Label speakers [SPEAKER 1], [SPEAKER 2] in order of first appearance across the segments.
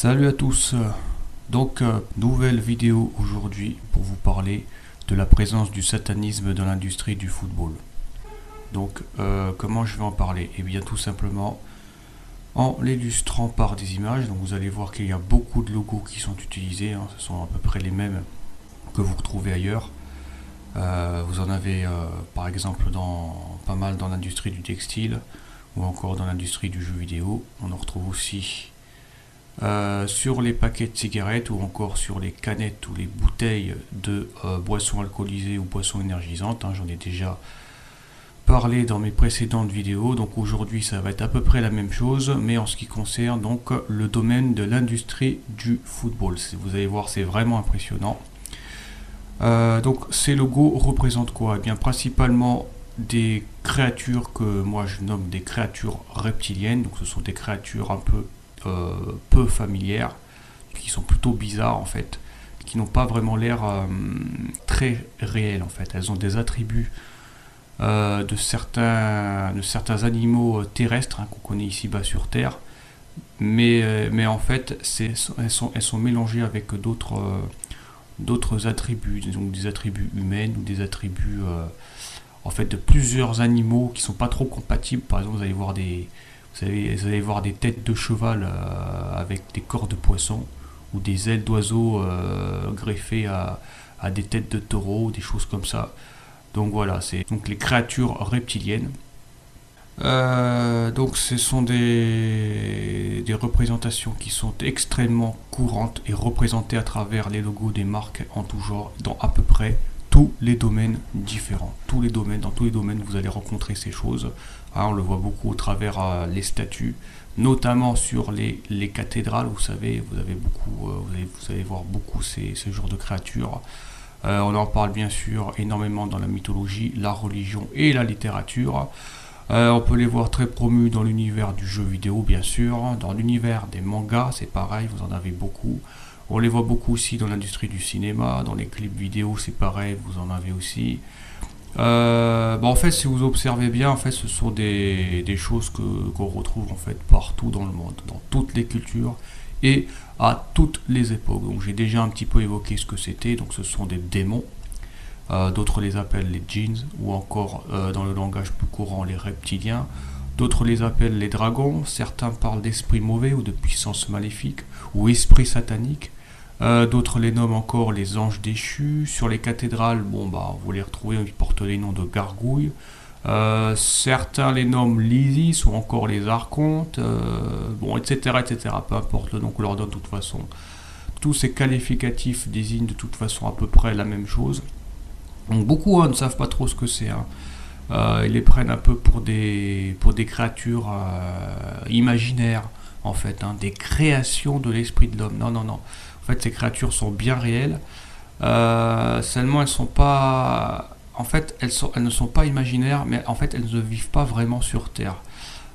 [SPEAKER 1] Salut à tous, nouvelle vidéo aujourd'hui pour vous parler de la présence du satanisme dans l'industrie du football. Comment je vais en parler? Eh bien tout simplement en l'illustrant par des images. Donc vous allez voir qu'il y a beaucoup de logos qui sont utilisés, ce sont à peu près les mêmes que vous retrouvez ailleurs. Vous en avez par exemple pas mal dans l'industrie du textile ou encore dans l'industrie du jeu vidéo. On en retrouve aussi sur les paquets de cigarettes ou encore sur les canettes ou les bouteilles de boissons alcoolisées ou boissons énergisantes. J'en ai déjà parlé dans mes précédentes vidéos, donc aujourd'hui ça va être à peu près la même chose, mais en ce qui concerne donc le domaine de l'industrie du football. Vous allez voir, c'est vraiment impressionnant. Donc ces logos représentent quoi? Eh bien principalement des créatures que moi je nomme des créatures reptiliennes. Donc ce sont des créatures un peu familières, qui sont plutôt bizarres en fait, qui n'ont pas vraiment l'air très réels en fait. Elles ont des attributs de certains animaux terrestres qu'on connaît ici bas sur Terre, mais en fait elles sont mélangées avec d'autres attributs, donc des attributs humains ou des attributs en fait de plusieurs animaux qui sont pas trop compatibles. Par exemple, vous allez voir des têtes de cheval avec des corps de poisson ou des ailes d'oiseau greffées à des têtes de taureau, des choses comme ça. Donc voilà, c'est donc les créatures reptiliennes. Donc ce sont des représentations qui sont extrêmement courantes et représentées à travers les logos des marques en tout genre, dans à peu près tous les domaines différents. Dans tous les domaines, vous allez rencontrer ces choses. On le voit beaucoup au travers les statues, notamment sur les cathédrales. Vous savez, vous allez voir beaucoup ce genre de créatures. On en parle bien sûr énormément dans la mythologie, la religion et la littérature. On peut les voir très promus dans l'univers du jeu vidéo, bien sûr. Dans l'univers des mangas, c'est pareil, vous en avez beaucoup. On les voit beaucoup aussi dans l'industrie du cinéma, dans les clips vidéo, c'est pareil, vous en avez aussi. En fait, si vous observez bien, en fait, ce sont des choses qu'on retrouve en fait partout dans le monde, dans toutes les cultures et à toutes les époques. Donc j'ai déjà un petit peu évoqué ce que c'était. Donc ce sont des démons. D'autres les appellent les djinns ou encore dans le langage plus courant les reptiliens. D'autres les appellent les dragons. Certains parlent d'esprits mauvais ou de puissances maléfiques ou esprits sataniques. D'autres les nomment encore les anges déchus. Sur les cathédrales, vous les retrouvez, ils portent les noms de gargouilles. Certains les nomment l'Isis ou encore les archontes, etc., etc. Peu importe le nom qu'on leur donne de toute façon. Tous ces qualificatifs désignent de toute façon à peu près la même chose. Donc beaucoup ne savent pas trop ce que c'est. Ils les prennent un peu pour des créatures imaginaires, en fait, des créations de l'esprit de l'homme. Non. En fait, ces créatures sont bien réelles. Seulement, elles sont pas. En fait, elles ne sont pas imaginaires, mais en fait, elles ne vivent pas vraiment sur Terre.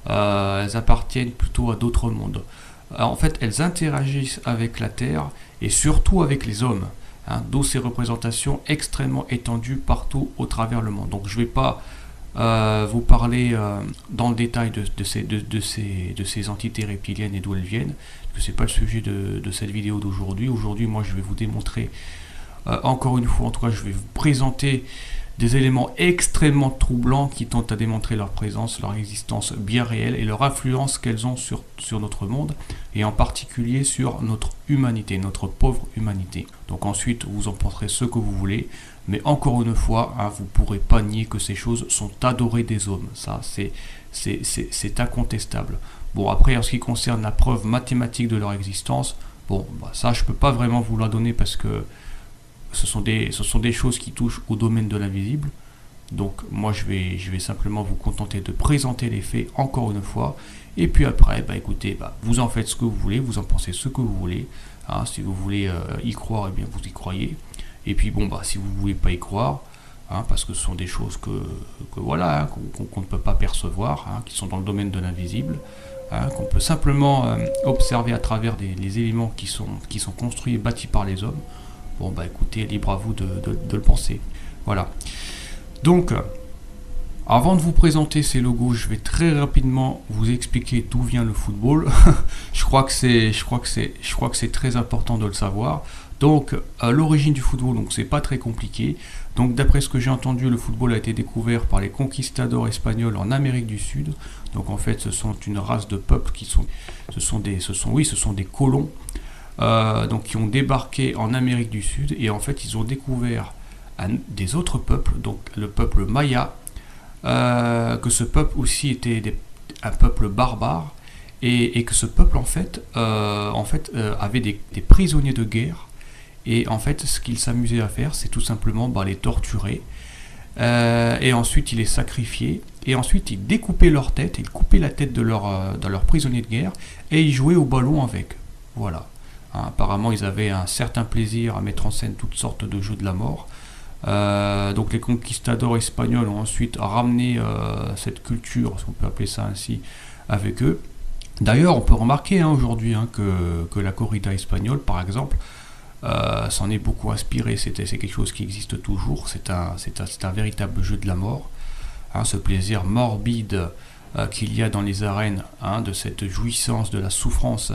[SPEAKER 1] Elles appartiennent plutôt à d'autres mondes. En fait, elles interagissent avec la Terre et surtout avec les hommes. D'où ces représentations extrêmement étendues partout au travers le monde. Donc je ne vais pas vous parler dans le détail de ces entités reptiliennes et d'où elles viennent, parce que ce n'est pas le sujet de cette vidéo d'aujourd'hui. Aujourd'hui, moi, je vais vous démontrer, encore une fois, en tout cas, je vais vous présenter des éléments extrêmement troublants qui tentent à démontrer leur présence, leur existence bien réelle et leur influence qu'elles ont sur notre monde et en particulier sur notre humanité, notre pauvre humanité. Donc ensuite, vous en penserez ce que vous voulez, mais encore une fois, vous ne pourrez pas nier que ces choses sont adorées des hommes. Ça, c'est incontestable. Bon, après, en ce qui concerne la preuve mathématique de leur existence, ça, je ne peux pas vraiment vous la donner parce que ce sont des choses qui touchent au domaine de l'invisible. Donc moi je vais simplement vous contenter de présenter les faits encore une fois. Et puis après, écoutez, vous en faites ce que vous voulez, vous en pensez ce que vous voulez. Si vous voulez y croire, eh bien vous y croyez. Et puis si vous ne voulez pas y croire, parce que ce sont des choses qu'on ne peut pas percevoir, qui sont dans le domaine de l'invisible, qu'on peut simplement observer à travers les éléments qui sont construits et bâtis par les hommes. Écoutez, libre à vous de le penser. Voilà. Donc, Avant de vous présenter ces logos, je vais très rapidement vous expliquer d'où vient le football. je crois que c'est très important de le savoir. Donc, l'origine du football, donc c'est pas très compliqué. Donc, d'après ce que j'ai entendu, le football a été découvert par les conquistadors espagnols en Amérique du Sud. Donc, en fait, ce sont une race de peuples ce sont des colons, donc qui ont débarqué en Amérique du Sud et en fait, ils ont découvert des autres peuples, donc le peuple Maya. Que ce peuple aussi était un peuple barbare et que ce peuple avait des prisonniers de guerre et en fait ce qu'il s'amusait à faire c'est tout simplement les torturer et ensuite il les sacrifiait et ensuite il découpait leur tête, il coupait la tête de leurs prisonniers de guerre et ils jouaient au ballon avec. Voilà. Apparemment ils avaient un certain plaisir à mettre en scène toutes sortes de jeux de la mort. Donc les conquistadors espagnols ont ensuite ramené cette culture, si on peut appeler ça ainsi, avec eux. D'ailleurs, on peut remarquer aujourd'hui que la corrida espagnole, par exemple, s'en est beaucoup inspiré. C'est quelque chose qui existe toujours. C'est un véritable jeu de la mort. Ce plaisir morbide qu'il y a dans les arènes, de cette jouissance, de la souffrance,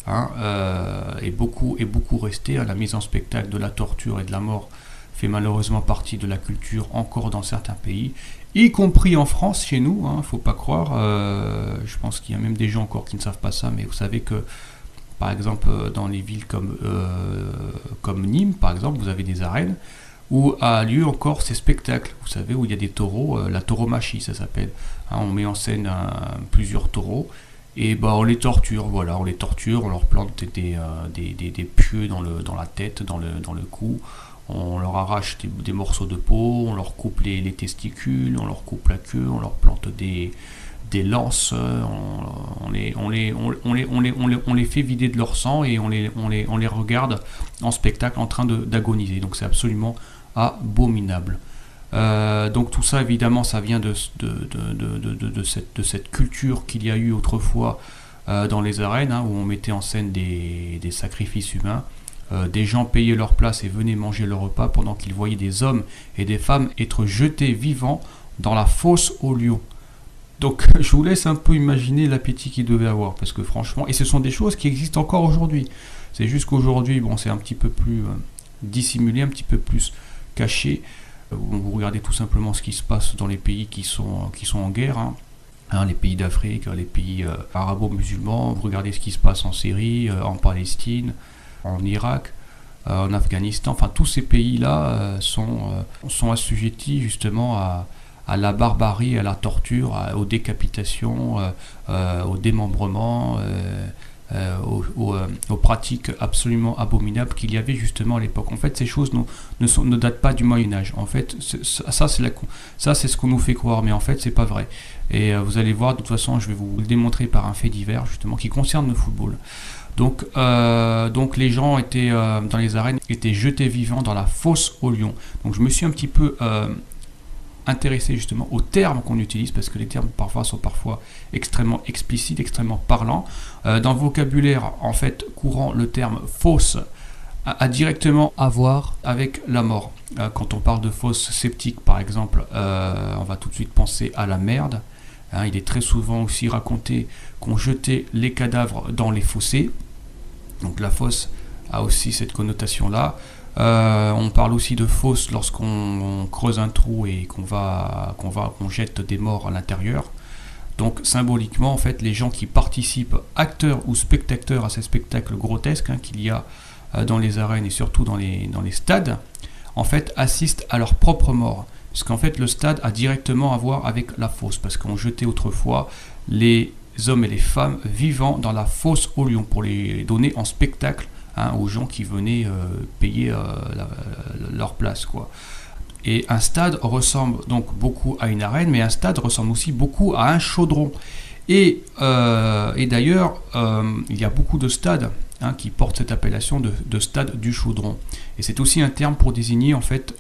[SPEAKER 1] est beaucoup resté. La mise en spectacle de la torture et de la mort fait malheureusement partie de la culture encore dans certains pays, y compris en France, chez nous, faut pas croire. Je pense qu'il y a même des gens encore qui ne savent pas ça, mais vous savez que, par exemple, dans les villes comme Nîmes, par exemple, vous avez des arènes où a lieu encore ces spectacles, vous savez, où il y a des taureaux, la tauromachie, ça s'appelle. On met en scène plusieurs taureaux, et on les torture, voilà, on leur plante des pieux dans la tête, dans le cou. On leur arrache des morceaux de peau, on leur coupe les testicules, on leur coupe la queue, on leur plante des lances, on les fait vider de leur sang et on les regarde en spectacle en train d'agoniser. Donc c'est absolument abominable. Donc tout ça évidemment ça vient de cette culture qu'il y a eu autrefois dans les arènes, où on mettait en scène des sacrifices humains. Des gens payaient leur place et venaient manger leur repas pendant qu'ils voyaient des hommes et des femmes être jetés vivants dans la fosse aux lions. Donc je vous laisse un peu imaginer l'appétit qu'ils devaient avoir, parce que franchement, et ce sont des choses qui existent encore aujourd'hui. C'est juste qu'aujourd'hui, c'est un petit peu plus dissimulé, un petit peu plus caché. Vous regardez tout simplement ce qui se passe dans les pays qui sont en guerre, les pays d'Afrique, les pays arabo-musulmans. Vous regardez ce qui se passe en Syrie, en Palestine, en Irak, en Afghanistan, enfin tous ces pays-là sont assujettis justement à la barbarie, à la torture, aux décapitations, au démembrement, aux pratiques absolument abominables qu'il y avait justement à l'époque. En fait, ces choses ne datent pas du Moyen-Âge. En fait, ça c'est ce qu'on nous fait croire, mais en fait, c'est pas vrai. Et vous allez voir, de toute façon, je vais vous le démontrer par un fait divers justement qui concerne le football. Donc les gens dans les arènes étaient jetés vivants dans la fosse aux lions. Donc je me suis un petit peu intéressé justement aux termes qu'on utilise, parce que les termes sont parfois extrêmement explicites, extrêmement parlants. Dans le vocabulaire en fait courant, le terme fosse a directement à voir avec la mort. Quand on parle de fosse septique par exemple, on va tout de suite penser à la merde. Il est très souvent aussi raconté qu'on jetait les cadavres dans les fossés. Donc la fosse a aussi cette connotation-là. On parle aussi de fosse lorsqu'on creuse un trou et qu'on jette des morts à l'intérieur. Donc symboliquement, en fait, les gens qui participent, acteurs ou spectateurs à ces spectacles grotesques qu'il y a dans les arènes et surtout dans les stades, en fait, assistent à leur propre mort. Parce qu'en fait, le stade a directement à voir avec la fosse, parce qu'on jetait autrefois les hommes et les femmes vivants dans la fosse aux lions pour les donner en spectacle aux gens qui venaient payer leur place, quoi. Et un stade ressemble donc beaucoup à une arène, mais un stade ressemble aussi beaucoup à un chaudron. Et d'ailleurs, il y a beaucoup de stades qui portent cette appellation de stade du chaudron. Et c'est aussi un terme pour désigner en fait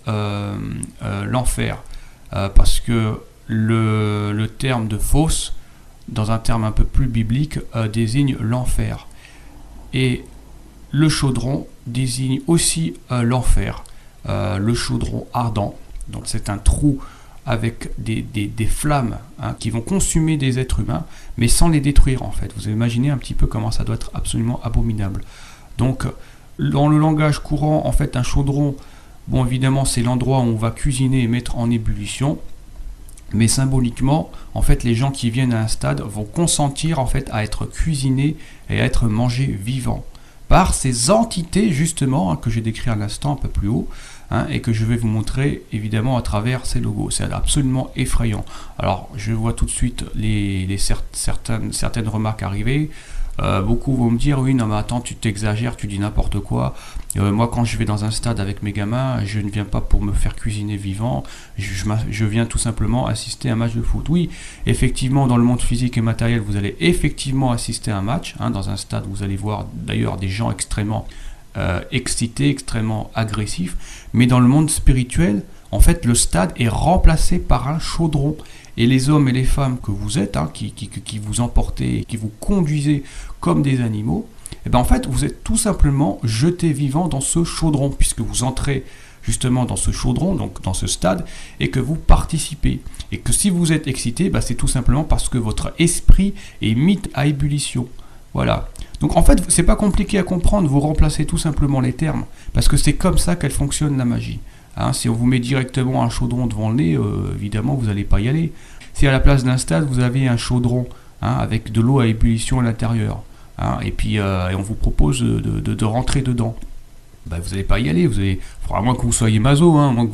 [SPEAKER 1] l'enfer, parce que le terme de fosse, dans un terme un peu plus biblique, désigne l'enfer. Et le chaudron désigne aussi l'enfer, le chaudron ardent. Donc c'est un trou avec des flammes qui vont consumer des êtres humains, mais sans les détruire en fait. Vous imaginez un petit peu comment ça doit être absolument abominable. Donc, dans le langage courant, en fait, un chaudron, bon évidemment c'est l'endroit où on va cuisiner et mettre en ébullition, mais symboliquement, en fait, les gens qui viennent à un stade vont consentir en fait à être cuisinés et à être mangés vivants par ces entités justement que j'ai décrit à l'instant un peu plus haut, et que je vais vous montrer évidemment à travers ces logos. C'est absolument effrayant. Alors, je vois tout de suite certaines remarques arriver. Beaucoup vont me dire, oui, non mais attends, tu t'exagères, tu dis n'importe quoi. Moi, quand je vais dans un stade avec mes gamins, je ne viens pas pour me faire cuisiner vivant, je viens tout simplement assister à un match de foot. Oui, effectivement, dans le monde physique et matériel, vous allez effectivement assister à un match. Dans un stade, vous allez voir d'ailleurs des gens extrêmement excités, extrêmement agressifs. Mais dans le monde spirituel, en fait, le stade est remplacé par un chaudron. Et les hommes et les femmes que vous êtes, qui vous emportez, qui vous conduisez comme des animaux, et ben en fait, vous êtes tout simplement jetés vivants dans ce chaudron, puisque vous entrez justement dans ce chaudron, donc dans ce stade, et que vous participez. Et que si vous êtes excité, c'est tout simplement parce que votre esprit est mis à ébullition. Voilà. Donc en fait, c'est pas compliqué à comprendre, vous remplacez tout simplement les termes, parce que c'est comme ça qu'elle fonctionne la magie. Si on vous met directement un chaudron devant le nez, évidemment, vous n'allez pas y aller. Si à la place d'un stade, vous avez un chaudron avec de l'eau à ébullition à l'intérieur, et puis on vous propose de rentrer dedans, vous n'allez pas y aller. À moins que vous soyez maso, à moins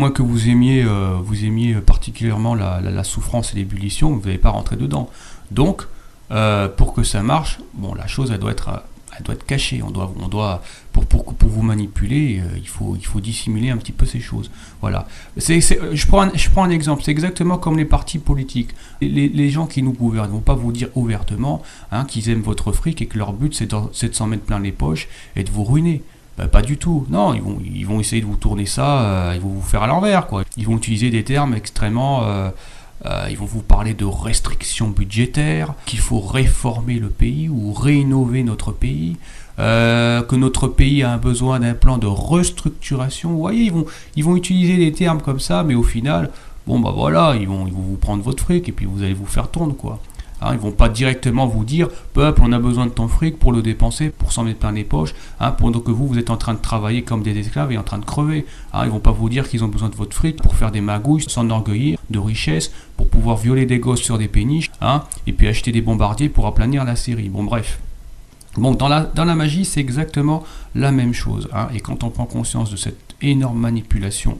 [SPEAKER 1] que vous aimiez particulièrement la souffrance et l'ébullition, vous n'allez pas rentrer dedans. Donc, pour que ça marche, la chose, elle doit être cachée. Pour vous manipuler, il faut dissimuler un petit peu ces choses. Voilà. Je prends un exemple. C'est exactement comme les partis politiques. Les gens qui nous gouvernent ne vont pas vous dire ouvertement qu'ils aiment votre fric et que leur but c'est de s'en mettre plein les poches et de vous ruiner. Pas du tout. Non, ils vont essayer de vous tourner ça, ils vont vous faire à l'envers, quoi. Ils vont utiliser des termes extrêmement... ils vont vous parler de restrictions budgétaires, qu'il faut réformer le pays ou réinnover notre pays, que notre pays a besoin d'un plan de restructuration. Vous voyez, ils vont utiliser des termes comme ça, mais au final, ils vont vous prendre votre fric et puis vous allez vous faire tourner, quoi. Ils vont pas directement vous dire, peuple, on a besoin de ton fric pour le dépenser, pour s'en mettre plein les poches, pendant que vous êtes en train de travailler comme des esclaves et en train de crever. Ils vont pas vous dire qu'ils ont besoin de votre fric pour faire des magouilles, s'enorgueillir de richesses, pour pouvoir violer des gosses sur des péniches, et puis acheter des bombardiers pour aplanir la Syrie. Bon, bref. Dans la magie, c'est exactement la même chose. Et quand on prend conscience de cette énorme manipulation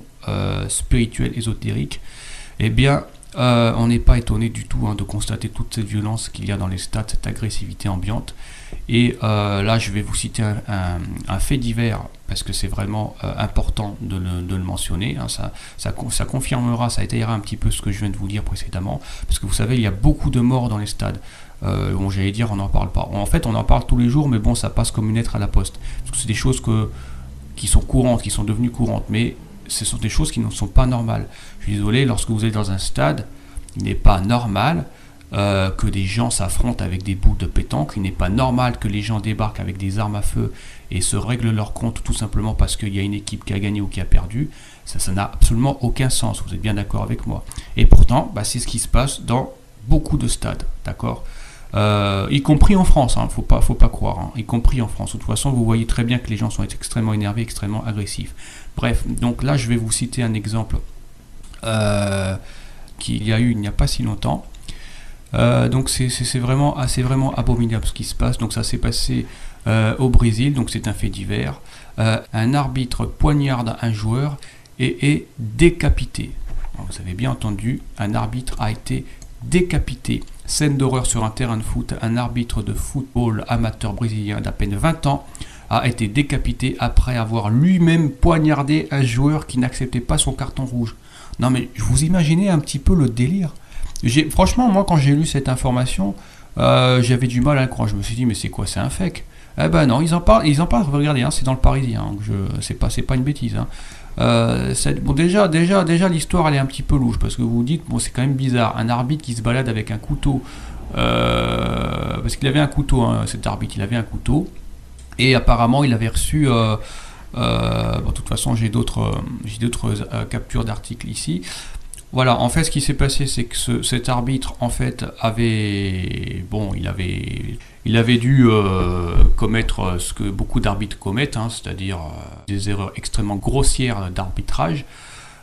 [SPEAKER 1] spirituelle, ésotérique, eh bien, on n'est pas étonné du tout de constater toute cette violence qu'il y a dans les stades, cette agressivité ambiante. Et là, je vais vous citer un fait divers, parce que c'est vraiment important de le mentionner. Ça confirmera, ça étayera un petit peu ce que je viens de vous dire précédemment, parce que vous savez, il y a beaucoup de morts dans les stades. J'allais dire, on n'en parle pas. En fait, on en parle tous les jours, mais ça passe comme une lettre à la poste. Parce que c'est des choses qui sont courantes, qui sont devenues courantes, mais ce sont des choses qui ne sont pas normales. Je suis désolé, lorsque vous êtes dans un stade, il n'est pas normal que des gens s'affrontent avec des boules de pétanque. Il n'est pas normal que les gens débarquent avec des armes à feu et se règlent leur compte tout simplement parce qu'il y a une équipe qui a gagné ou qui a perdu. Ça n'a absolument aucun sens, vous êtes bien d'accord avec moi. Et pourtant, c'est ce qui se passe dans beaucoup de stades, d'accord, y compris en France, faut pas croire, y compris en France. De toute façon, vous voyez très bien que les gens sont extrêmement énervés, extrêmement agressifs. Bref, donc là, je vais vous citer un exemple qu'il y a eu il n'y a pas si longtemps. Donc c'est vraiment abominable ce qui se passe. Donc ça s'est passé au Brésil, donc c'est un fait divers. Un arbitre poignarde un joueur et est décapité. Alors, vous avez bien entendu, un arbitre a été décapité. Scène d'horreur sur un terrain de foot. Un arbitre de football amateur brésilien d'à peine 20 ans a été décapité après avoir lui-même poignardé un joueur qui n'acceptait pas son carton rouge. Non mais vous imaginez un petit peu le délire. Franchement, moi quand j'ai lu cette information, j'avais du mal à le croire. Je me suis dit, mais c'est quoi, c'est un fake? Eh ben non, ils en parlent, regardez, c'est dans le Parisien, c'est pas une bêtise. Déjà l'histoire elle est un petit peu louche, parce que vous vous dites, c'est quand même bizarre, un arbitre qui se balade avec un couteau, parce qu'il avait un couteau, cet arbitre, il avait un couteau, et apparemment il avait reçu Bon, de toute façon, j'ai d'autres captures d'articles ici. Voilà, en fait, ce qui s'est passé, c'est que cet arbitre, en fait, il avait dû commettre ce que beaucoup d'arbitres commettent, hein, c'est-à-dire des erreurs extrêmement grossières d'arbitrage.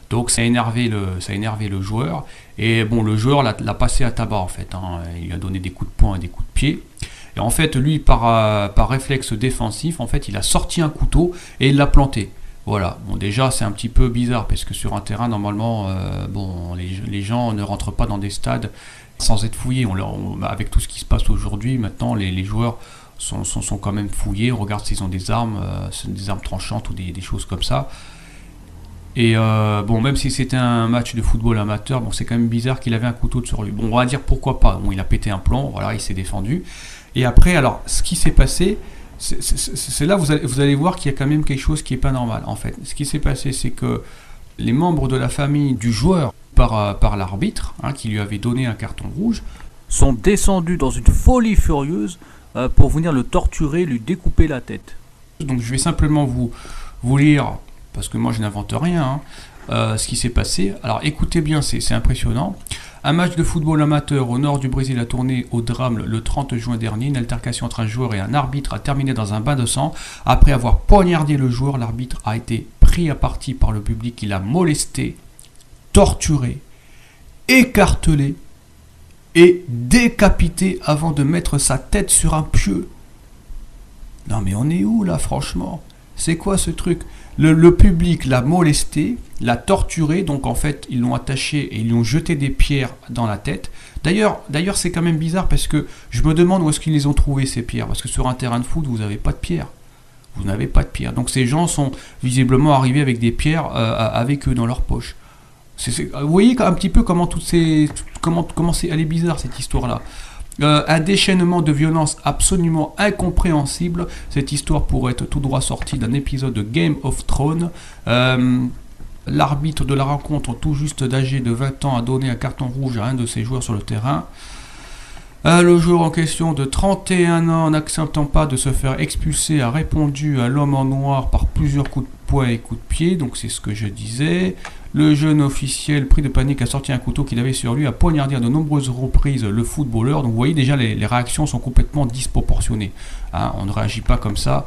[SPEAKER 1] Donc ça a énervé le joueur. Et bon, le joueur l'a passé à tabac, en fait, hein. Il lui a donné des coups de poing et des coups de pied. Et en fait, lui, par réflexe défensif, en fait, il a sorti un couteau et il l'a planté. Voilà, bon déjà c'est un petit peu bizarre parce que sur un terrain normalement, les gens ne rentrent pas dans des stades sans être fouillés. Avec tout ce qui se passe aujourd'hui, maintenant les joueurs sont quand même fouillés, on regarde s'ils ont des armes tranchantes ou des choses comme ça. Et bon, même si c'était un match de football amateur, bon c'est quand même bizarre qu'il avait un couteau sur lui. Bon, on va dire pourquoi pas, bon il a pété un plomb, voilà, il s'est défendu. Et après, alors ce qui s'est passé, c'est là vous allez voir qu'il y a quand même quelque chose qui n'est pas normal en fait. Ce qui s'est passé, c'est que les membres de la famille du joueur, par l'arbitre, hein, qui lui avait donné un carton rouge,
[SPEAKER 2] sont descendus dans une folie furieuse pour venir le torturer, lui découper la tête.
[SPEAKER 1] Donc je vais simplement vous lire, parce que moi je n'invente rien, hein, ce qui s'est passé. Alors écoutez bien, c'est impressionnant. Un match de football amateur au nord du Brésil a tourné au drame le 30 juin dernier. Une altercation entre un joueur et un arbitre a terminé dans un bain de sang. Après avoir poignardé le joueur, l'arbitre a été pris à partie par le public qui l'a molesté, torturé, écartelé et décapité avant de mettre sa tête sur un pieu. Non mais on est où là, franchement? C'est quoi ce truc? Le public l'a molesté, l'a torturé, donc en fait ils l'ont attaché et ils lui ont jeté des pierres dans la tête. D'ailleurs c'est quand même bizarre parce que je me demande où est-ce qu'ils les ont trouvées ces pierres, parce que sur un terrain de foot vous n'avez pas de pierres. Vous n'avez pas de pierres. Donc ces gens sont visiblement arrivés avec des pierres avec eux dans leur poche. Vous voyez un petit peu comment elle est bizarre cette histoire-là. Un déchaînement de violence absolument incompréhensible. Cette histoire pourrait être tout droit sortie d'un épisode de Game of Thrones. L'arbitre de la rencontre, tout juste âgé de 20 ans, a donné un carton rouge à un de ses joueurs sur le terrain. Le joueur en question de 31 ans, n'acceptant pas de se faire expulser, a répondu à l'homme en noir par plusieurs coups de poing et coups de pied. Donc c'est ce que je disais. Le jeune officiel, pris de panique, a sorti un couteau qu'il avait sur lui, a poignardé à de nombreuses reprises le footballeur. Donc vous voyez déjà, les réactions sont complètement disproportionnées. Hein, on ne réagit pas comme ça.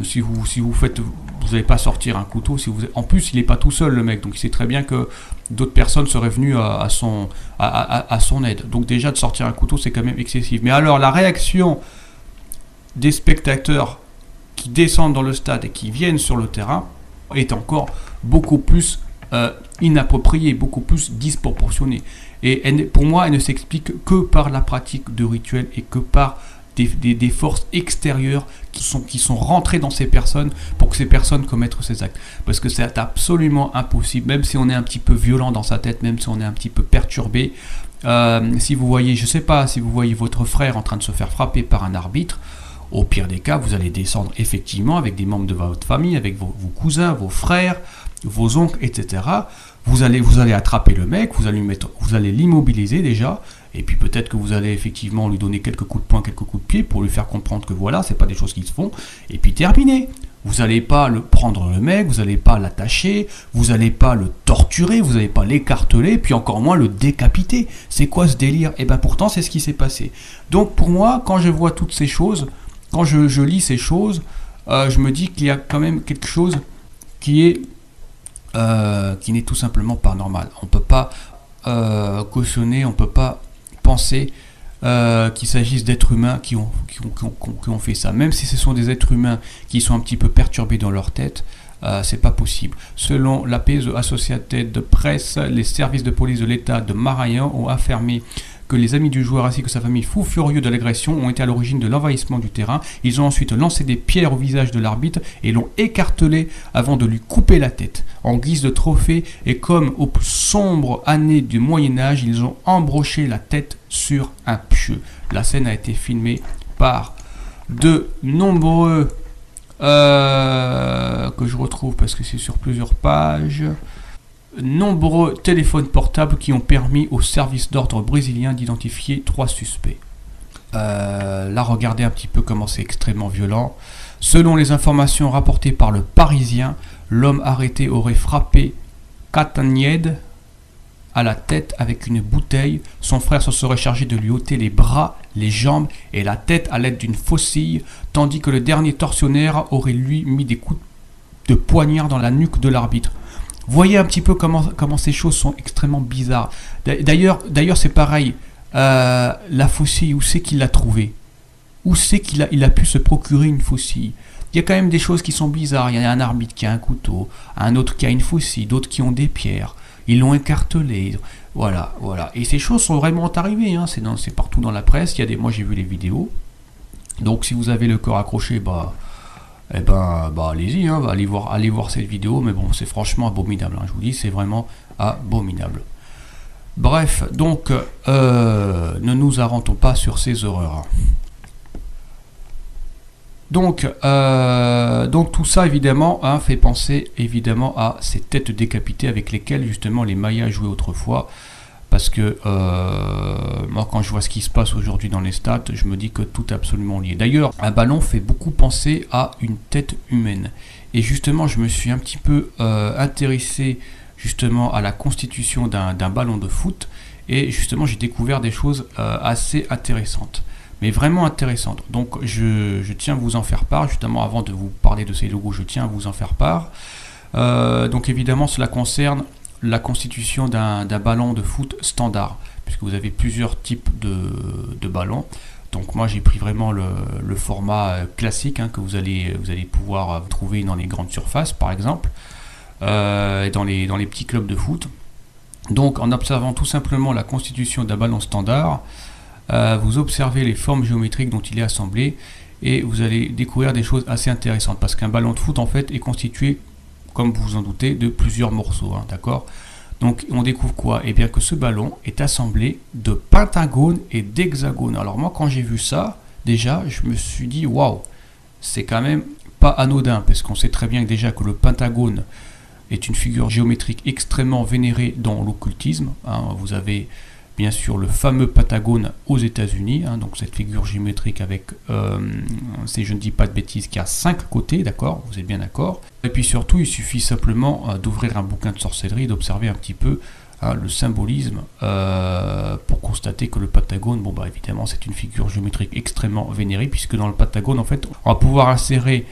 [SPEAKER 1] Si vous faites, vous n'allez pas sortir un couteau. En plus, il n'est pas tout seul, le mec. Donc il sait très bien que d'autres personnes seraient venues à son aide. Donc déjà, de sortir un couteau, c'est quand même excessif. Mais alors, la réaction des spectateurs qui descendent dans le stade et qui viennent sur le terrain est encore beaucoup plus inappropriée, beaucoup plus disproportionnée. Et pour moi, elle ne s'explique que par la pratique de rituels et que par des forces extérieures qui sont rentrées dans ces personnes pour que ces personnes commettent ces actes. Parce que c'est absolument impossible, même si on est un petit peu violent dans sa tête, même si on est un petit peu perturbé. Si vous voyez, je sais pas, si vous voyez votre frère en train de se faire frapper par un arbitre, au pire des cas, vous allez descendre effectivement avec des membres de votre famille, avec vos cousins, vos frères, vos oncles, etc. Vous allez attraper le mec, vous allez l'immobiliser déjà, et puis peut-être que vous allez effectivement lui donner quelques coups de poing, quelques coups de pied pour lui faire comprendre que voilà, c'est pas des choses qui se font, et puis terminé. Vous n'allez pas prendre le mec, vous n'allez pas l'attacher, vous n'allez pas le torturer, vous n'allez pas l'écarteler, puis encore moins le décapiter. C'est quoi ce délire? Et bien pourtant, c'est ce qui s'est passé. Donc pour moi, quand je vois toutes ces choses, quand je lis ces choses, je me dis qu'il y a quand même quelque chose qui n'est tout simplement pas normal. On ne peut pas cautionner, on ne peut pas penser qu'il s'agisse d'êtres humains qui ont fait ça. Même si ce sont des êtres humains qui sont un petit peu perturbés dans leur tête, c'est pas possible. Selon l'APS Associated Press, les services de police de l'État de Maranhão ont affirmé que les amis du joueur ainsi que sa famille, fous furieux de l'agression, ont été à l'origine de l'envahissement du terrain. Ils ont ensuite lancé des pierres au visage de l'arbitre et l'ont écartelé avant de lui couper la tête. En guise de trophée, et comme aux plus sombres années du Moyen-Âge, ils ont embroché la tête sur un pieu. La scène a été filmée par de nombreux que je retrouve parce que c'est sur plusieurs pages. Nombreux téléphones portables qui ont permis au service d'ordre brésilien d'identifier 3 suspects. Là, regardez un petit peu comment c'est extrêmement violent. Selon les informations rapportées par le Parisien, l'homme arrêté aurait frappé Katanied à la tête avec une bouteille. Son frère se serait chargé de lui ôter les bras, les jambes et la tête à l'aide d'une faucille, tandis que le dernier tortionnaire aurait lui mis des coups de poignard dans la nuque de l'arbitre. Voyez un petit peu comment ces choses sont extrêmement bizarres. D'ailleurs c'est pareil. La faucille, où c'est qu'il l'a trouvée? Où c'est qu'il a pu se procurer une faucille? Il y a quand même des choses qui sont bizarres. Il y a un arbitre qui a un couteau, un autre qui a une faucille, d'autres qui ont des pierres. Ils l'ont écartelé. Voilà. Et ces choses sont vraiment arrivées. Hein. C'est partout dans la presse. Moi, j'ai vu les vidéos. Donc, si vous avez le cœur accroché, allez-y. Hein, allez voir cette vidéo. Mais bon, c'est franchement abominable. Hein. Je vous dis, c'est vraiment abominable. Bref, donc, ne nous arrêtons pas sur ces horreurs. Donc tout ça évidemment fait penser évidemment à ces têtes décapitées avec lesquelles justement les Mayas jouaient autrefois, parce que moi quand je vois ce qui se passe aujourd'hui dans les stades, je me dis que tout est absolument lié. D'ailleurs, un ballon fait beaucoup penser à une tête humaine, et justement je me suis un petit peu intéressé justement à la constitution d'un ballon de foot, et justement j'ai découvert des choses assez intéressantes. Mais vraiment intéressante. Donc je tiens à vous en faire part, justement avant de vous parler de ces logos, je tiens à vous en faire part. Donc évidemment cela concerne la constitution d'un ballon de foot standard, puisque vous avez plusieurs types de ballons. Donc moi j'ai pris vraiment le format classique que vous allez pouvoir trouver dans les grandes surfaces par exemple, et dans les petits clubs de foot. Donc en observant tout simplement la constitution d'un ballon standard, vous observez les formes géométriques dont il est assemblé et vous allez découvrir des choses assez intéressantes, parce qu'un ballon de foot en fait est constitué, comme vous vous en doutez, de plusieurs morceaux, d'accord. Donc on découvre quoi? Eh bien que ce ballon est assemblé de pentagones et d'hexagones. Alors moi quand j'ai vu ça, déjà je me suis dit waouh, c'est quand même pas anodin, parce qu'on sait très bien que déjà que le pentagone est une figure géométrique extrêmement vénérée dans l'occultisme. Vous avez bien sûr le fameux pentagone aux États-Unis, donc cette figure géométrique avec, si je ne dis pas de bêtises, qui a 5 côtés, d'accord, vous êtes bien d'accord. Et puis surtout, il suffit simplement d'ouvrir un bouquin de sorcellerie, d'observer un petit peu le symbolisme pour constater que le pentagone, évidemment, c'est une figure géométrique extrêmement vénérée, puisque dans le pentagone, en fait, on va pouvoir insérer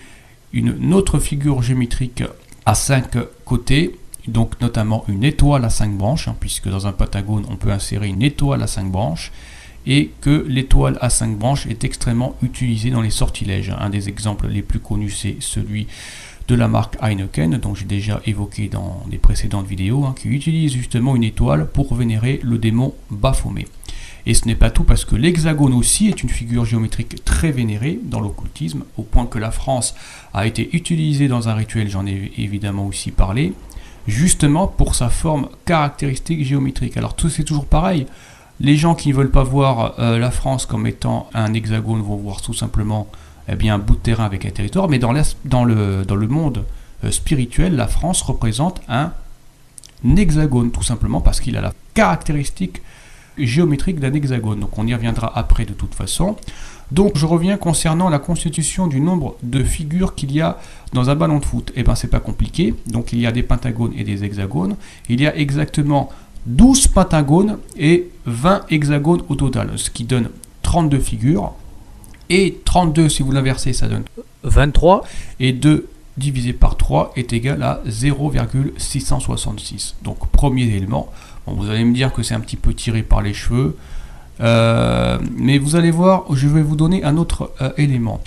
[SPEAKER 1] une autre figure géométrique à 5 côtés, donc notamment une étoile à 5 branches, puisque dans un pentagone on peut insérer une étoile à 5 branches, et que l'étoile à 5 branches est extrêmement utilisée dans les sortilèges. Un des exemples les plus connus, c'est celui de la marque Heineken, dont j'ai déjà évoqué dans des précédentes vidéos, qui utilise justement une étoile pour vénérer le démon Baphomet. Et ce n'est pas tout, parce que l'hexagone aussi est une figure géométrique très vénérée dans l'occultisme, au point que la France a été utilisée dans un rituel, j'en ai évidemment aussi parlé, justement pour sa forme caractéristique géométrique. Alors c'est toujours pareil, les gens qui ne veulent pas voir la France comme étant un hexagone vont voir tout simplement un bout de terrain avec un territoire, mais dans le monde spirituel, la France représente un hexagone, tout simplement parce qu'il a la caractéristique géométrique d'un hexagone. Donc on y reviendra après de toute façon. Donc je reviens concernant la constitution du nombre de figures qu'il y a dans un ballon de foot. Eh bien c'est pas compliqué, donc il y a des pentagones et des hexagones. Il y a exactement 12 pentagones et 20 hexagones au total, ce qui donne 32 figures. Et 32, si vous l'inversez, ça donne
[SPEAKER 2] 23.
[SPEAKER 1] Et 2 divisé par 3 est égal à 0,666. Donc premier élément. Bon, vous allez me dire que c'est un petit peu tiré par les cheveux. Mais vous allez voir, je vais vous donner un autre élément.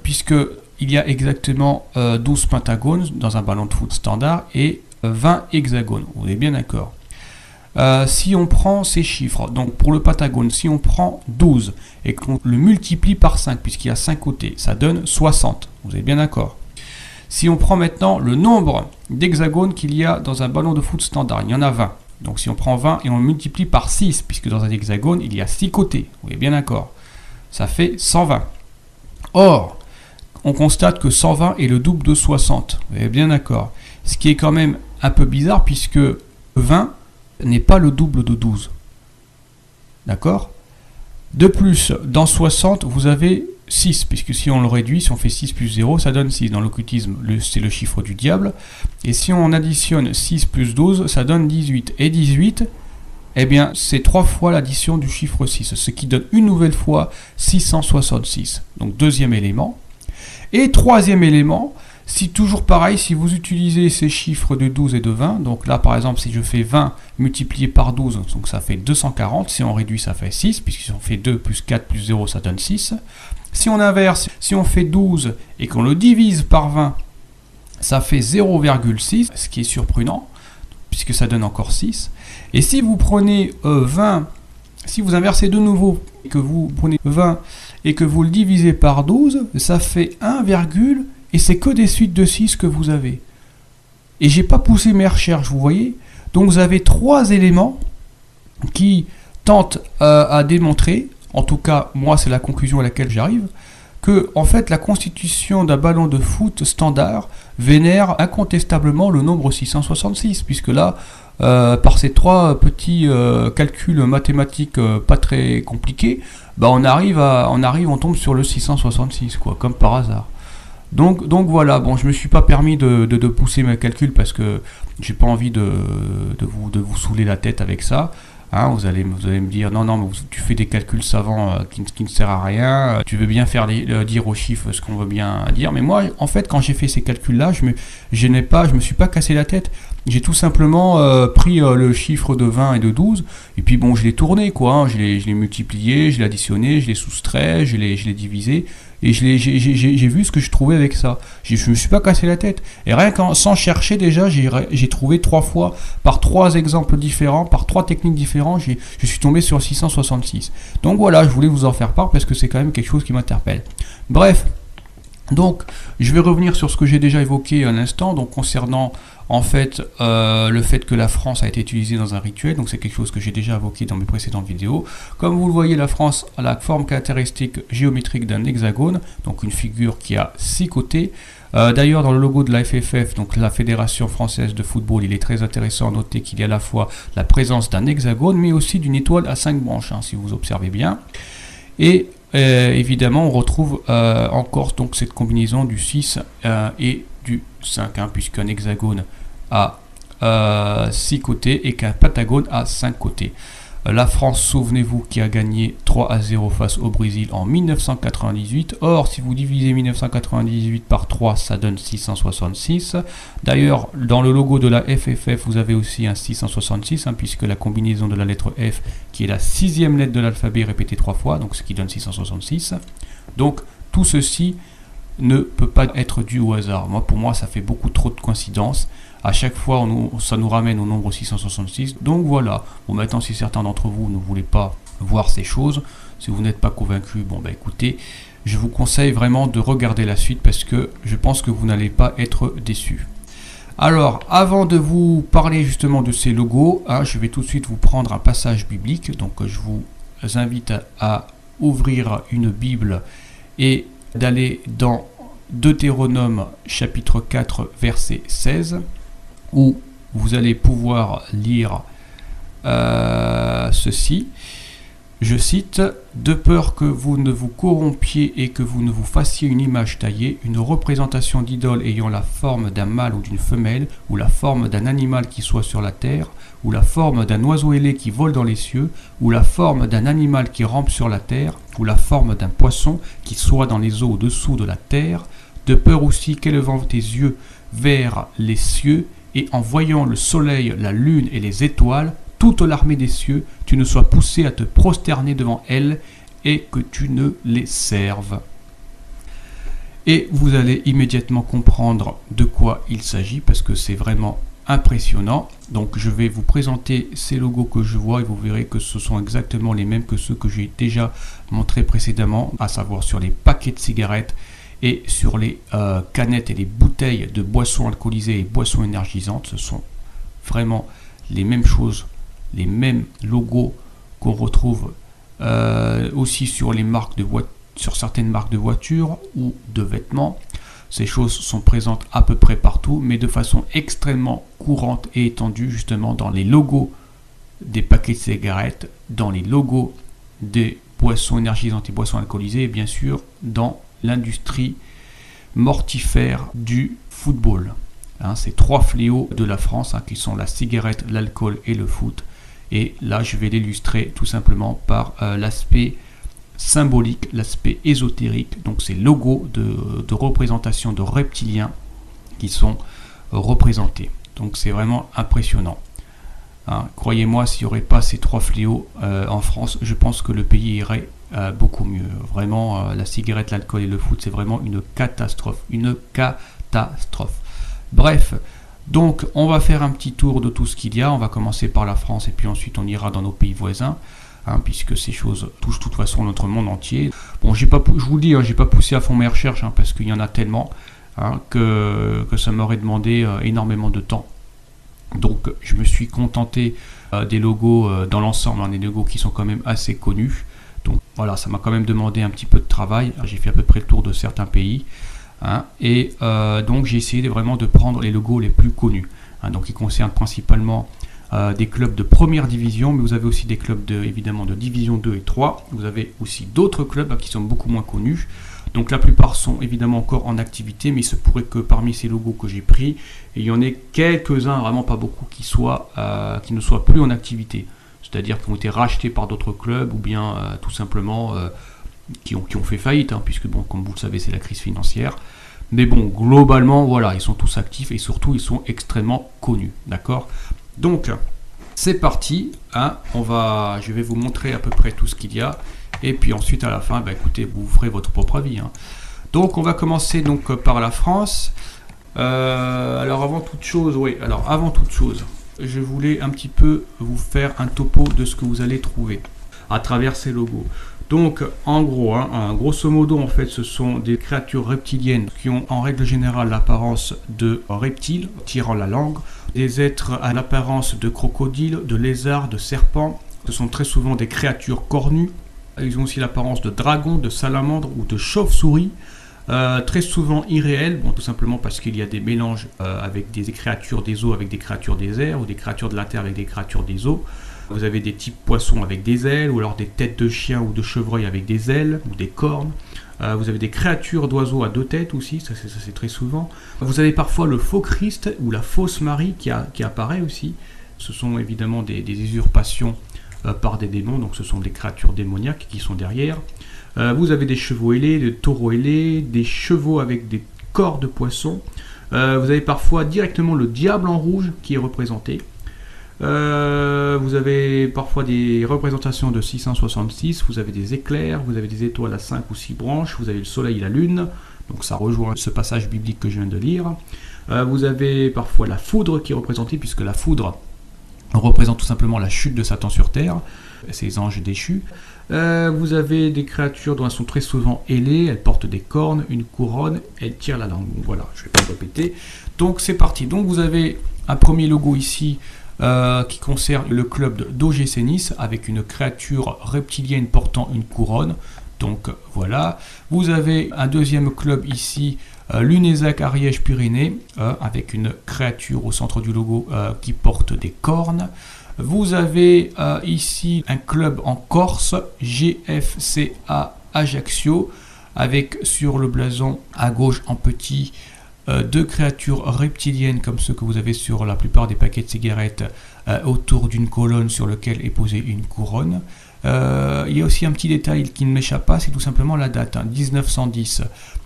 [SPEAKER 1] Puisque il y a exactement 12 pentagones dans un ballon de foot standard et 20 hexagones. Vous êtes bien d'accord? Si on prend ces chiffres, donc pour le pentagone, si on prend 12 et qu'on le multiplie par 5, puisqu'il y a 5 côtés, ça donne 60. Vous êtes bien d'accord? Si on prend maintenant le nombre d'hexagones qu'il y a dans un ballon de foot standard, il y en a 20. Donc si on prend 20 et on le multiplie par 6, puisque dans un hexagone, il y a 6 côtés, vous êtes bien d'accord, ça fait 120. Or, on constate que 120 est le double de 60, vous êtes bien d'accord. Ce qui est quand même un peu bizarre, puisque 20 n'est pas le double de 12. D'accord? De plus, dans 60, vous avez 6, puisque si on le réduit, si on fait 6 plus 0, ça donne 6. Dans l'occultisme, c'est le chiffre du diable. Et si on additionne 6 plus 12, ça donne 18. Et 18, eh bien, c'est 3 fois l'addition du chiffre 6, ce qui donne une nouvelle fois 666. Donc, deuxième élément. Et troisième élément, si toujours pareil, si vous utilisez ces chiffres de 12 et de 20, donc là, par exemple, si je fais 20 multiplié par 12, donc ça fait 240. Si on réduit, ça fait 6, puisque si on fait 2 plus 4 plus 0, ça donne 6. Si on inverse, si on fait 12 et qu'on le divise par 20, ça fait 0,6, ce qui est surprenant, puisque ça donne encore 6. Et si vous prenez 20, si vous inversez de nouveau, que vous prenez 20 et que vous le divisez par 12, ça fait 1, et c'est que des suites de 6 que vous avez. Et j'ai pas poussé mes recherches, vous voyez. Donc vous avez 3 éléments qui tentent à démontrer, en tout cas moi c'est la conclusion à laquelle j'arrive, que en fait la constitution d'un ballon de foot standard vénère incontestablement le nombre 666, puisque là, par ces 3 petits calculs mathématiques pas très compliqués, bah on tombe sur le 666, quoi, comme par hasard. Donc voilà, bon, je me suis pas permis de pousser mes calculs parce que j'ai pas envie de vous saouler la tête avec ça. Hein, vous allez me dire non, mais tu fais des calculs savants qui ne servent à rien, tu veux bien faire dire aux chiffres ce qu'on veut bien dire, mais moi en fait quand j'ai fait ces calculs là, je me suis pas cassé la tête, j'ai tout simplement pris le chiffre de 20 et de 12 et puis bon je l'ai tourné quoi, hein, je l'ai multiplié, je l'ai additionné, je l'ai soustrait, je l'ai divisé et j'ai vu ce que je trouvais avec ça. Je me suis pas cassé la tête. Et rien sans chercher déjà, j'ai trouvé 3 fois, par 3 exemples différents, par 3 techniques différentes, je suis tombé sur 666. Donc voilà, je voulais vous en faire part parce que c'est quand même quelque chose qui m'interpelle. Bref, donc je vais revenir sur ce que j'ai déjà évoqué un instant, donc concernant en fait le fait que la France a été utilisée dans un rituel, donc c'est quelque chose que j'ai déjà évoqué dans mes précédentes vidéos. Comme vous le voyez, la France a la forme caractéristique géométrique d'un hexagone, donc une figure qui a 6 côtés. D'ailleurs, dans le logo de la FFF, donc la Fédération Française de Football, il est très intéressant à noter qu'il y a à la fois la présence d'un hexagone, mais aussi d'une étoile à 5 branches, hein, si vous observez bien. Et évidemment, on retrouve encore donc cette combinaison du 6 et du 5, hein, puisqu'un hexagone a 6 côtés et qu'un pentagone a 5 côtés. La France, souvenez-vous, qui a gagné 3-0 face au Brésil en 1998. Or, si vous divisez 1998 par 3, ça donne 666. D'ailleurs, dans le logo de la FFF, vous avez aussi un 666, hein, puisque la combinaison de la lettre F, qui est la 6e lettre de l'alphabet répétée 3 fois, donc ce qui donne 666. Donc, tout ceci ne peut pas être dû au hasard. Pour moi, ça fait beaucoup trop de coïncidences. À chaque fois, ça nous ramène au nombre 666. Donc voilà. Bon, maintenant, si certains d'entre vous ne voulez pas voir ces choses, si vous n'êtes pas convaincu, bon, bah écoutez, je vous conseille vraiment de regarder la suite parce que je pense que vous n'allez pas être déçus. Alors, avant de vous parler justement de ces logos, hein, je vais tout de suite vous prendre un passage biblique. Donc, je vous invite à ouvrir une Bible et d'aller dans Deutéronome chapitre 4 verset 16 où vous allez pouvoir lire ceci. Je cite: de peur que vous ne vous corrompiez et que vous ne vous fassiez une image taillée, une représentation d'idole ayant la forme d'un mâle ou d'une femelle, ou la forme d'un animal qui soit sur la terre, ou la forme d'un oiseau ailé qui vole dans les cieux, ou la forme d'un animal qui rampe sur la terre, ou la forme d'un poisson qui soit dans les eaux au-dessous de la terre, de peur aussi qu'élevant tes yeux vers les cieux, et en voyant le soleil, la lune et les étoiles, toute l'armée des cieux, tu ne sois poussé à te prosterner devant elles, et que tu ne les serves. Et vous allez immédiatement comprendre de quoi il s'agit, parce que c'est vraiment impressionnant. Donc je vais vous présenter ces logos que je vois, et vous verrez que ce sont exactement les mêmes que ceux que j'ai déjà montrés précédemment, à savoir sur les paquets de cigarettes, et sur les canettes et les bouteilles de boissons alcoolisées et boissons énergisantes. Ce sont vraiment les mêmes choses, les mêmes logos qu'on retrouve aussi sur les marques sur certaines marques de voitures ou de vêtements. Ces choses sont présentes à peu près partout, mais de façon extrêmement courante et étendue, justement dans les logos des paquets de cigarettes, dans les logos des boissons énergisantes et boissons alcoolisées, et bien sûr dans l'industrie mortifère du football. Hein, ces trois fléaux de la France, qui sont la cigarette, l'alcool et le foot. Et là, je vais l'illustrer tout simplement par l'aspect symbolique, l'aspect ésotérique. Donc, ces logos de représentation de reptiliens qui sont représentés. Donc, c'est vraiment impressionnant. Hein, croyez-moi, s'il n'y aurait pas ces trois fléaux en France, je pense que le pays irait beaucoup mieux. Vraiment, la cigarette, l'alcool et le foot, c'est vraiment une catastrophe. Une catastrophe. Bref, donc on va faire un petit tour de tout ce qu'il y a. On va commencer par la France et puis ensuite on ira dans nos pays voisins, puisque ces choses touchent de toute façon notre monde entier. Bon, je vous le dis, j'ai pas poussé à fond mes recherches, parce qu'il y en a tellement que ça m'aurait demandé énormément de temps. Donc je me suis contenté des logos dans l'ensemble, des logos qui sont quand même assez connus. Donc voilà, ça m'a quand même demandé un petit peu de travail. J'ai fait à peu près le tour de certains pays. Donc j'ai essayé vraiment de prendre les logos les plus connus. Donc ils concernent principalement des clubs de première division, mais vous avez aussi des clubs évidemment de division 2 et 3. Vous avez aussi d'autres clubs qui sont beaucoup moins connus. Donc la plupart sont évidemment encore en activité, mais il se pourrait que parmi ces logos que j'ai pris, il y en ait quelques-uns, vraiment pas beaucoup, qui ne soient plus en activité. C'est-à-dire qui ont été rachetés par d'autres clubs ou bien tout simplement qui ont fait faillite, puisque bon, comme vous le savez, c'est la crise financière. Mais bon, globalement, voilà, ils sont tous actifs et surtout, ils sont extrêmement connus, d'accord? Donc, c'est parti, je vais vous montrer à peu près tout ce qu'il y a, et puis ensuite, à la fin, écoutez, vous ferez votre propre avis. Donc, on va commencer donc par la France. Alors, avant toute chose, je voulais un petit peu vous faire un topo de ce que vous allez trouver à travers ces logos. Donc, en gros, grosso modo, en fait, ce sont des créatures reptiliennes qui ont en règle générale l'apparence de reptiles, tirant la langue, des êtres à l'apparence de crocodiles, de lézards, de serpents. Ce sont très souvent des créatures cornues. Ils ont aussi l'apparence de dragons, de salamandres ou de chauves-souris. Très souvent irréels, tout simplement parce qu'il y a des mélanges avec des créatures des eaux avec des créatures des airs, ou des créatures de la terre avec des créatures des eaux. Vous avez des types poissons avec des ailes, ou alors des têtes de chiens ou de chevreuils avec des ailes, ou des cornes. Vous avez des créatures d'oiseaux à deux têtes aussi, ça c'est très souvent. Vous avez parfois le faux Christ ou la fausse Marie qui apparaît aussi. Ce sont évidemment des usurpations par des démons, donc ce sont des créatures démoniaques qui sont derrière. Vous avez des chevaux ailés, des taureaux ailés, des chevaux avec des corps de poisson. Vous avez parfois directement le diable en rouge qui est représenté. Vous avez parfois des représentations de 666, vous avez des éclairs, vous avez des étoiles à 5 ou 6 branches, vous avez le soleil et la lune, donc ça rejoint ce passage biblique que je viens de lire. Vous avez parfois la foudre qui est représentée, puisque la foudre représente tout simplement la chute de Satan sur terre, ces anges déchus. Vous avez des créatures dont elles sont très souvent ailées, elles portent des cornes, une couronne, elles tirent la langue. Voilà, je ne vais pas le répéter. Donc c'est parti. Donc vous avez un premier logo ici qui concerne le club d'OGC Nice avec une créature reptilienne portant une couronne. Donc voilà. Vous avez un deuxième club ici, l'Unézac Ariège-Pyrénées, avec une créature au centre du logo qui porte des cornes. Vous avez ici un club en Corse, GFCA Ajaccio, avec sur le blason à gauche en petit deux créatures reptiliennes comme ceux que vous avez sur la plupart des paquets de cigarettes autour d'une colonne sur laquelle est posée une couronne. Il y a aussi un petit détail qui ne m'échappe pas, c'est tout simplement la date, 1910.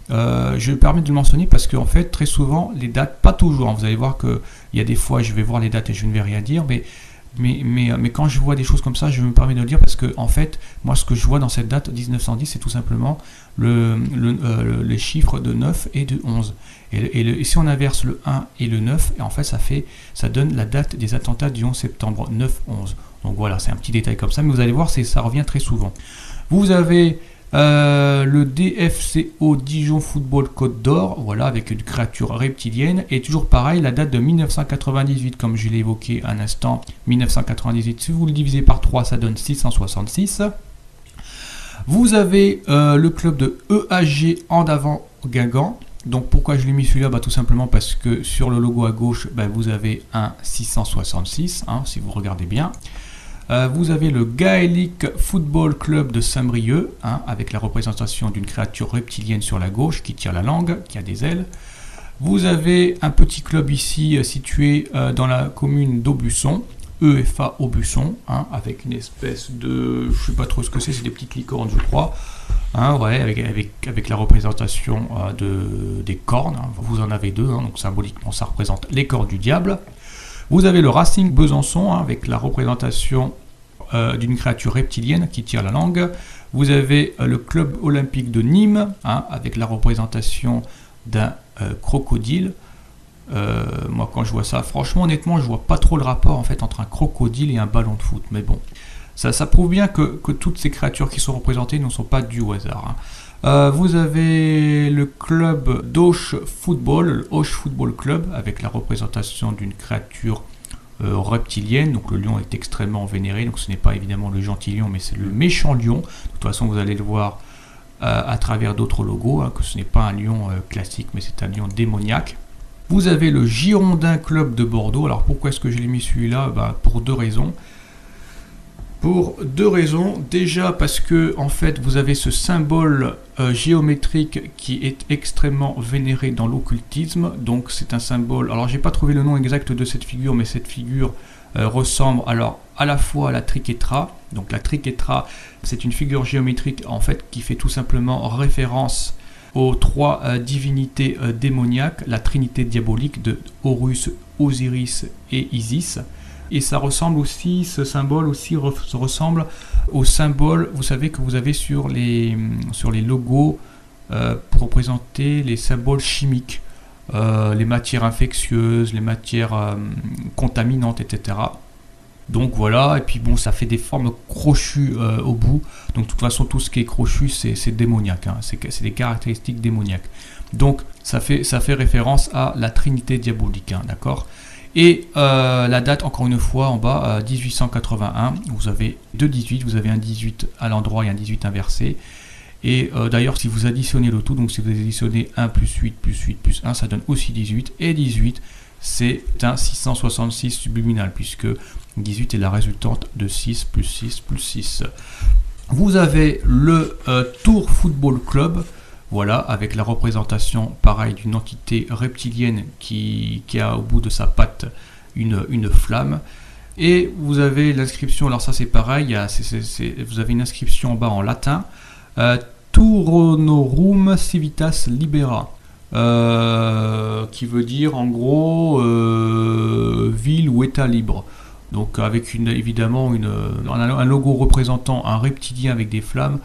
[SPEAKER 1] Je me permets de le mentionner parce qu'en fait, très souvent, les dates, pas toujours, vous allez voir qu'il y a des fois, je vais voir les dates et je ne vais rien dire, mais quand je vois des choses comme ça, je me permets de le dire parce que en fait, moi ce que je vois dans cette date 1910, c'est tout simplement les chiffres de 9 et de 11. Et si on inverse le 1 et le 9, et en fait ça donne la date des attentats du 11 septembre, 9-11. Donc voilà, c'est un petit détail comme ça, mais vous allez voir, ça revient très souvent. Vous avez le DFCO Dijon Football Côte d'Or, voilà, avec une créature reptilienne, et toujours pareil, la date de 1998, comme je l'ai évoqué un instant, 1998, si vous le divisez par 3, ça donne 666. Vous avez le club de EAG en avant Guingamp. Donc pourquoi je l'ai mis celui-là, tout simplement parce que sur le logo à gauche, vous avez un 666, si vous regardez bien. Vous avez le Gaelic Football Club de Saint-Brieuc, hein, avec la représentation d'une créature reptilienne sur la gauche qui tire la langue, qui a des ailes. Vous avez un petit club ici situé dans la commune d'Aubusson, EFA Aubusson, hein, avec une espèce de, je ne sais pas trop ce que c'est des petites licornes je crois, hein, ouais, avec la représentation des cornes, hein. Vous en avez deux, hein, donc symboliquement ça représente les cornes du diable. Vous avez le Racing Besançon, hein, avec la représentation d'une créature reptilienne qui tire la langue. Vous avez le club olympique de Nîmes, hein, avec la représentation d'un crocodile. Moi quand je vois ça, franchement honnêtement je vois pas trop le rapport en fait entre un crocodile et un ballon de foot, mais bon, ça prouve bien que toutes ces créatures qui sont représentées ne sont pas dues au hasard, hein. Vous avez le club d'Auch Football, le Auch Football Club, avec la représentation d'une créature reptilienne. Donc le lion est extrêmement vénéré, donc ce n'est pas évidemment le gentil lion, mais c'est le méchant lion. De toute façon vous allez le voir à travers d'autres logos, hein, que ce n'est pas un lion classique, mais c'est un lion démoniaque. Vous avez le Girondin Club de Bordeaux. Alors pourquoi est-ce que je l'ai mis celui-là? Pour deux raisons. Déjà parce que en fait vous avez ce symbole géométrique qui est extrêmement vénéré dans l'occultisme. Donc c'est un symbole. Alors j'ai pas trouvé le nom exact de cette figure, mais cette figure ressemble alors à la fois à la triquetra. Donc la triquetra, c'est une figure géométrique en fait qui fait tout simplement référence aux trois divinités démoniaques, la trinité diabolique de Horus, Osiris et Isis. Et ça ressemble aussi, ce symbole aussi ressemble au symbole, vous savez, que vous avez sur les logos pour représenter les symboles chimiques, les matières infectieuses, les matières contaminantes, etc. Donc voilà, et puis bon, ça fait des formes crochues au bout. Donc de toute façon, tout ce qui est crochu, c'est démoniaque, hein. C'est des caractéristiques démoniaques. Donc ça fait référence à la Trinité diabolique, hein, d'accord. Et la date, encore une fois, en bas, 1881, vous avez deux 18, vous avez un 18 à l'endroit et un 18 inversé. Et d'ailleurs, si vous additionnez le tout, donc si vous additionnez 1 plus 8 plus 8 plus 1, ça donne aussi 18. Et 18, c'est un 666 subliminal, puisque 18 est la résultante de 6 plus 6 plus 6. Vous avez le Tours Football Club, voilà, avec la représentation, pareil, d'une entité reptilienne qui a au bout de sa patte une flamme. Et vous avez l'inscription, alors ça c'est pareil, vous avez une inscription en bas en latin, Touronorum Civitas Libera, qui veut dire en gros ville ou état libre. Donc avec évidemment un logo représentant un reptilien avec des flammes.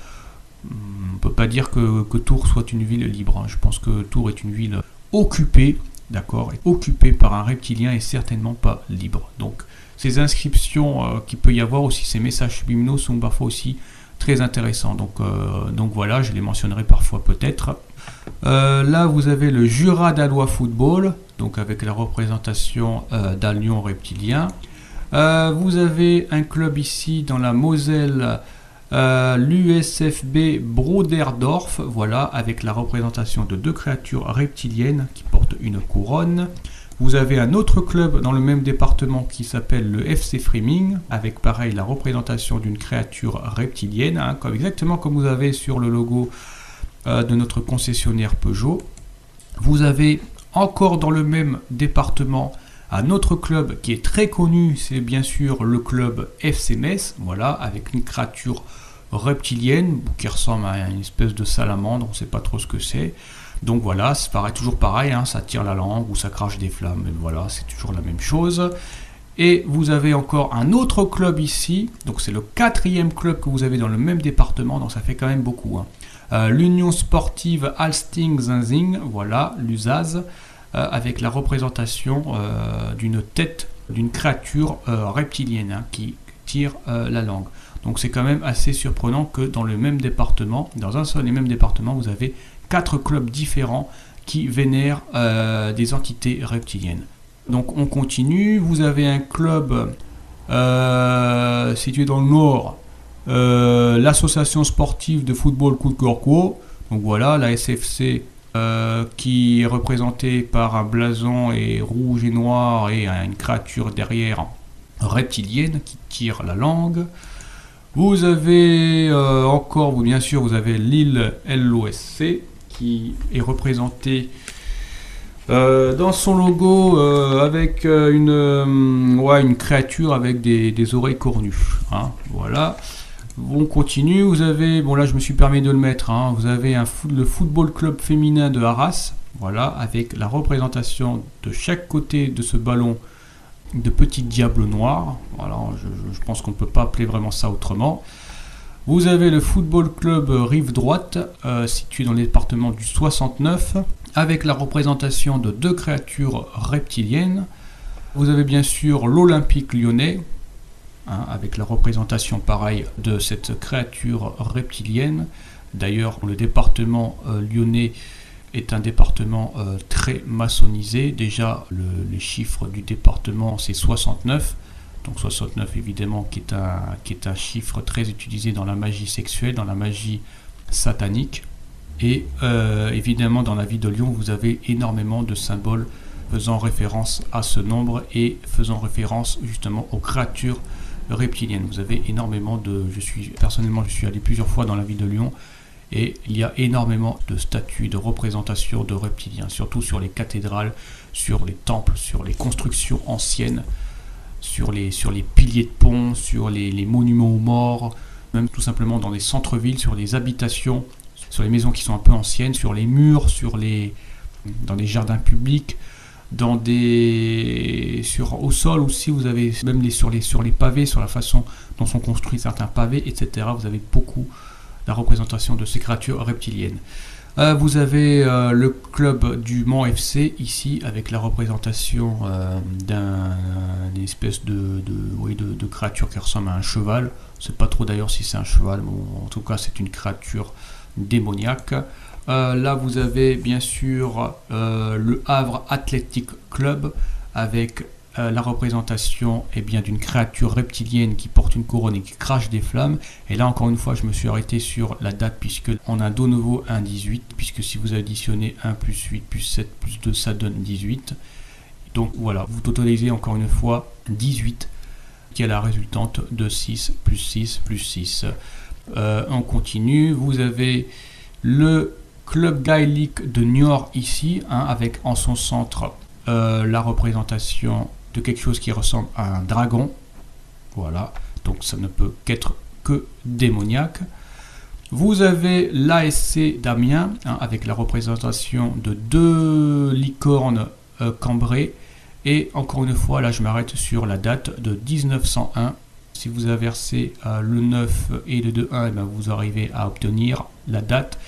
[SPEAKER 1] On ne peut pas dire que Tours soit une ville libre, hein. Je pense que Tours est une ville occupée, d'accord, occupée par un reptilien et certainement pas libre. Donc ces inscriptions qu'il peut y avoir aussi, ces messages subliminaux sont parfois aussi très intéressants. Donc voilà, je les mentionnerai parfois peut-être. Là vous avez le Jura d'Allois Football, donc avec la représentation d'un lion reptilien. Vous avez un club ici dans la Moselle, l'USFB Broderdorf, voilà, avec la représentation de deux créatures reptiliennes qui portent une couronne. Vous avez un autre club dans le même département qui s'appelle le FC Friming, avec pareil la représentation d'une créature reptilienne, hein, exactement comme vous avez sur le logo de notre concessionnaire Peugeot. Vous avez encore dans le même département un autre club qui est très connu, c'est bien sûr le club FC Metz, voilà, avec une créature reptilienne qui ressemble à une espèce de salamandre, on ne sait pas trop ce que c'est. Donc voilà, c'est toujours pareil, hein, ça tire la langue ou ça crache des flammes, mais voilà, c'est toujours la même chose. Et vous avez encore un autre club ici, donc c'est le quatrième club que vous avez dans le même département, donc ça fait quand même beaucoup, hein. L'Union Sportive Alsting-Zinzing, voilà, l'USAZ, avec la représentation d'une tête d'une créature reptilienne, hein, qui tire la langue. Donc c'est quand même assez surprenant que dans le même département, dans un seul et même département, vous avez 4 clubs différents qui vénèrent des entités reptiliennes. Donc on continue, vous avez un club situé dans le nord, l'association sportive de football Coup de Corco, donc voilà, la SFC, qui est représentée par un blason et rouge et noir et une créature derrière reptilienne qui tire la langue. Vous avez bien sûr, vous avez l'île LOSC qui est représentée dans son logo avec une créature avec des oreilles cornues. Hein, voilà. On continue. Vous avez, bon là je me suis permis de le mettre. Hein, vous avez le football club féminin de Arras. Voilà, avec la représentation de chaque côté de ce ballon de petits diables noirs. Voilà, je pense qu'on ne peut pas appeler vraiment ça autrement. Vous avez le football club Rive Droite, situé dans le département du 69, avec la représentation de 2 créatures reptiliennes. Vous avez bien sûr l'Olympique Lyonnais, hein, avec la représentation pareille de cette créature reptilienne. D'ailleurs, le département lyonnais est un département très maçonnisé. Déjà, les chiffres du département, c'est 69. Donc 69, évidemment, qui est un chiffre très utilisé dans la magie sexuelle, dans la magie satanique. Et évidemment, dans la ville de Lyon, vous avez énormément de symboles faisant référence à ce nombre et faisant référence justement aux créatures reptiliennes. Vous avez énormément personnellement, je suis allé plusieurs fois dans la ville de Lyon. Et il y a énormément de statues, de représentations de reptiliens, surtout sur les cathédrales, sur les temples, sur les constructions anciennes, sur les piliers de ponts, sur les monuments aux morts, même tout simplement dans les centres-villes, sur les habitations, sur les maisons qui sont un peu anciennes, sur les murs, dans les jardins publics, au sol aussi, vous avez même sur les pavés, sur la façon dont sont construits certains pavés, etc. Vous avez beaucoup la représentation de ces créatures reptiliennes. Vous avez le club du Mans FC ici avec la représentation d'une espèce de créature qui ressemble à un cheval. Je ne sais pas trop d'ailleurs si c'est un cheval, mais en tout cas c'est une créature démoniaque. Là vous avez bien sûr le Havre Athletic Club avec la représentation d'une créature reptilienne qui porte une couronne et qui crache des flammes. Et là encore une fois je me suis arrêté sur la date puisque on a de nouveau un 18, puisque si vous additionnez 1 plus 8 plus 7 plus 2 ça donne 18. Donc voilà, vous totalisez encore une fois 18 qui est la résultante de 6 plus 6 plus 6. On continue, vous avez le club gaélique de Niort ici, hein, avec en son centre la représentation de quelque chose qui ressemble à un dragon. Voilà, donc ça ne peut qu'être que démoniaque. Vous avez l'ASC d'Amiens, hein, avec la représentation de 2 licornes cambrées. Et encore une fois, là je m'arrête sur la date de 1901. Si vous inversez le 9 et le 2-1, vous arrivez à obtenir la date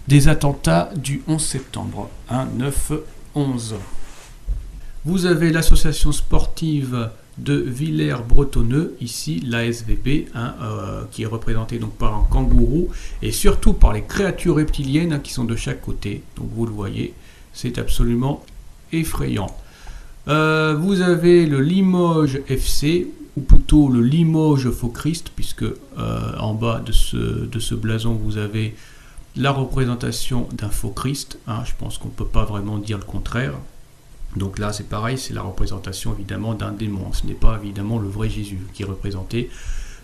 [SPEAKER 1] des attentats du 11 septembre. 9-11. Vous avez l'association sportive de Villers-Bretonneux, ici l'ASVB, hein, qui est représentée donc par un kangourou et surtout par les créatures reptiliennes, hein, qui sont de chaque côté. Donc vous le voyez, c'est absolument effrayant. Vous avez le Limoges FC, ou plutôt le Limoges Faux Christ, puisque en bas de ce blason vous avez la représentation d'un faux Christ. Hein, je pense qu'on ne peut pas vraiment dire le contraire. Donc là c'est pareil, c'est la représentation évidemment d'un démon. Ce n'est pas évidemment le vrai Jésus qui est représenté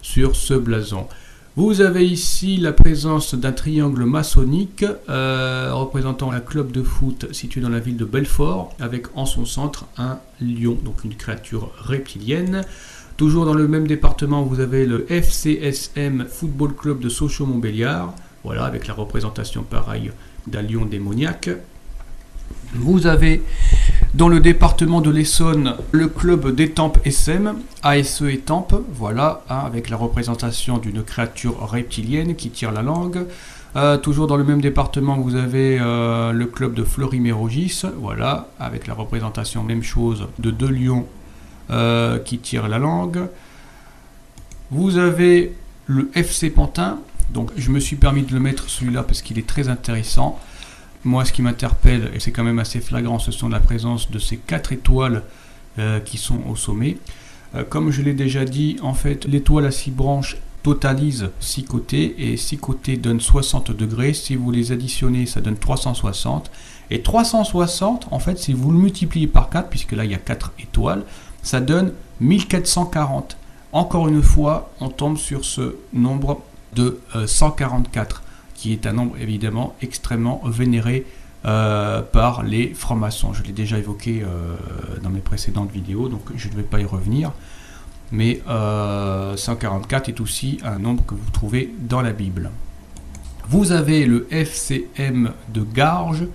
[SPEAKER 1] sur ce blason. Vous avez ici la présence d'un triangle maçonnique représentant un club de foot situé dans la ville de Belfort, avec en son centre un lion, donc une créature reptilienne. Toujours dans le même département, vous avez le FCSM Football Club de Sochaux-Montbéliard, voilà, avec la représentation pareille d'un lion démoniaque. Vous avez dans le département de l'Essonne le club d'Étampes SM, ASE Étampes, voilà, hein, avec la représentation d'une créature reptilienne qui tire la langue. Toujours dans le même département, vous avez le club de Fleury-Mérogis, voilà, avec la représentation, même chose, de 2 lions qui tirent la langue. Vous avez le FC Pantin, donc je me suis permis de le mettre celui-là parce qu'il est très intéressant. Moi, ce qui m'interpelle, et c'est quand même assez flagrant, ce sont la présence de ces 4 étoiles qui sont au sommet. Comme je l'ai déjà dit, en fait, l'étoile à 6 branches totalise 6 côtés, et 6 côtés donnent 60 degrés. Si vous les additionnez, ça donne 360. Et 360, en fait, si vous le multipliez par 4, puisque là, il y a 4 étoiles, ça donne 1440. Encore une fois, on tombe sur ce nombre de 144, qui est un nombre évidemment extrêmement vénéré par les francs-maçons. Je l'ai déjà évoqué dans mes précédentes vidéos, donc je ne vais pas y revenir. Mais 144 est aussi un nombre que vous trouvez dans la Bible. Vous avez le FCM de Garges,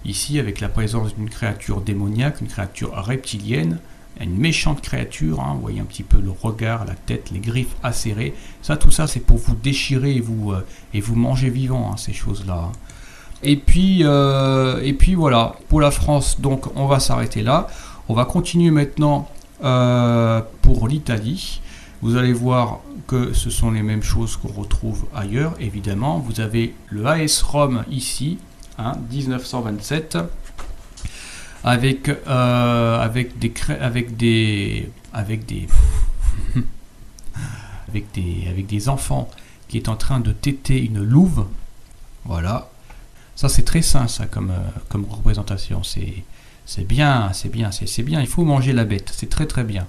[SPEAKER 1] ici avec la présence d'une créature démoniaque, une créature reptilienne, une méchante créature, hein, vous voyez un petit peu le regard, la tête, les griffes acérées. Ça, tout ça, c'est pour vous déchirer et vous manger vivant, hein, ces choses-là. Et puis voilà, pour la France, donc on va s'arrêter là. On va continuer maintenant pour l'Italie. Vous allez voir que ce sont les mêmes choses qu'on retrouve ailleurs, évidemment. Vous avez le AS Rome ici, hein, 1927. Avec des enfants qui est en train de téter une louve. Voilà, ça c'est très sain, ça, comme représentation. C'est bien. Il faut manger la bête, c'est très très bien.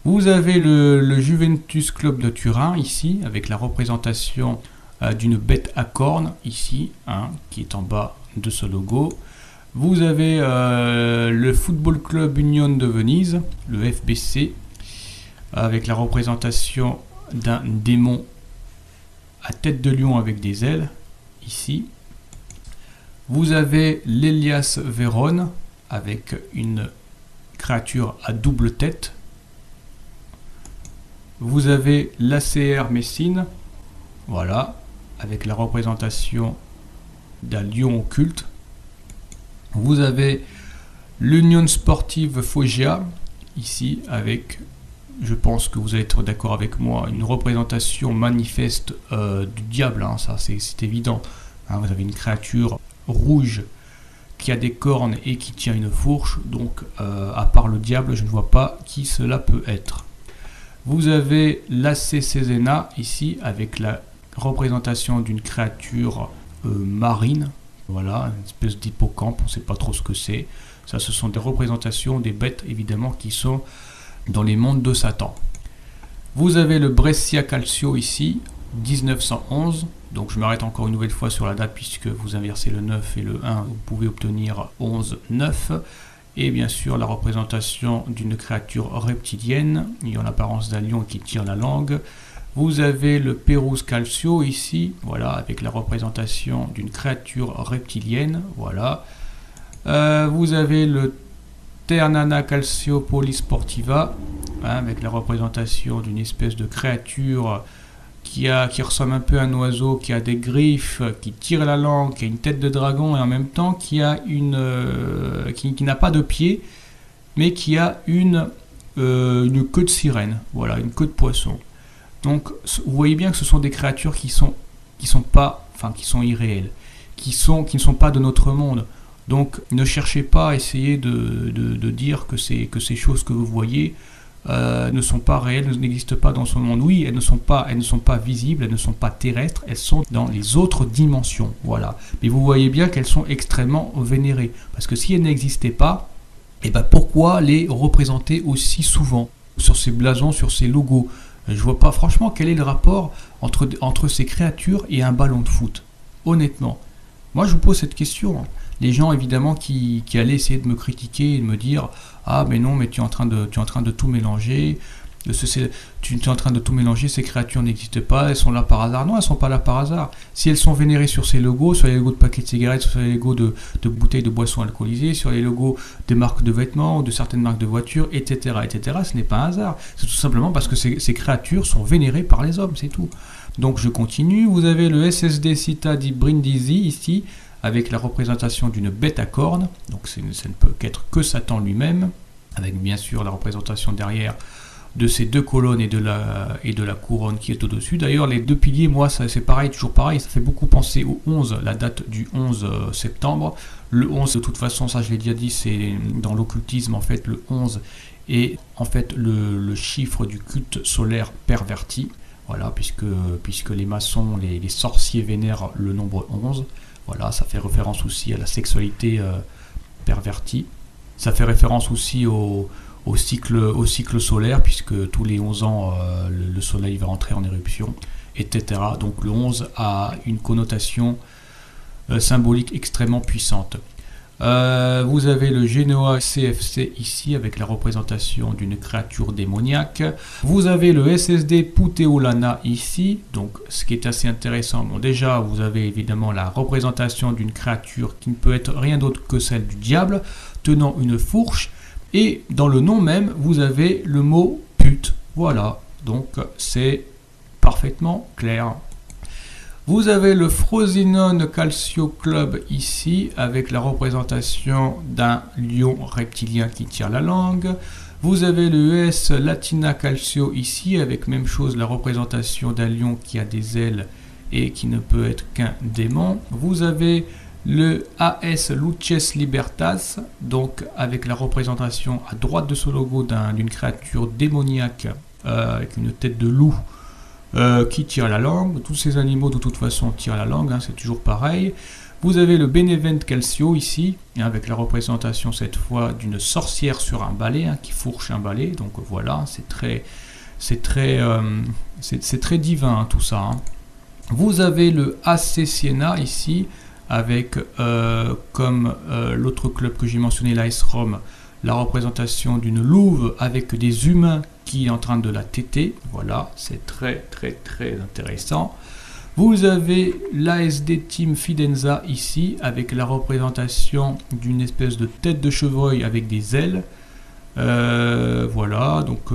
[SPEAKER 1] Vous avez le Juventus Club de Turin ici, avec la représentation d'une bête à cornes ici, hein, qui est en bas de ce logo. Vous avez le Football Club Union de Venise, le FBC, avec la représentation d'un démon à tête de lion avec des ailes, ici. Vous avez l'Elias Vérone, avec une créature à double tête. Vous avez l'ACR Messine, voilà, avec la représentation d'un lion occulte. Vous avez l'Union Sportive Foggia, ici, avec, je pense que vous allez être d'accord avec moi, une représentation manifeste du diable, hein, ça c'est évident. Hein, vous avez une créature rouge qui a des cornes et qui tient une fourche, donc à part le diable, je ne vois pas qui cela peut être. Vous avez l'AC Cesena, ici, avec la représentation d'une créature marine. Voilà, une espèce d'hippocampe, on ne sait pas trop ce que c'est. Ça, ce sont des représentations des bêtes, évidemment, qui sont dans les mondes de Satan. Vous avez le Brescia Calcio ici, 1911. Donc je m'arrête encore une nouvelle fois sur la date, puisque vous inversez le 9 et le 1, vous pouvez obtenir 11, 9. Et bien sûr, la représentation d'une créature reptilienne, ayant l'apparence d'un lion qui tire la langue. Vous avez le Pérouse Calcio ici, voilà, avec la représentation d'une créature reptilienne, voilà. Vous avez le Ternana Calcio Polisportiva, hein, avec la représentation d'une espèce de créature qui ressemble un peu à un oiseau, qui a des griffes, qui tire la langue, qui a une tête de dragon et en même temps qui n'a pas de pied, mais qui a une queue de sirène, voilà, une queue de poisson. Donc vous voyez bien que ce sont des créatures qui sont irréelles, qui ne sont pas de notre monde. Donc ne cherchez pas à essayer de dire que ces choses que vous voyez ne sont pas réelles, n'existent pas dans ce monde. Oui, elles ne sont pas visibles, elles ne sont pas terrestres, elles sont dans les autres dimensions. Voilà. Mais vous voyez bien qu'elles sont extrêmement vénérées. Parce que si elles n'existaient pas, eh ben pourquoi les représenter aussi souvent sur ces blasons, sur ces logos? Je vois pas franchement quel est le rapport entre ces créatures et un ballon de foot. Honnêtement. Moi je vous pose cette question. Les gens évidemment qui allaient essayer de me critiquer et de me dire « Ah mais non, mais tu es en train de tout mélanger, tu es en train de tout mélanger, ces créatures n'existent pas, elles sont là par hasard. » Non, elles ne sont pas là par hasard. Si elles sont vénérées sur ces logos, sur les logos de paquets de cigarettes, sur les logos de bouteilles de boissons alcoolisées, sur les logos des marques de vêtements ou de certaines marques de voitures, etc., ce n'est pas un hasard. C'est tout simplement parce que ces créatures sont vénérées par les hommes, c'est tout. Donc je continue. Vous avez le SSD Città di Brindisi ici, avec la représentation d'une bête à cornes, donc ça ne peut qu'être que Satan lui-même, avec bien sûr la représentation derrière de ces deux colonnes et de la couronne qui est au-dessus. D'ailleurs, les deux piliers, moi, c'est pareil, toujours pareil, ça fait beaucoup penser au 11, la date du 11 septembre. Le 11, de toute façon, ça je l'ai déjà dit, c'est dans l'occultisme, en fait, le 11 est en fait le chiffre du culte solaire perverti, voilà, puisque les maçons, les sorciers vénèrent le nombre 11. Voilà, ça fait référence aussi à la sexualité pervertie. Ça fait référence aussi au au cycle solaire, puisque tous les 11 ans, le soleil va entrer en éruption, etc. Donc le 11 a une connotation symbolique extrêmement puissante. Vous avez le Genoa CFC ici avec la représentation d'une créature démoniaque. Vous avez le SSD Puteolana ici, donc ce qui est assez intéressant. Bon, déjà, vous avez évidemment la représentation d'une créature qui ne peut être rien d'autre que celle du diable, tenant une fourche. Et dans le nom même, vous avez le mot pute. Voilà, donc c'est parfaitement clair. Vous avez le Frosinone Calcio Club ici, avec la représentation d'un lion reptilien qui tire la langue. Vous avez le ES Latina Calcio ici, avec même chose la représentation d'un lion qui a des ailes et qui ne peut être qu'un démon. Vous avez le AS Luces Libertas, donc avec la représentation à droite de ce logo d'une créature démoniaque avec une tête de loup qui tire la langue. Tous ces animaux de toute façon tirent la langue, hein, c'est toujours pareil. Vous avez le Benevent Calcio ici, avec la représentation cette fois d'une sorcière sur un balai, hein, qui fourche un balai. Donc voilà, c'est très divin, hein, tout ça. Hein. Vous avez le AC Siena ici, avec comme l'autre club que j'ai mentionné, l'AS Rome, la représentation d'une louve avec des humains qui est en train de la téter. Voilà, c'est très intéressant. Vous avez l'ASD Team Fidenza ici, avec la représentation d'une espèce de tête de chevreuil avec des ailes. Voilà, donc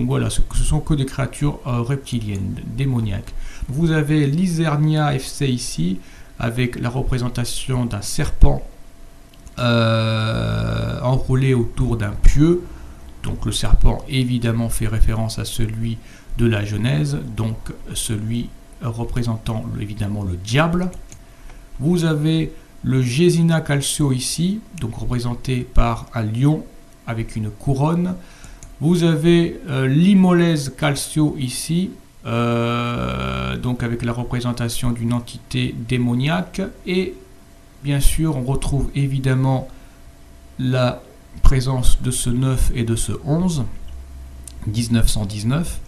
[SPEAKER 1] voilà, ce sont que des créatures reptiliennes, démoniaques. Vous avez l'Isernia FC ici, avec la représentation d'un serpent enroulé autour d'un pieu. Donc le serpent évidemment fait référence à celui de la Genèse, donc celui représentant évidemment le diable. Vous avez le Gesina Calcio ici, donc représenté par un lion avec une couronne. Vous avez l'Imolese Calcio ici, donc avec la représentation d'une entité démoniaque. Et bien sûr, on retrouve évidemment la présence de ce 9 et de ce 11, 1919.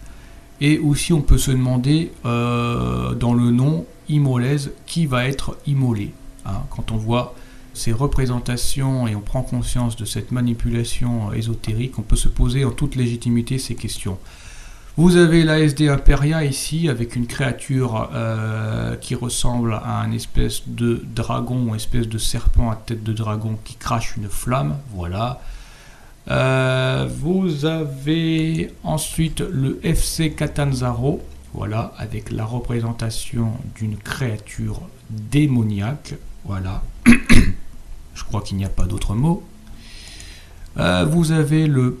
[SPEAKER 1] Et aussi, on peut se demander dans le nom Imolese qui va être immolé. Hein, quand on voit ces représentations et on prend conscience de cette manipulation ésotérique, on peut se poser en toute légitimité ces questions. Vous avez l'ASD Imperia ici, avec une créature qui ressemble à un espèce de dragon, une espèce de serpent à tête de dragon qui crache une flamme. Voilà. Vous avez ensuite le FC Catanzaro, voilà, avec la représentation d'une créature démoniaque. Voilà. Je crois qu'il n'y a pas d'autre mot. Vous avez le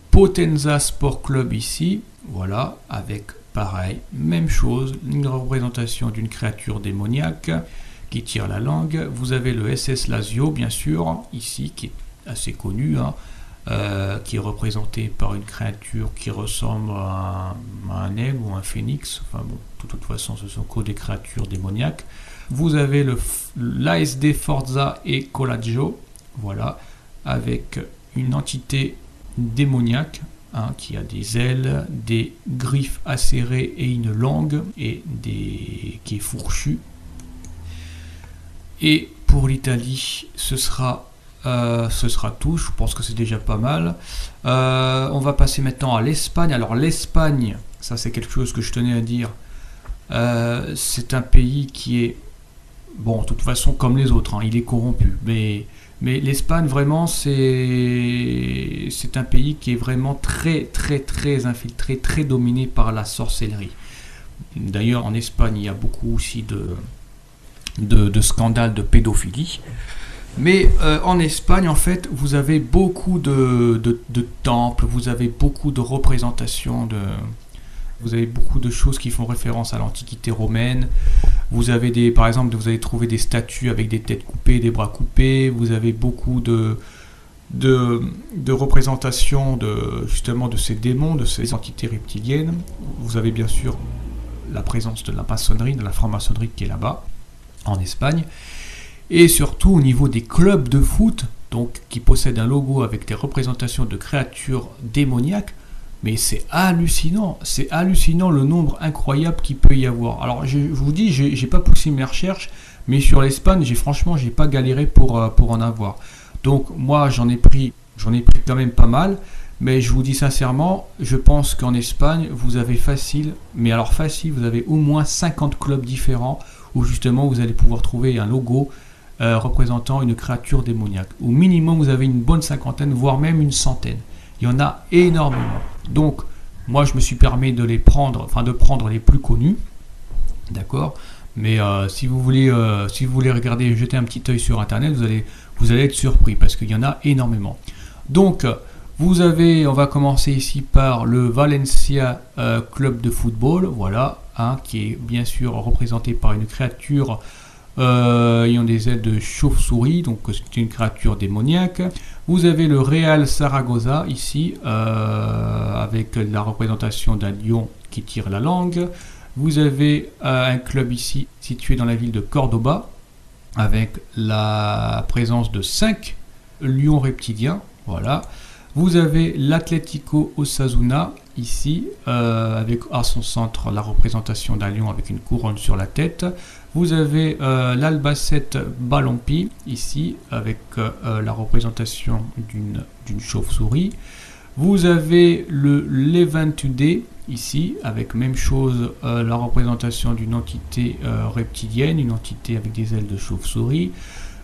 [SPEAKER 1] Potenza Sport Club ici, voilà, avec pareil, même chose, une représentation d'une créature démoniaque qui tire la langue. Vous avez le SS Lazio, bien sûr, ici, qui est assez connu, hein, qui est représenté par une créature qui ressemble à un aigle ou un phénix. Enfin bon, de toute façon, ce sont que des créatures démoniaques. Vous avez l'ASD Forza et Collaggio, voilà, avec une entité démoniaque, hein, qui a des ailes, des griffes acérées et une langue, et qui est fourchu. Et pour l'Italie, ce sera tout. Je pense que c'est déjà pas mal. On va passer maintenant à l'Espagne. Alors l'Espagne, ça c'est quelque chose que je tenais à dire. C'est un pays qui est, bon, de toute façon comme les autres, hein, il est corrompu. Mais l'Espagne, vraiment, c'est un pays qui est vraiment très infiltré, très dominé par la sorcellerie. D'ailleurs, en Espagne, il y a beaucoup aussi de scandales de pédophilie. Mais en Espagne, en fait, vous avez beaucoup de temples, vous avez beaucoup de représentations, vous avez beaucoup de choses qui font référence à l'Antiquité romaine. Vous avez par exemple, vous allez trouver des statues avec des têtes coupées, des bras coupés. Vous avez beaucoup de représentations justement de ces démons, de ces entités reptiliennes. Vous avez bien sûr la présence de la maçonnerie, de la franc-maçonnerie qui est là-bas, en Espagne. Et surtout au niveau des clubs de foot, donc qui possède un logo avec des représentations de créatures démoniaques. Mais c'est hallucinant le nombre incroyable qu'il peut y avoir. Alors je vous dis, j'ai pas poussé mes recherches, mais sur l'Espagne, j'ai pas galéré pour en avoir. Donc moi j'en ai pris quand même pas mal, mais je vous dis sincèrement, je pense qu'en Espagne, vous avez facile, vous avez au moins 50 clubs différents où justement vous allez pouvoir trouver un logo représentant une créature démoniaque. Au minimum, vous avez une bonne cinquantaine, voire même une centaine. Il y en a énormément. Donc, moi, je me suis permis de prendre les plus connus, d'accord. Mais si vous voulez regarder, jeter un petit œil sur Internet, vous allez être surpris parce qu'il y en a énormément. Donc, on va commencer ici par le Valencia Club de football, voilà, qui est bien sûr représenté par une créature ayant des ailes de chauve-souris, donc c'est une créature démoniaque. Vous avez le Real Zaragoza ici, avec la représentation d'un lion qui tire la langue. Vous avez un club ici situé dans la ville de Cordoba, avec la présence de 5 lions reptiliens, voilà. Vous avez l'Atlético Osasuna ici, avec à son centre la représentation d'un lion avec une couronne sur la tête. Vous avez l'Albacete Balompi ici, avec la représentation d'une chauve-souris. Vous avez le Levante ici, avec même chose, la représentation d'une entité reptilienne, une entité avec des ailes de chauve-souris.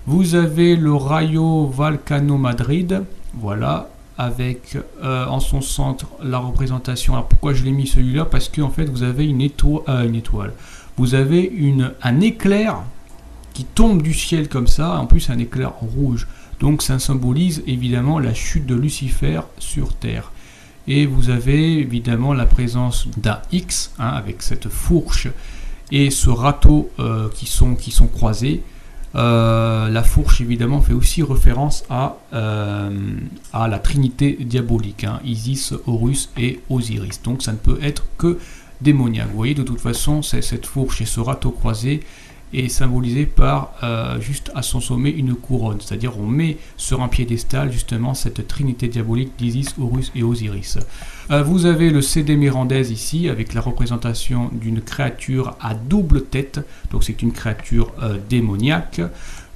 [SPEAKER 1] Vous avez le Rayo Vallecano Madrid, voilà, avec en son centre la représentation. Alors pourquoi je l'ai mis celui-là? Parce qu'en fait vous avez une étoile. Vous avez un éclair qui tombe du ciel comme ça, en plus un éclair rouge. Donc ça symbolise évidemment la chute de Lucifer sur Terre. Et vous avez évidemment la présence d'un X, avec cette fourche et ce râteau qui sont croisés. La fourche évidemment fait aussi référence à la trinité diabolique, Isis, Horus et Osiris. Donc ça ne peut être que démoniaque. Vous voyez, de toute façon, cette fourche et ce râteau croisé est symbolisé par juste à son sommet une couronne. C'est-à-dire on met sur un piédestal justement cette trinité diabolique d'Isis, Horus et Osiris. Vous avez le CD Mirandés ici avec la représentation d'une créature à double tête. Donc c'est une créature démoniaque.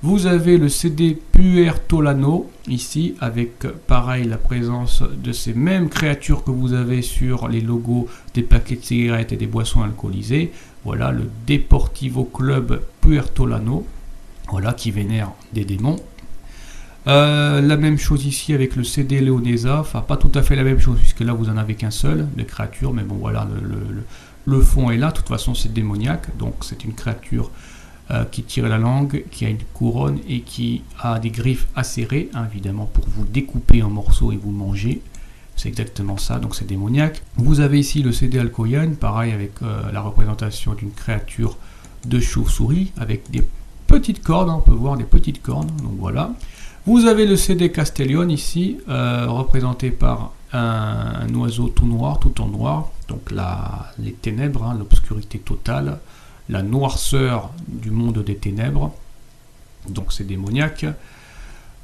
[SPEAKER 1] Vous avez le CD Puertolano ici avec pareil la présence de ces mêmes créatures que vous avez sur les logos des paquets de cigarettes et des boissons alcoolisées. Voilà le Deportivo Club Puertolano, voilà, qui vénère des démons. La même chose ici avec le CD Leonesa, enfin pas tout à fait la même chose puisque là vous en avez qu'un seul de créature, mais bon voilà, le fond est là, de toute façon c'est démoniaque, donc c'est une créature qui tire la langue, qui a une couronne et qui a des griffes acérées, évidemment pour vous découper en morceaux et vous manger. C'est exactement ça, donc c'est démoniaque. Vous avez ici le CD Alcoyane, pareil avec la représentation d'une créature de chauve-souris avec des petites cornes, on peut voir des petites cornes, donc voilà. Vous avez le CD Castellion ici, représenté par un oiseau tout noir, tout en noir, donc les ténèbres, l'obscurité totale, la noirceur du monde des ténèbres, donc c'est démoniaque.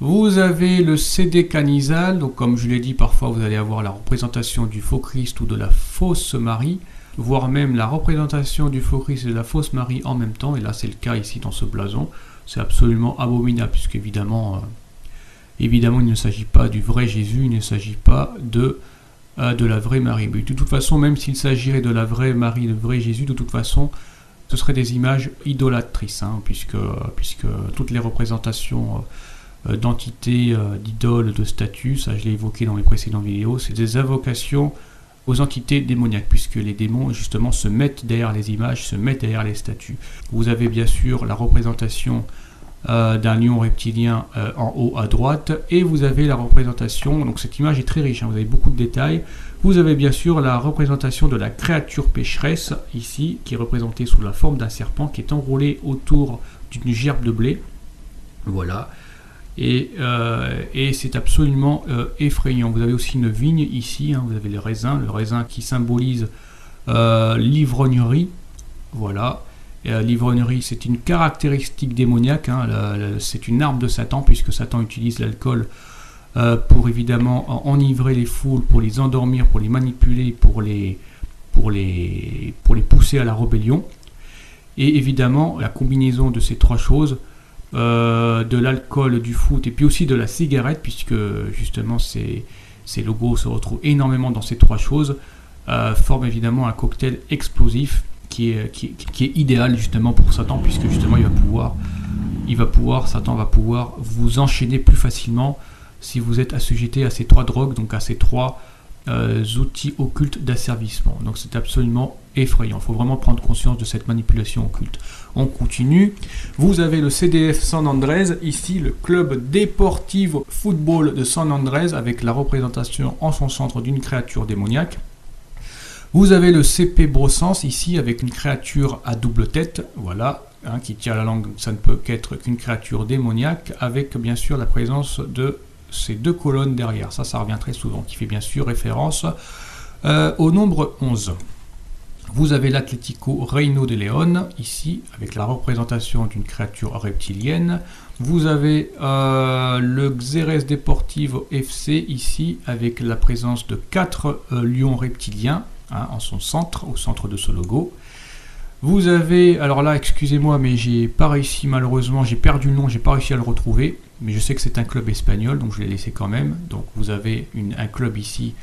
[SPEAKER 1] Vous avez le CD Canizal, donc comme je l'ai dit, parfois vous allez avoir la représentation du faux Christ ou de la fausse Marie, voire même la représentation du faux Christ et de la fausse Marie en même temps, et là c'est le cas ici dans ce blason. C'est absolument abominable, puisque évidemment il ne s'agit pas du vrai Jésus, il ne s'agit pas de la vraie Marie. Mais de toute façon, même s'il s'agirait de la vraie Marie, le vrai Jésus, de toute façon, ce seraient des images idolâtrices, puisque toutes les représentations d'entités, d'idoles, de statues, ça je l'ai évoqué dans mes précédentes vidéos, c'est des invocations aux entités démoniaques, puisque les démons justement se mettent derrière les images, se mettent derrière les statues. Vous avez bien sûr la représentation d'un lion reptilien en haut à droite, et vous avez la représentation, donc cette image est très riche, vous avez beaucoup de détails. Vous avez bien sûr la représentation de la créature pécheresse ici, qui est représentée sous la forme d'un serpent qui est enroulé autour d'une gerbe de blé, voilà. Et c'est absolument effrayant. Vous avez aussi une vigne ici, vous avez le raisin qui symbolise l'ivrognerie, voilà. L'ivrognerie, c'est une caractéristique démoniaque, hein, c'est une arme de Satan, puisque Satan utilise l'alcool pour évidemment enivrer les foules, pour les endormir, pour les manipuler, pour les pousser à la rébellion. Et évidemment, la combinaison de ces trois choses, de l'alcool, du foot et puis aussi de la cigarette, puisque justement ces logos se retrouvent énormément dans ces trois choses, forment évidemment un cocktail explosif qui est idéal justement pour Satan, puisque justement Satan va pouvoir vous enchaîner plus facilement si vous êtes assujetti à ces trois drogues, donc à ces trois outils occultes d'asservissement. Donc c'est absolument effrayant. Il faut vraiment prendre conscience de cette manipulation occulte. On continue. Vous avez le CDF San Andrés, ici le club Deportivo Football de San Andrés, avec la représentation en son centre d'une créature démoniaque. Vous avez le CP Brossens ici avec une créature à double tête, voilà, hein, qui tient la langue, ça ne peut qu'être qu'une créature démoniaque, avec bien sûr la présence de ces deux colonnes derrière, ça revient très souvent, qui fait bien sûr référence au nombre 11. Vous avez l'Atlético Reino de León, ici, avec la représentation d'une créature reptilienne. Vous avez le Xerez Deportivo FC, ici, avec la présence de 4 lions reptiliens, hein, en son centre, au centre de ce logo. Vous avez, alors là, excusez-moi, mais j'ai pas réussi, malheureusement, j'ai perdu le nom, j'ai pas réussi à le retrouver, mais je sais que c'est un club espagnol, donc je l'ai laissé quand même. Donc vous avez un club ici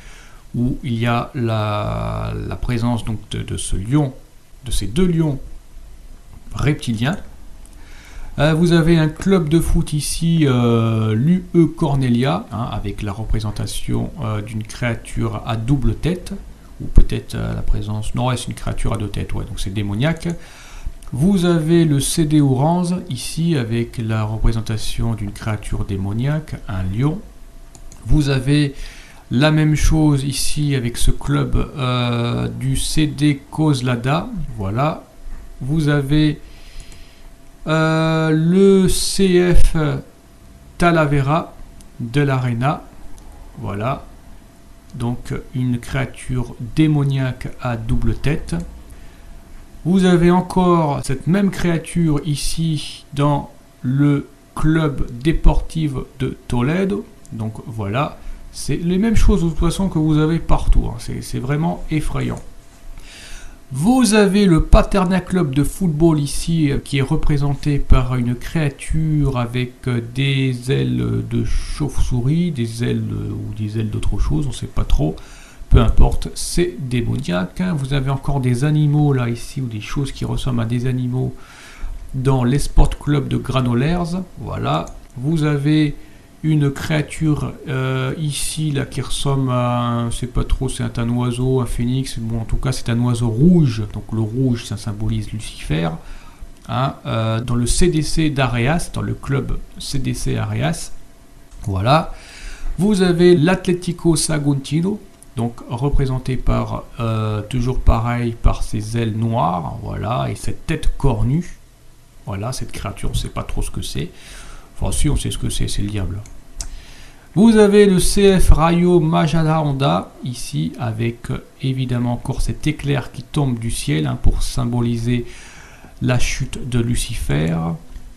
[SPEAKER 1] où il y a la présence donc de ce lion, de ces deux lions reptiliens. Vous avez un club de foot ici, l'UE Cornelia, hein, avec la représentation d'une créature à double tête, ou peut-être la présence... Non, ouais, c'est une créature à deux têtes, ouais, donc c'est démoniaque. Vous avez le CD Orange, ici, avec la représentation d'une créature démoniaque, un lion. Vous avez la même chose ici, avec ce club du CD Coslada, voilà. Vous avez le CF Talavera de l'Arena, voilà. Donc une créature démoniaque à double tête. Vous avez encore cette même créature ici dans le club Deportivo de Toledo. Donc voilà, c'est les mêmes choses de toute façon que vous avez partout, hein. C'est vraiment effrayant. Vous avez le Paterna Club de football ici qui est représenté par une créature avec des ailes de chauve-souris, des ailes ou des ailes d'autre chose, on ne sait pas trop, peu importe, c'est démoniaque. Vous avez encore des animaux là ici, ou des choses qui ressemblent à des animaux dans l'Esport Club de Granollers, voilà. Vous avez une créature ici là qui ressemble à, je sais pas trop, c'est un oiseau, un phénix, bon en tout cas c'est un oiseau rouge, donc le rouge ça symbolise Lucifer, hein, dans le CDC d'Areas, dans le club CDC Areas, voilà. Vous avez l'Atlético Saguntino, donc représenté par, toujours pareil, par ses ailes noires, voilà, et cette tête cornue, voilà, cette créature, on ne sait pas trop ce que c'est. Enfin, si, on sait ce que c'est le diable. Vous avez le CF Rayo Majadahonda, ici, avec évidemment encore cet éclair qui tombe du ciel, hein, pour symboliser la chute de Lucifer.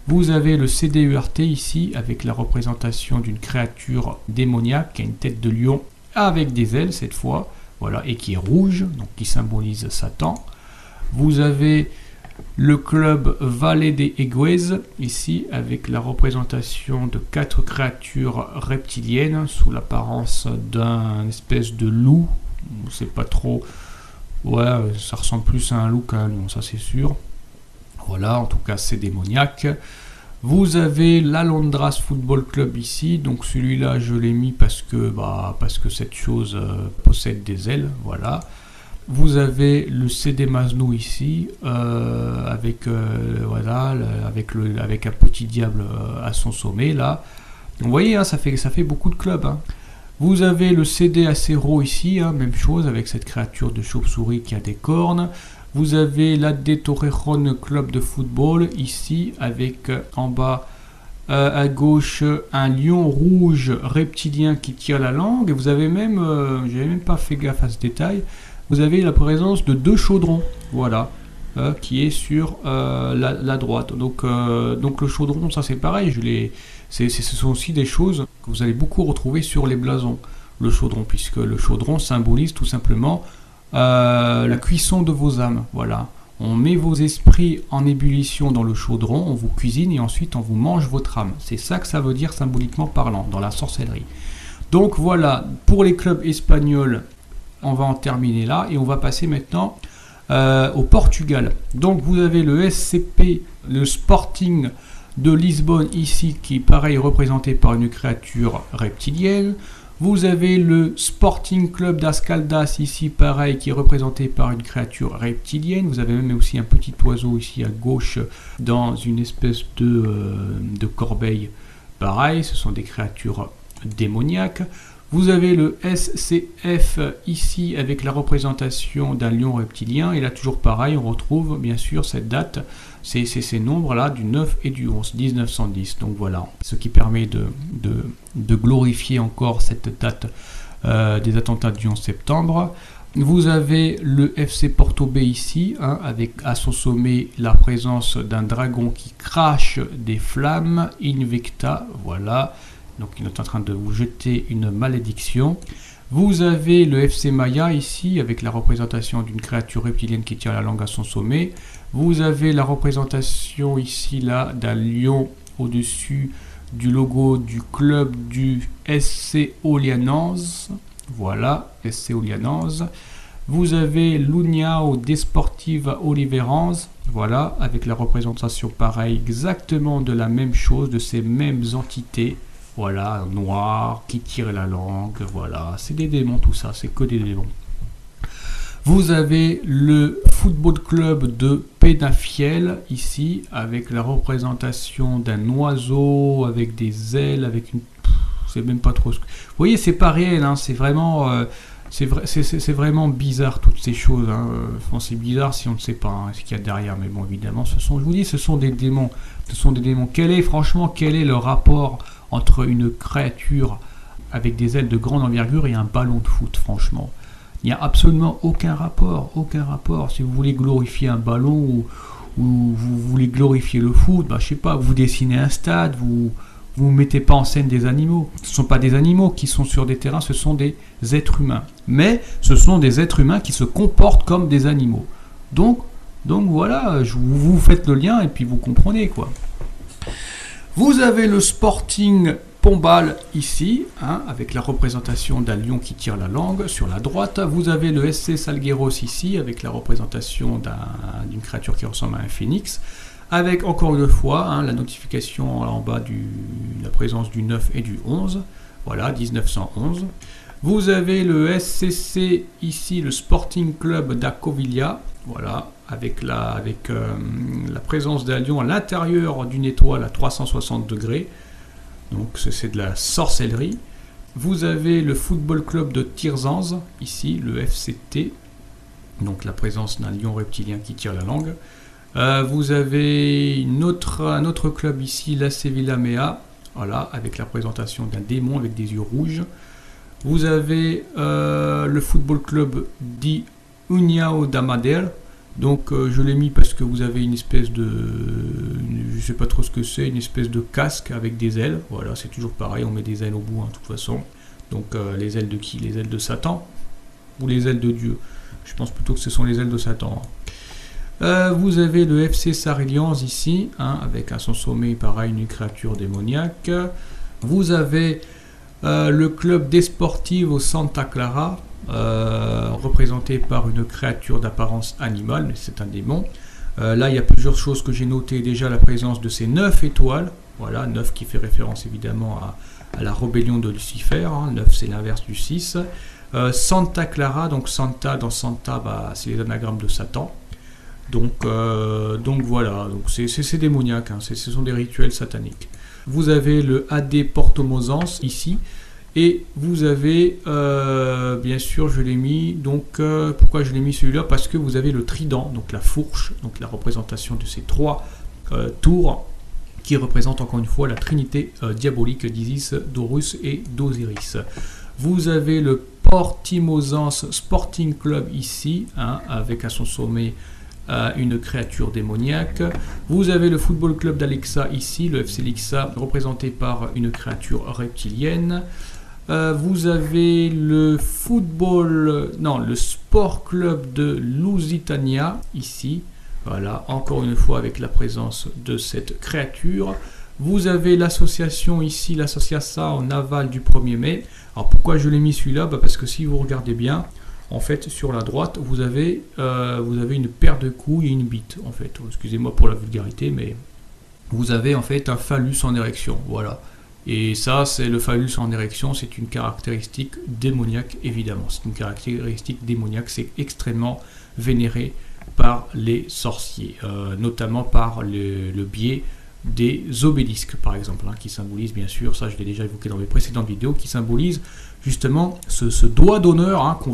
[SPEAKER 1] Vous avez le CDURT ici, avec la représentation d'une créature démoniaque qui a une tête de lion, avec des ailes cette fois, voilà, et qui est rouge, donc qui symbolise Satan. Vous avez le club Valle de Eguez, ici, avec la représentation de 4 créatures reptiliennes sous l'apparence d'un espèce de loup. On ne sait pas trop. Ouais, ça ressemble plus à un loup qu'à un lion, ça c'est sûr. Voilà, en tout cas, c'est démoniaque. Vous avez l'Alondras Football Club ici. Donc celui-là, je l'ai mis parce que cette chose possède des ailes. Voilà. Vous avez le CD Masnou ici, avec un petit diable à son sommet là. Vous voyez, hein, ça fait beaucoup de clubs, hein. Vous avez le CD Acero ici, hein, même chose avec cette créature de chauve-souris qui a des cornes. Vous avez l'AD Torrejon Club de football ici, avec en bas à gauche un lion rouge reptilien qui tire la langue. Et vous avez même, j'avais même pas fait gaffe à ce détail, vous avez la présence de 2 chaudrons, voilà. qui est sur la droite. Donc le chaudron, ça c'est pareil, ce sont aussi des choses que vous allez beaucoup retrouver sur les blasons, le chaudron, puisque le chaudron symbolise tout simplement la cuisson de vos âmes. Voilà. On met vos esprits en ébullition dans le chaudron, on vous cuisine et ensuite on vous mange votre âme. C'est ça que ça veut dire symboliquement parlant, dans la sorcellerie. Donc voilà, pour les clubs espagnols, on va en terminer là et on va passer maintenant au Portugal. Donc vous avez le SCP, le Sporting de Lisbonne ici, qui est pareil représenté par une créature reptilienne. Vous avez le Sporting Club das Caldas ici, pareil, qui est représenté par une créature reptilienne. Vous avez même aussi un petit oiseau ici à gauche dans une espèce de corbeille. Pareil, ce sont des créatures démoniaques. Vous avez le SCF ici avec la représentation d'un lion reptilien. Et là, toujours pareil, on retrouve bien sûr cette date, ces nombres-là du 9 et du 11, 1910. Donc voilà, ce qui permet de glorifier encore cette date des attentats du 11 septembre. Vous avez le FC Porto B ici, avec à son sommet la présence d'un dragon qui crache des flammes, Invicta, voilà. Donc il est en train de vous jeter une malédiction. Vous avez le FC Maya ici, avec la représentation d'une créature reptilienne qui tient la langue à son sommet. Vous avez la représentation ici, là, d'un lion au-dessus du logo du club du SC Olianense. Voilà, SC Olianense. Vous avez l'União Desportiva Oliveirense. Voilà, avec la représentation pareille, exactement de la même chose, de ces mêmes entités. Voilà, noir, qui tire la langue, voilà, c'est des démons tout ça, c'est que des démons. Vous avez le football club de Penafiel ici, avec la représentation d'un oiseau, avec des ailes, avec une... c'est même pas trop... Vous voyez, c'est pas réel, hein, c'est vraiment... c'est vraiment bizarre toutes ces choses. Hein. Enfin, c'est bizarre si on ne sait pas ce qu'il y a derrière, mais bon, évidemment, je vous dis, ce sont des démons. Ce sont des démons. Quel est le rapport entre une créature avec des ailes de grande envergure et un ballon de foot, franchement? Il n'y a absolument aucun rapport, aucun rapport. Si vous voulez glorifier un ballon ou vous voulez glorifier le foot, je sais pas, vous dessinez un stade, vous mettez pas en scène des animaux. Ce ne sont pas des animaux qui sont sur des terrains, ce sont des êtres humains. Mais ce sont des êtres humains qui se comportent comme des animaux. Donc voilà, vous faites le lien et puis vous comprenez quoi. Vous avez le Sporting Pombal ici, avec la représentation d'un lion qui tire la langue sur la droite. Vous avez le SC Salgueiros ici, avec la représentation d'une créature qui ressemble à un phénix. Avec encore une fois la notification en bas la présence du 9 et du 11. Voilà, 1911. Vous avez le SCC ici, le Sporting Club da Covilhã. Voilà, avec la présence d'un lion à l'intérieur d'une étoile à 360 degrés. Donc c'est de la sorcellerie. Vous avez le Football Club de Tirzans, ici, le FCT. Donc la présence d'un lion reptilien qui tire la langue. Vous avez un autre club ici, la Sevilla Mea. Voilà, avec la présentation d'un démon avec des yeux rouges. Vous avez le Football Club di União da Madeira. Donc je l'ai mis parce que vous avez une espèce de... je sais pas trop ce que c'est, une espèce de casque avec des ailes. Voilà, c'est toujours pareil, on met des ailes au bout, de toute façon. Donc les ailes de qui? Les ailes de Satan? Ou les ailes de Dieu? Je pense plutôt que ce sont les ailes de Satan. Vous avez le FC Sarrians ici, avec à son sommet, pareil, une créature démoniaque. Vous avez le club Desportivo Santa Clara, représenté par une créature d'apparence animale, mais c'est un démon. Là, il y a plusieurs choses que j'ai notées. Déjà, la présence de ces 9 étoiles. Voilà, 9 qui fait référence évidemment à la rébellion de Lucifer. 9, c'est l'inverse du 6. Santa Clara, donc Santa, dans Santa, c'est les anagrammes de Satan. Donc voilà, donc c'est démoniaque, ce sont des rituels sataniques. Vous avez le AD Portomozans ici. Et vous avez, bien sûr, je l'ai mis, donc pourquoi je l'ai mis celui-là? Parce que vous avez le trident, donc la fourche, donc la représentation de ces 3 tours, qui représentent encore une fois la trinité diabolique d'Isis, d'Horus et d'Osiris. Vous avez le Portimozans Sporting Club ici, avec à son sommet une créature démoniaque. Vous avez le Football Club d'Alexa ici, le FC Lexa, représenté par une créature reptilienne. Vous avez le le Sport Club de Lusitania ici. Voilà, encore une fois avec la présence de cette créature. Vous avez l'association ici, l'association navale du 1er mai. Alors pourquoi je l'ai mis celui-là? Parce que si vous regardez bien, en fait sur la droite, vous avez une paire de couilles et une bite. En fait, excusez-moi pour la vulgarité, mais vous avez en fait un phallus en érection. Voilà. Et ça, c'est le phallus en érection, c'est une caractéristique démoniaque, évidemment. C'est une caractéristique démoniaque, c'est extrêmement vénéré par les sorciers, notamment par le biais des obélisques, par exemple, qui symbolisent, bien sûr, ça je l'ai déjà évoqué dans mes précédentes vidéos, qui symbolisent justement ce doigt d'honneur qu'on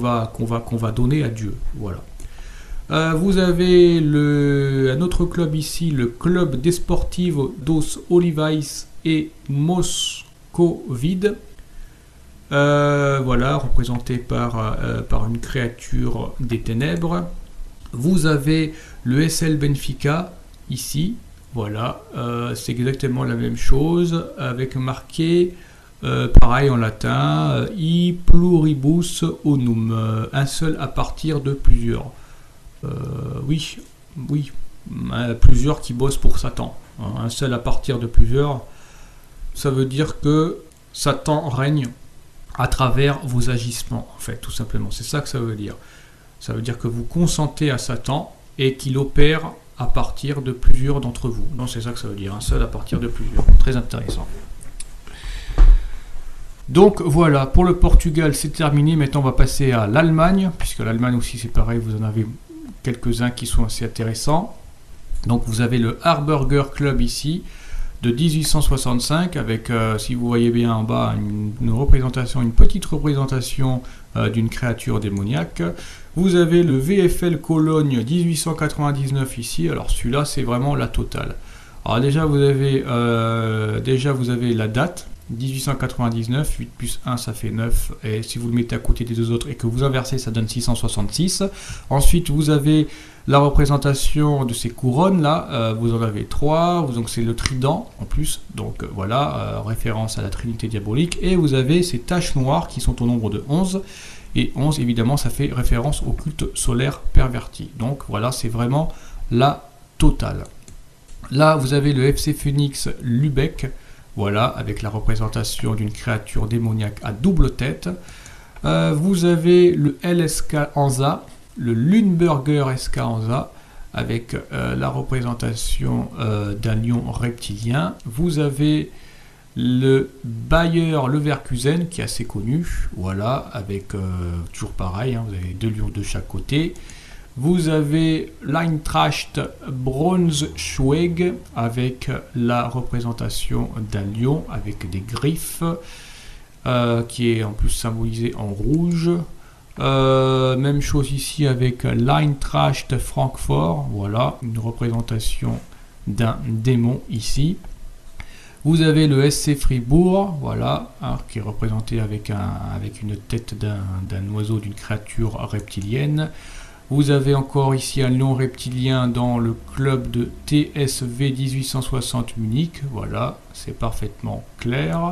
[SPEAKER 1] va donner à Dieu. Voilà. Vous avez un autre club ici, le Club Desportivo dos Olivais et Moscovide. Voilà, représenté par une créature des ténèbres. Vous avez le SL Benfica ici. Voilà, c'est exactement la même chose, avec marqué, pareil en latin, I pluribus unum, un seul à partir de plusieurs. Oui, plusieurs qui bossent pour Satan. Un seul à partir de plusieurs, ça veut dire que Satan règne à travers vos agissements, en fait, tout simplement. C'est ça que ça veut dire. Ça veut dire que vous consentez à Satan et qu'il opère à partir de plusieurs d'entre vous. Non, c'est ça que ça veut dire, un seul à partir de plusieurs. Très intéressant. Donc voilà, pour le Portugal, c'est terminé. Maintenant, on va passer à l'Allemagne, puisque l'Allemagne aussi, c'est pareil, vous en avez quelques-uns qui sont assez intéressants. Donc vous avez le Harburger Club ici, de 1865, avec, si vous voyez bien en bas, une petite représentation d'une créature démoniaque. Vous avez le VfL Cologne 1899 ici. Alors celui-là, c'est vraiment la totale. Alors déjà, vous avez la date, 1899, 8 plus 1, ça fait 9. Et si vous le mettez à côté des deux autres et que vous inversez, ça donne 666. Ensuite, vous avez la représentation de ces couronnes-là. Vous en avez 3. Donc c'est le trident en plus. Donc voilà, référence à la Trinité diabolique. Et vous avez ces taches noires qui sont au nombre de 11. Et 11, évidemment, ça fait référence au culte solaire perverti. Donc voilà, c'est vraiment la totale. Là, vous avez le FC Phoenix Lübeck, voilà, avec la représentation d'une créature démoniaque à double tête. Vous avez le LSK Hansa, le Lüneburger SK Hansa, avec la représentation d'un lion reptilien. Vous avez le Bayer Leverkusen qui est assez connu, voilà, avec toujours pareil, vous avez 2 lions de chaque côté. Vous avez l'Eintracht Braunschweig avec la représentation d'un lion avec des griffes, qui est en plus symbolisé en rouge. Même chose ici avec l'Eintracht Francfort, voilà, une représentation d'un démon ici. Vous avez le SC Fribourg, voilà, qui est représenté avec une tête d'un oiseau, d'une créature reptilienne. Vous avez encore ici un lion reptilien dans le club de TSV 1860 Munich, voilà, c'est parfaitement clair.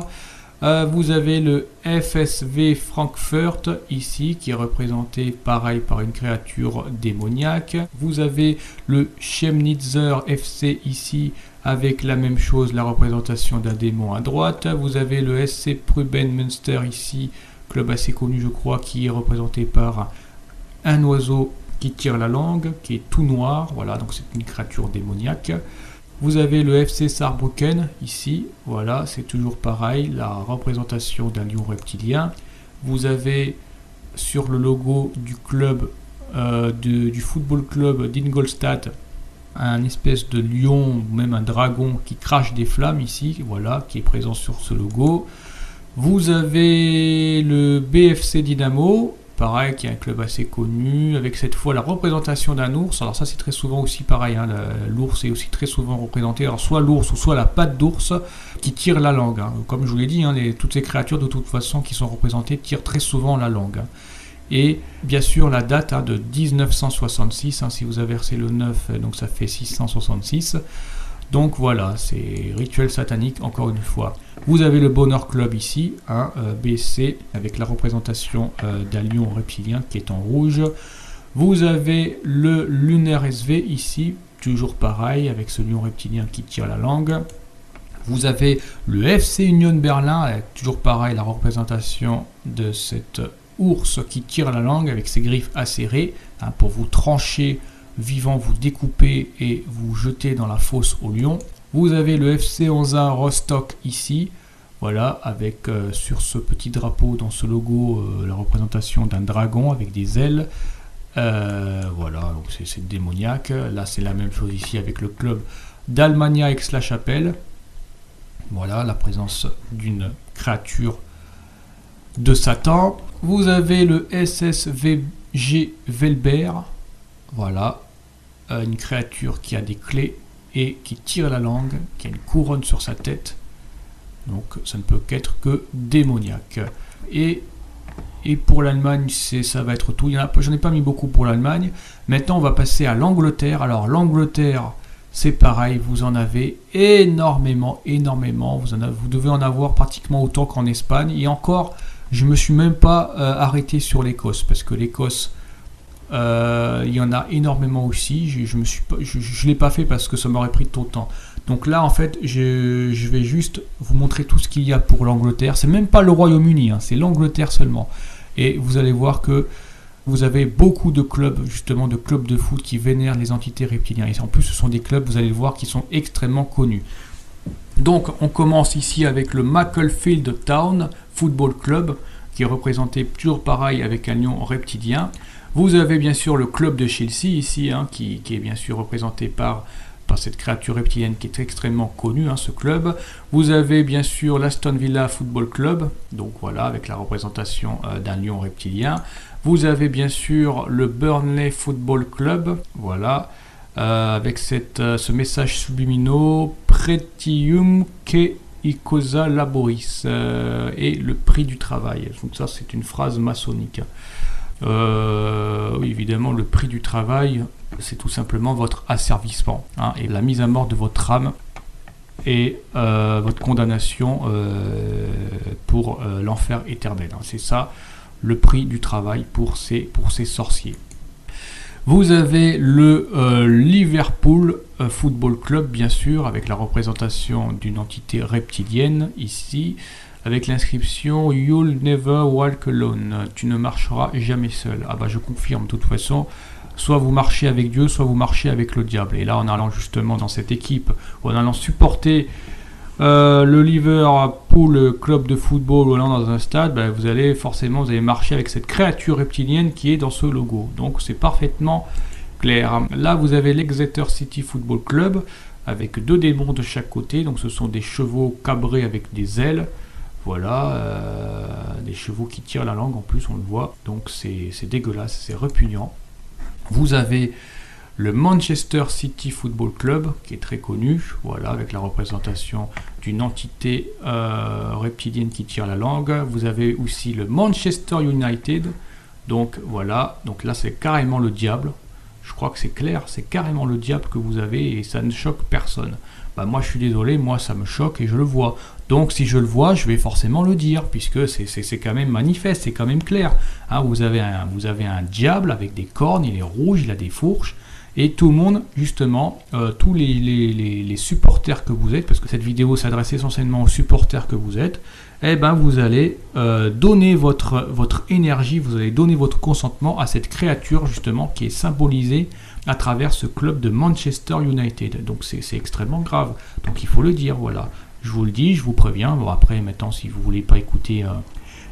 [SPEAKER 1] Vous avez le FSV Frankfurt ici, qui est représenté pareil par une créature démoniaque. Vous avez le Chemnitzer FC ici, avec la même chose, la représentation d'un démon à droite. Vous avez le SC Pruben Münster ici, club assez connu je crois, qui est représenté par un oiseau qui tire la langue, qui est tout noir, voilà, donc c'est une créature démoniaque. Vous avez le FC Saarbrücken ici, voilà, c'est toujours pareil, la représentation d'un lion reptilien. Vous avez sur le logo du club, du football club d'Ingolstadt, un espèce de lion ou même un dragon qui crache des flammes ici, voilà, qui est présent sur ce logo. Vous avez le BFC Dynamo, pareil, qui est un club assez connu, avec cette fois la représentation d'un ours. Alors ça c'est très souvent aussi pareil, l'ours est aussi très souvent représenté, alors soit l'ours ou soit la patte d'ours qui tire la langue. Comme je vous l'ai dit, toutes ces créatures de toute façon qui sont représentées tirent très souvent la langue. Et bien sûr la date de 1966, si vous inversez le 9, donc ça fait 666. Donc voilà, c'est rituel satanique encore une fois. Vous avez le Bonheur Club ici, BC, avec la représentation d'un lion reptilien qui est en rouge. Vous avez le Lunaire SV ici, toujours pareil, avec ce lion reptilien qui tire la langue. Vous avez le FC Union Berlin, avec toujours pareil, la représentation de cet ours qui tire la langue avec ses griffes acérées, pour vous trancher vivant, vous découper et vous jeter dans la fosse au lion. Vous avez le FC 11A Rostock ici, voilà, avec sur ce petit drapeau, dans ce logo, la représentation d'un dragon avec des ailes. Voilà, donc c'est démoniaque. Là, c'est la même chose ici avec le club d'Allemagne Aix-la-Chapelle. Voilà, la présence d'une créature de Satan. Vous avez le SSVG Velbert. Voilà, une créature qui a des clés et qui tire la langue, qui a une couronne sur sa tête. Donc ça ne peut qu'être que démoniaque. Et pour l'Allemagne, ça va être tout. J'en ai pas mis beaucoup pour l'Allemagne. Maintenant, on va passer à l'Angleterre. Alors l'Angleterre, c'est pareil, vous en avez énormément. Vous devez en avoir pratiquement autant qu'en Espagne. Et encore, je ne me suis même pas arrêté sur l'Écosse, parce que l'Écosse, il y en a énormément aussi. Je ne l'ai pas fait parce que ça m'aurait pris trop de temps. Donc là, en fait, je vais juste vous montrer tout ce qu'il y a pour l'Angleterre. C'est même pas le Royaume-Uni, c'est l'Angleterre seulement. Et vous allez voir que vous avez beaucoup de clubs, justement, de clubs de foot qui vénèrent les entités reptiliennes. Et en plus, ce sont des clubs, vous allez le voir, qui sont extrêmement connus. Donc, on commence ici avec le Macclesfield Town Football Club, qui est représenté toujours pareil avec un lion reptilien. Vous avez bien sûr le club de Chelsea ici, qui est bien sûr représenté par cette créature reptilienne qui est extrêmement connue, ce club. Vous avez bien sûr l'Aston Villa Football Club, donc voilà, avec la représentation d'un lion reptilien. Vous avez bien sûr le Burnley Football Club, voilà, avec ce message subliminaux, Pretium que Icosa Laboris, et le prix du travail. Donc ça, c'est une phrase maçonnique. Oui, évidemment, le prix du travail, c'est tout simplement votre asservissement, et la mise à mort de votre âme et votre condamnation pour l'enfer éternel. C'est ça, le prix du travail pour ces sorciers. Vous avez le Liverpool Football Club, bien sûr, avec la représentation d'une entité reptilienne ici, avec l'inscription You'll never walk alone. Tu ne marcheras jamais seul. Ah bah je confirme, de toute façon, soit vous marchez avec Dieu, soit vous marchez avec le diable. Et là, en allant justement dans cette équipe, en allant supporter le Liverpool Club de football, ou allant dans un stade, vous allez marcher avec cette créature reptilienne qui est dans ce logo. Donc c'est parfaitement clair. Là, vous avez l'Exeter City Football Club, avec 2 démons de chaque côté. Donc ce sont des chevaux cabrés avec des ailes. Voilà, des chevaux qui tirent la langue en plus, on le voit. Donc c'est dégueulasse, c'est répugnant. Vous avez le Manchester City Football Club, qui est très connu, voilà, avec la représentation d'une entité reptilienne qui tire la langue. Vous avez aussi le Manchester United, donc voilà, donc là c'est carrément le diable. Je crois que c'est clair, c'est carrément le diable que vous avez et ça ne choque personne. Moi je suis désolé, moi ça me choque et je le vois. Donc si je le vois, je vais forcément le dire, puisque c'est quand même manifeste, c'est quand même clair. Vous avez un diable avec des cornes, il est rouge, il a des fourches, et tout le monde, justement, tous les supporters que vous êtes, parce que cette vidéo s'adresse essentiellement aux supporters que vous êtes, vous allez donner votre énergie, vous allez donner votre consentement à cette créature, justement, qui est symbolisée à travers ce club de Manchester United. Donc c'est extrêmement grave, donc il faut le dire, voilà. Je vous le dis, je vous préviens. Bon, après, maintenant, si vous ne voulez pas écouter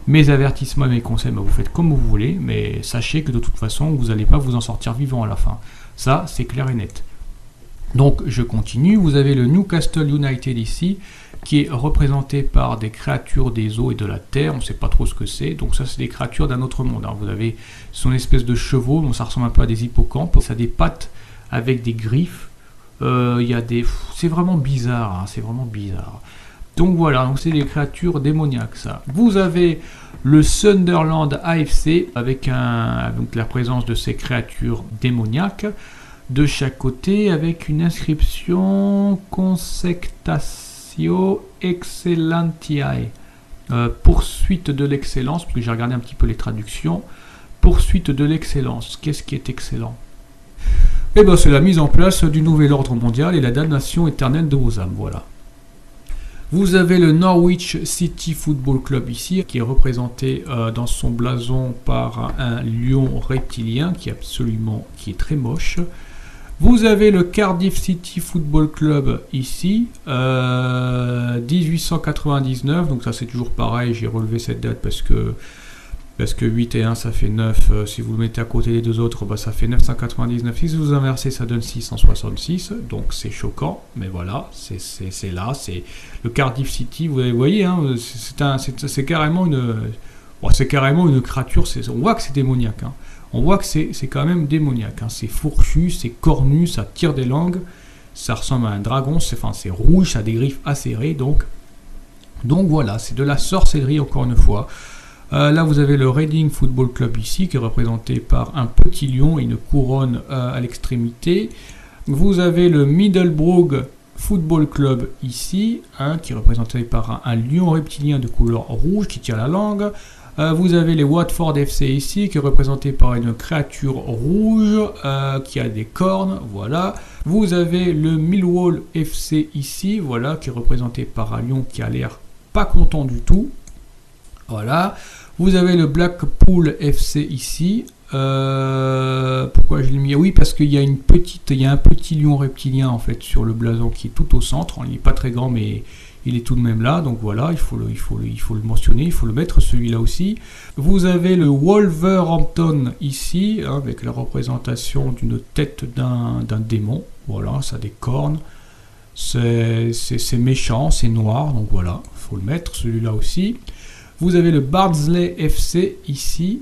[SPEAKER 1] mes avertissements et mes conseils, vous faites comme vous voulez, mais sachez que de toute façon, vous n'allez pas vous en sortir vivant à la fin. Ça, c'est clair et net. Donc, je continue. Vous avez le Newcastle United ici, qui est représenté par des créatures des eaux et de la terre. On ne sait pas trop ce que c'est. Donc, ça, c'est des créatures d'un autre monde. Vous avez son espèce de chevaux. Bon, ça ressemble un peu à des hippocampes. Ça a des pattes avec des griffes. C'est vraiment bizarre, c'est vraiment bizarre. Donc voilà, donc c'est des créatures démoniaques ça. Vous avez le Sunderland AFC avec donc la présence de ces créatures démoniaques de chaque côté avec une inscription Consectatio Excellentiae. Poursuite de l'excellence, parce que j'ai regardé un petit peu les traductions. Poursuite de l'excellence. Qu'est-ce qui est excellent? Eh bien, c'est la mise en place du nouvel ordre mondial et la damnation éternelle de vos âmes. Voilà. Vous avez le Norwich City Football Club ici, qui est représenté dans son blason par un lion reptilien qui est très moche. Vous avez le Cardiff City Football Club ici, 1899, donc ça c'est toujours pareil, j'ai relevé cette date parce que 8 et 1 ça fait 9, si vous le mettez à côté des deux autres, bah, ça fait 999, si vous inversez ça donne 666, donc c'est choquant, mais voilà, c'est là, c'est le Cardiff City, vous voyez, hein, c'est carrément une créature, on voit que c'est démoniaque, hein. On voit que c'est quand même démoniaque, hein. C'est fourchu, c'est cornu, ça tire des langues, ça ressemble à un dragon, c'est rouge, ça a des griffes acérées, donc voilà, c'est de la sorcellerie encore une fois. Là vous avez le Reading Football Club ici, qui est représenté par un petit lion et une couronne à l'extrémité. Vous avez le Middlesbrough Football Club ici, hein, qui est représenté par un lion reptilien de couleur rouge qui tire la langue. Vous avez les Watford FC ici, qui est représenté par une créature rouge qui a des cornes, voilà. Vous avez le Millwall FC ici, voilà, qui est représenté par un lion qui a l'air pas content du tout, voilà. Vous avez le Blackpool FC ici. Pourquoi je l'ai mis? Oui, parce qu'il y a un petit lion reptilien en fait sur le blason qui est tout au centre. Il n'est pas très grand, mais il est tout de même là, donc voilà, il faut le mentionner, il faut le mettre celui-là aussi. Vous avez le Wolverhampton ici, hein, avec la représentation d'une tête d'un démon, voilà, ça a des cornes, c'est méchant, c'est noir, donc voilà, il faut le mettre celui-là aussi. Vous avez le Bardsley FC ici,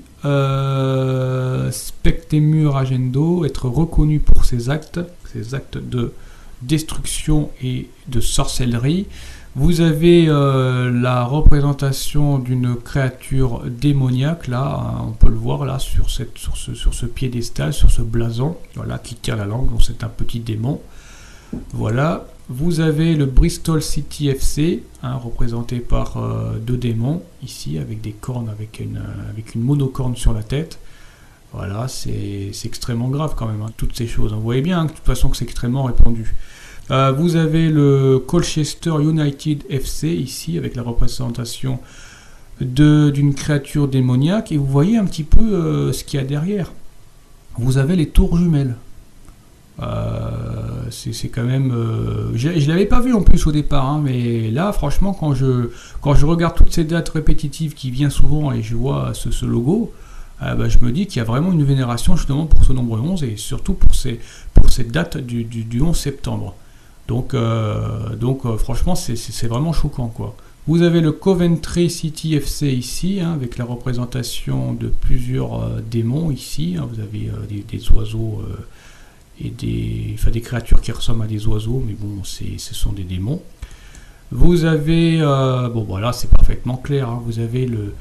[SPEAKER 1] Spectemur Agendo, être reconnu pour ses actes de destruction et de sorcellerie. Vous avez la représentation d'une créature démoniaque, là, hein, on peut le voir là sur ce piédestal, sur ce blason, voilà, qui tire la langue, donc c'est un petit démon. Voilà. Vous avez le Bristol City FC, hein, représenté par deux démons, ici, avec des cornes, avec une monocorne sur la tête. Voilà, c'est extrêmement grave quand même, hein, toutes ces choses. Vous voyez bien, hein, de toute façon, que c'est extrêmement répandu. Vous avez le Colchester United FC ici avec la représentation d'une créature démoniaque et vous voyez un petit peu ce qu'il y a derrière. Vous avez les tours jumelles. C'est quand même... je ne l'avais pas vu en plus au départ, hein, mais là franchement quand je regarde toutes ces dates répétitives qui viennent souvent et je vois ce logo, je me dis qu'il y a vraiment une vénération justement pour ce nombre 11 et surtout pour cette date du 11 septembre. Donc franchement, c'est vraiment choquant, quoi. Vous avez le Coventry City FC ici, hein, avec la représentation de plusieurs démons ici. Hein, vous avez des oiseaux et des créatures qui ressemblent à des oiseaux, mais bon, ce sont des démons. Vous avez, bon voilà, c'est parfaitement clair, hein, vous avez le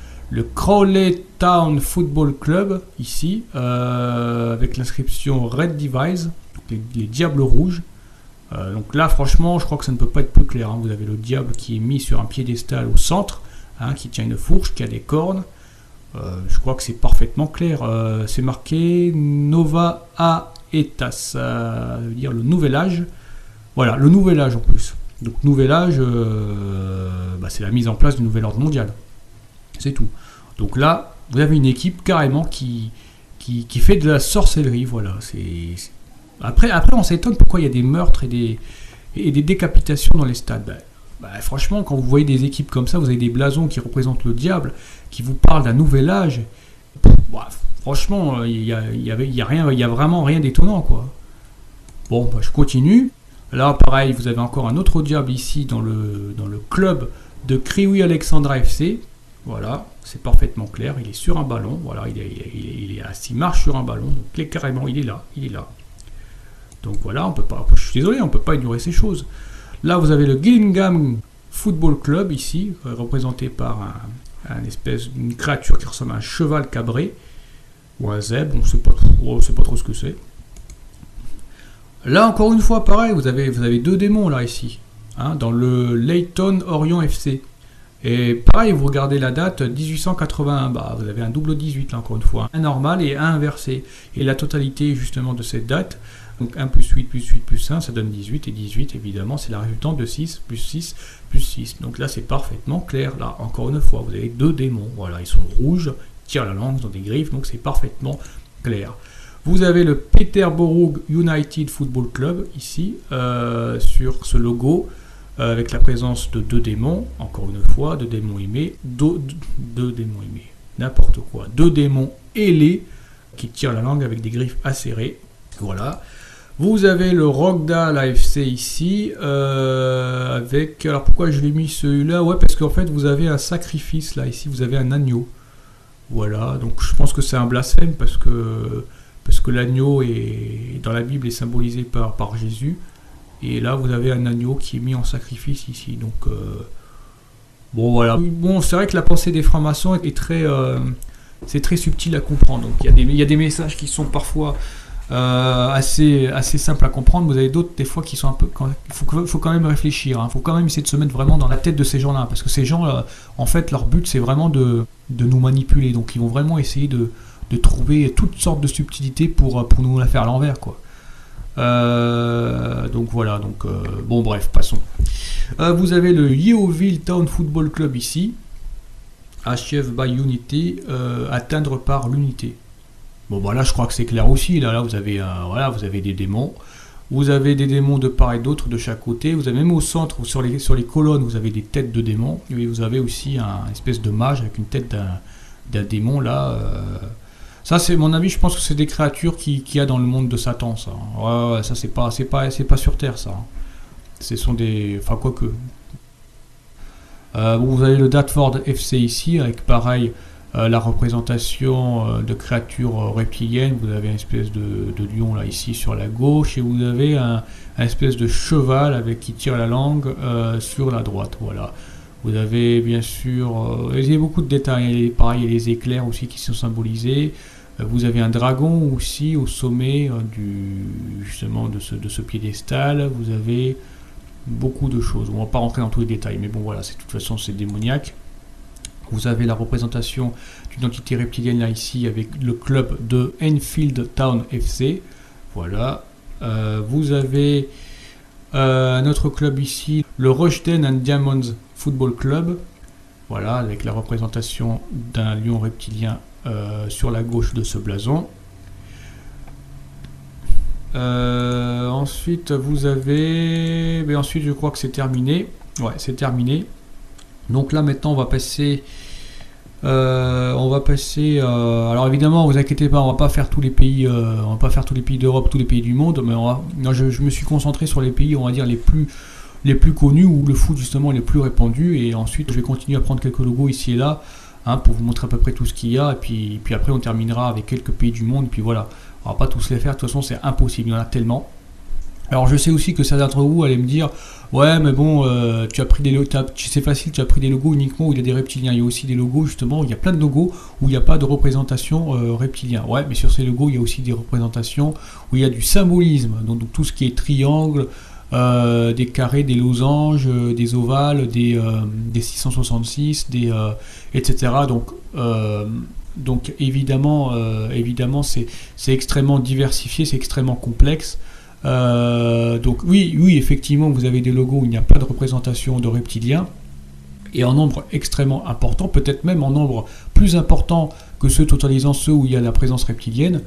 [SPEAKER 1] Crawley Town Football Club ici, avec l'inscription Red Device, les diables rouges. Donc là franchement je crois que ça ne peut pas être plus clair, hein. Vous avez le diable qui est mis sur un piédestal au centre, hein, qui tient une fourche, qui a des cornes. Je crois que c'est parfaitement clair. C'est marqué Nova Aetas, ça veut dire le nouvel âge. Voilà, le nouvel âge en plus. Donc nouvel âge, c'est la mise en place du nouvel ordre mondial. C'est tout. Donc là vous avez une équipe carrément qui fait de la sorcellerie. Voilà, Après, on s'étonne pourquoi il y a des meurtres et des décapitations dans les stades. Franchement, quand vous voyez des équipes comme ça, vous avez des blasons qui représentent le diable, qui vous parlent d'un nouvel âge. Franchement, il y a vraiment rien d'étonnant, quoi. Bon, je continue. Là, pareil, vous avez encore un autre diable ici dans le club de Crewe Alexandra FC. Voilà, c'est parfaitement clair. Il est sur un ballon. Voilà, il marche sur un ballon. Donc carrément, il est là. Donc voilà, on peut pas. Je suis désolé, on peut pas ignorer ces choses. Là, vous avez le Gillingham Football Club ici, représenté par une créature qui ressemble à un cheval cabré ou un zèbre, on ne sait pas trop ce que c'est. Là encore une fois pareil, vous avez deux démons là ici, hein, dans le Leyton Orient FC. Et pareil, vous regardez la date 1881, bah, vous avez un double 18 là encore une fois, un normal et un inversé. Et la totalité justement de cette date, donc 1 plus 8 plus 8 plus 1, ça donne 18, et 18 évidemment c'est la résultante de 6 plus 6 plus 6. Donc là c'est parfaitement clair, là encore une fois, vous avez deux démons, voilà, ils sont rouges, ils tirent la langue, ils ont des griffes, donc c'est parfaitement clair. Vous avez le Peterborough United Football Club ici, sur ce logo, avec la présence de deux démons, encore une fois, deux démons aimés, deux démons aimés, n'importe quoi, deux démons ailés qui tirent la langue avec des griffes acérées, voilà. Vous avez le Rochdale AFC ici, avec, alors pourquoi je l'ai mis celui-là, ouais, parce qu'en fait vous avez un sacrifice là, ici vous avez un agneau, voilà, donc je pense que c'est un blasphème parce que l'agneau dans la Bible est symbolisé par Jésus. Et là, vous avez un agneau qui est mis en sacrifice ici. Donc, bon, voilà. Bon, c'est vrai que la pensée des francs-maçons est c'est très subtil à comprendre. Donc, il y a des messages qui sont parfois assez simples à comprendre. Vous avez d'autres, des fois, qui sont un peu... Il faut quand même réfléchir. Il faut quand même essayer de se mettre vraiment dans la tête de ces gens-là. Parce que ces gens, en fait, leur but, c'est vraiment de nous manipuler. Donc, ils vont vraiment essayer de trouver toutes sortes de subtilités pour nous la faire à l'envers, quoi. Donc voilà, bon bref, passons. Vous avez le Yeovil Town Football Club ici, Achieve by Unity, atteindre par l'unité. Bon bah là je crois que c'est clair aussi, là vous avez voilà, vous avez des démons. Vous avez des démons de part et d'autre de chaque côté. Vous avez même au centre, sur les colonnes, vous avez des têtes de démons. Et vous avez aussi un espèce de mage avec une tête d'un démon là. Ça, c'est mon avis, je pense que c'est des créatures qu'il y a dans le monde de Satan, ça. Ouais, ça, c'est pas sur Terre, ça. Ce sont des... Enfin, quoique. Bon, vous avez le Dartford FC ici, avec pareil, la représentation de créatures reptiliennes. Vous avez une espèce de lion, là, ici, sur la gauche. Et vous avez un espèce de cheval qui tire la langue sur la droite, voilà. Vous avez, bien sûr... il y a beaucoup de détails. Pareil, il y a les éclairs aussi qui sont symbolisés. Vous avez un dragon aussi au sommet justement de ce piédestal. Vous avez beaucoup de choses. On ne va pas rentrer dans tous les détails, mais bon voilà, de toute façon c'est démoniaque. Vous avez la représentation d'une entité reptilienne là ici avec le club de Enfield Town FC. Voilà. Vous avez un autre club ici, le Rushden and Diamonds Football Club. Voilà, avec la représentation d'un lion reptilien sur la gauche de ce blason. Ensuite, vous avez... Mais ensuite, je crois que c'est terminé. Ouais, c'est terminé. Donc là, maintenant, on va passer... alors évidemment, vous inquiétez pas, on va pas faire tous les pays, d'Europe, tous les pays du monde, mais je me suis concentré sur les pays, on va dire les plus connus où le foot justement est le plus répandu. Et ensuite, je vais continuer à prendre quelques logos ici et là. Pour vous montrer à peu près tout ce qu'il y a, et puis après on terminera avec quelques pays du monde, et puis voilà, on va pas tous les faire, de toute façon c'est impossible, il y en a tellement. Alors je sais aussi que certains d'entre vous allaient me dire, ouais mais bon, tu as pris des logos, c'est facile, tu as pris des logos uniquement où il y a des reptiliens, il y a aussi des logos justement, il y a plein de logos où il n'y a pas de représentation reptilien. Ouais, mais sur ces logos il y a aussi des représentations où il y a du symbolisme, donc tout ce qui est triangle, des carrés, des losanges, des ovales, des 666, etc. Donc évidemment, c'est extrêmement diversifié, c'est extrêmement complexe. Donc oui, effectivement, vous avez des logos où il n'y a pas de représentation de reptiliens, et en nombre extrêmement important, peut-être même en nombre plus important que ceux totalisant ceux où il y a la présence reptilienne.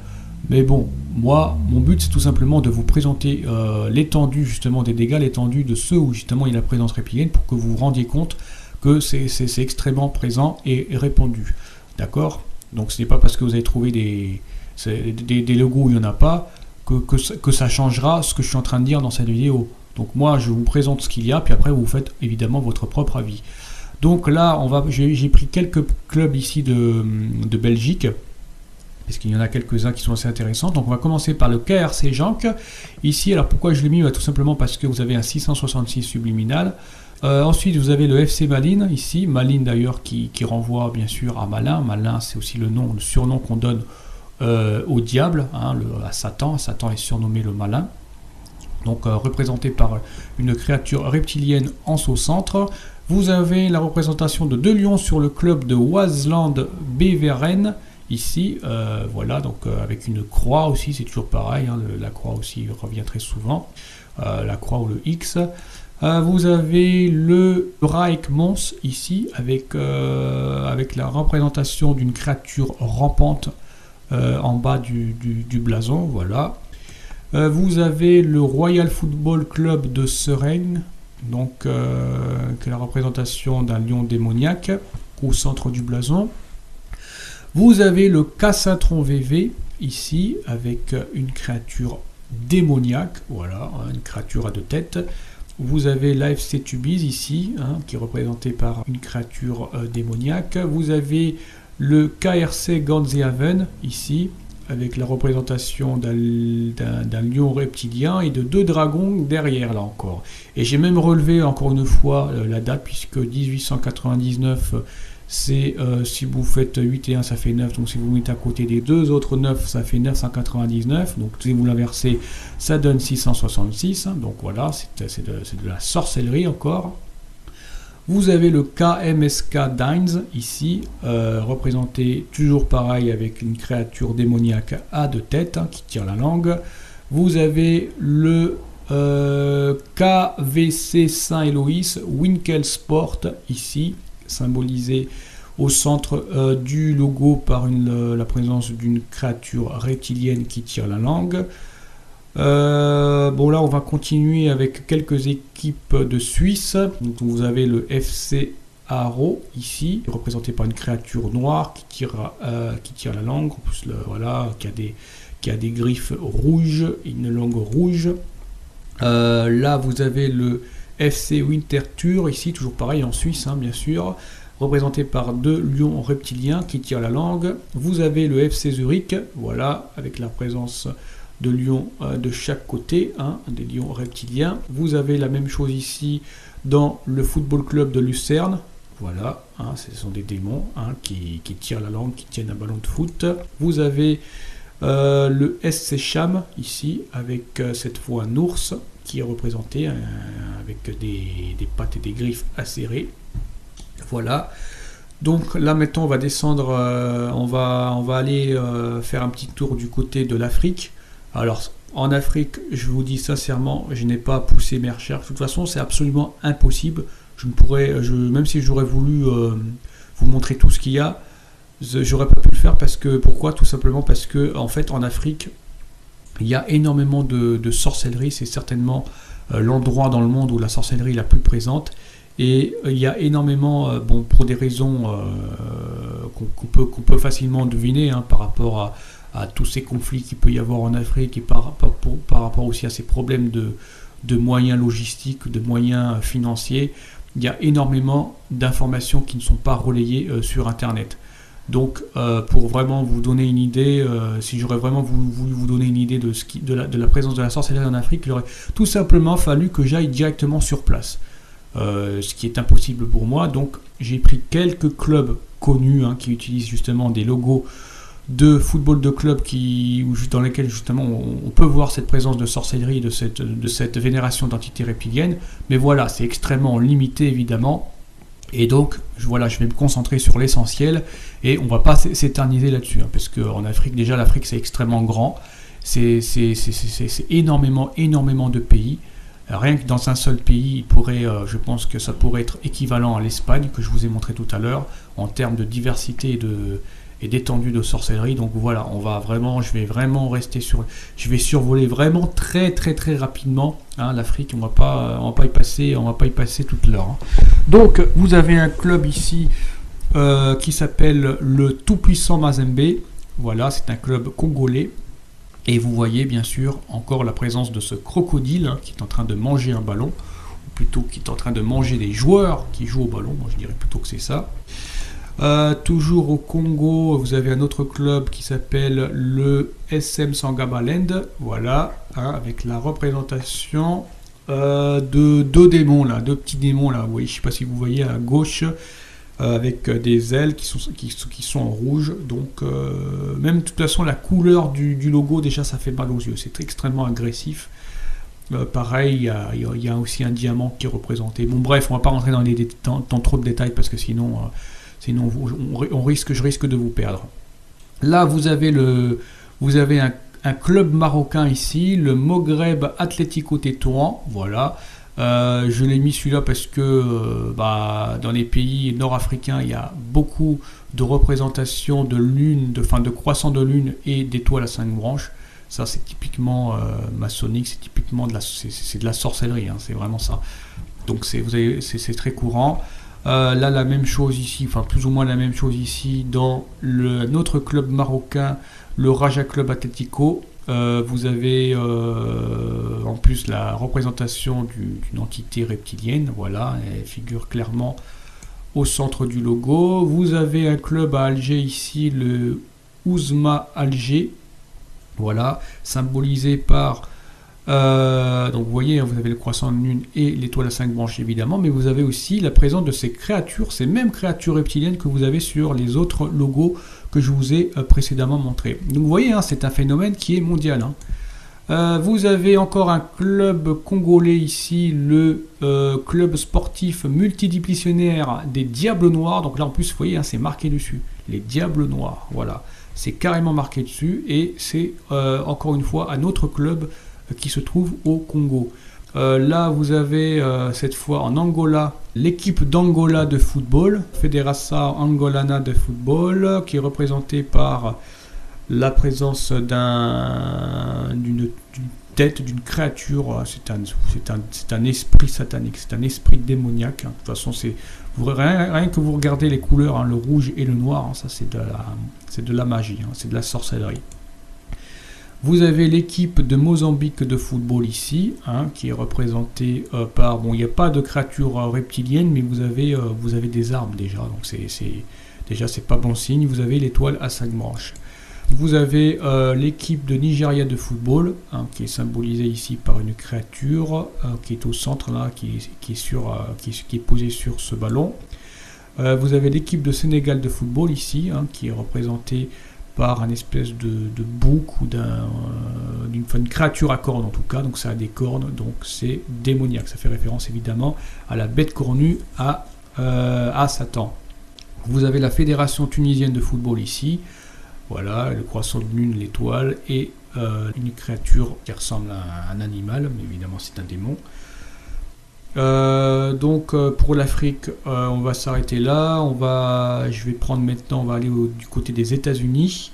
[SPEAKER 1] Mais bon, moi, mon but c'est tout simplement de vous présenter l'étendue justement des dégâts, l'étendue de ceux où justement il y a la présence reptilienne, pour que vous vous rendiez compte que c'est extrêmement présent et répandu. D'accord? Donc ce n'est pas parce que vous avez trouvé des logos où il n'y en a pas que ça changera ce que je suis en train de dire dans cette vidéo. Donc moi je vous présente ce qu'il y a, puis après vous faites évidemment votre propre avis. Donc là, j'ai pris quelques clubs ici de Belgique, parce qu'il y en a quelques-uns qui sont assez intéressants. Donc on va commencer par le KRC Genk. Ici, alors pourquoi je l'ai mis? Tout simplement parce que vous avez un 666 subliminal. Ensuite, vous avez le FC Malines ici. Malines d'ailleurs qui renvoie bien sûr à Malin. Malin, c'est aussi le surnom qu'on donne au diable, hein, à Satan. Satan est surnommé le Malin. Donc représenté par une créature reptilienne en au centre. Vous avez la représentation de 2 lions sur le club de Waasland Beveren. Ici, voilà, donc avec une croix aussi, c'est toujours pareil, hein, la croix aussi revient très souvent, la croix ou le X. Vous avez le Raik Mons ici, avec la représentation d'une créature rampante en bas du blason, voilà. Vous avez le Royal Football Club de Seraing, donc qui est la représentation d'un lion démoniaque au centre du blason. Vous avez le Cassatron VV ici avec une créature démoniaque, voilà, une créature à 2 têtes. Vous avez l'AFC Tubize ici, hein, qui est représenté par une créature démoniaque. Vous avez le KRC Ganzehaven ici, avec la représentation d'un lion reptilien et de 2 dragons derrière, là encore. Et j'ai même relevé encore une fois la date, puisque 1899, c'est si vous faites 8 et 1, ça fait 9. Donc si vous mettez à côté des 2 autres 9, ça fait 999. Donc si vous l'inversez, ça donne 666. Donc voilà, c'est de la sorcellerie encore. Vous avez le KMSK Dines ici, représenté toujours pareil avec une créature démoniaque à 2 têtes, hein, qui tire la langue. Vous avez le KVC Saint-Héloïs Winkel Sport ici, symbolisé au centre du logo par la présence d'une créature reptilienne qui tire la langue. Bon, là on va continuer avec quelques équipes de Suisse. Donc vous avez le FC Haro ici, représenté par une créature noire qui tire la langue, en plus voilà, qui a des griffes rouges, une langue rouge. Là vous avez le FC Winterthur ici, toujours pareil en Suisse, hein, bien sûr, représenté par 2 lions reptiliens qui tirent la langue. Vous avez le FC Zurich, voilà, avec la présence de lions de chaque côté, hein, des lions reptiliens. Vous avez la même chose ici dans le football club de Lucerne, voilà, hein, ce sont des démons, hein, qui tirent la langue, qui tiennent un ballon de foot. Vous avez le SC Cham ici, avec cette fois un ours qui est représenté avec des pattes et des griffes acérées. Voilà. Donc là maintenant on va descendre, on va aller faire un petit tour du côté de l'Afrique. Alors en Afrique, je vous dis sincèrement, je n'ai pas poussé mes recherches. De toute façon, c'est absolument impossible. Je ne pourrais, même si j'aurais voulu vous montrer tout ce qu'il y a, j'aurais pas pu le faire parce que pourquoi? Tout simplement parce que en fait en Afrique, il y a énormément de sorcellerie. C'est certainement l'endroit dans le monde où la sorcellerie est la plus présente. Et il y a énormément, bon, pour des raisons qu'on peut facilement deviner, hein, par rapport à tous ces conflits qu'il peut y avoir en Afrique et par rapport aussi à ces problèmes de moyens logistiques, de moyens financiers, il y a énormément d'informations qui ne sont pas relayées sur Internet. Donc pour vraiment vous donner une idée, si j'aurais vraiment voulu vous donner une idée de la présence de la sorcellerie en Afrique, il aurait tout simplement fallu que j'aille directement sur place. Ce qui est impossible pour moi, donc j'ai pris quelques clubs connus, hein, qui utilisent justement des logos de football de club dans lesquels justement on peut voir cette présence de sorcellerie, de cette vénération d'entités reptiliennes, mais voilà, c'est extrêmement limité évidemment, et donc voilà, je vais me concentrer sur l'essentiel, et on va pas s'éterniser là-dessus, hein, parce qu'en Afrique, déjà l'Afrique c'est extrêmement grand, c'est énormément de pays. Rien que dans un seul pays, je pense que ça pourrait être équivalent à l'Espagne, que je vous ai montré tout à l'heure, en termes de diversité et d'étendue de sorcellerie. Donc voilà, je vais survoler vraiment très rapidement, hein, l'Afrique. On va pas y passer toute l'heure, hein. Donc vous avez un club ici qui s'appelle le Tout-Puissant Mazembe. Voilà, c'est un club congolais. Et vous voyez bien sûr encore la présence de ce crocodile, hein, qui est en train de manger un ballon, ou plutôt qui est en train de manger des joueurs qui jouent au ballon, moi je dirais plutôt que c'est ça. Toujours au Congo, vous avez un autre club qui s'appelle le SM Sangabaland, voilà, hein, avec la représentation de deux démons là, deux petits démons là. Oui, je sais pas si vous voyez à gauche, avec des ailes qui sont en rouge. Donc même de toute façon la couleur du logo déjà ça fait mal aux yeux. C'est extrêmement agressif. Pareil, il y a aussi un diamant qui est représenté. Bon bref, on va pas rentrer dans trop de détails parce que sinon je risque de vous perdre. Là vous avez un club marocain ici, le Maghreb Atlético Tétouan, voilà. Je l'ai mis celui-là parce que dans les pays nord-africains, il y a beaucoup de représentations de lune, de croissants de lune et d'étoiles à 5 branches. Ça, c'est typiquement maçonnique, c'est typiquement de la sorcellerie, hein, c'est vraiment ça. Donc c'est très courant. Là, la même chose ici, enfin plus ou moins la même chose ici dans notre club marocain, le Raja Club Atlético. Vous avez en plus la représentation d'une entité reptilienne, voilà, elle figure clairement au centre du logo. Vous avez un club à Alger ici, le Ouzma Alger, voilà, symbolisé par donc vous voyez, vous avez le croissant de lune et l'étoile à 5 branches évidemment, mais vous avez aussi la présence de ces mêmes créatures reptiliennes que vous avez sur les autres logos que je vous ai précédemment montré. Donc vous voyez, hein, c'est un phénomène qui est mondial. Vous avez encore un club congolais ici, le club sportif multidisciplinaire des Diables Noirs. Donc là en plus, vous voyez, hein, c'est marqué dessus, les Diables Noirs, voilà. C'est carrément marqué dessus et c'est encore une fois un autre club qui se trouve au Congo. Là, vous avez cette fois en Angola l'équipe d'Angola de football, Federação Angolana de football, qui est représentée par la présence d'une tête, d'une créature. C'est un esprit satanique, c'est un esprit démoniaque. De toute façon, rien que vous regardez les couleurs, hein, le rouge et le noir, hein, ça c'est de la magie, hein, c'est de la sorcellerie. Vous avez l'équipe de Mozambique de football ici, hein, qui est représentée par... Bon, il n'y a pas de créatures reptiliennes, mais vous avez des arbres déjà, donc c'est pas bon signe. Vous avez l'étoile à 5 branches. Vous avez l'équipe de Nigeria de football, hein, qui est symbolisée ici par une créature qui est au centre, là, qui est posée sur ce ballon. Vous avez l'équipe de Sénégal de football ici, hein, qui est représentée par une espèce de bouc ou d'une créature à cornes en tout cas, donc ça a des cornes, donc c'est démoniaque, ça fait référence évidemment à la bête cornue, à Satan. Vous avez la Fédération tunisienne de football ici, voilà, le croissant de lune, l'étoile, et une créature qui ressemble à un animal, mais évidemment c'est un démon. Donc pour l'Afrique, on va s'arrêter là. Je vais prendre maintenant, on va aller du côté des États-Unis.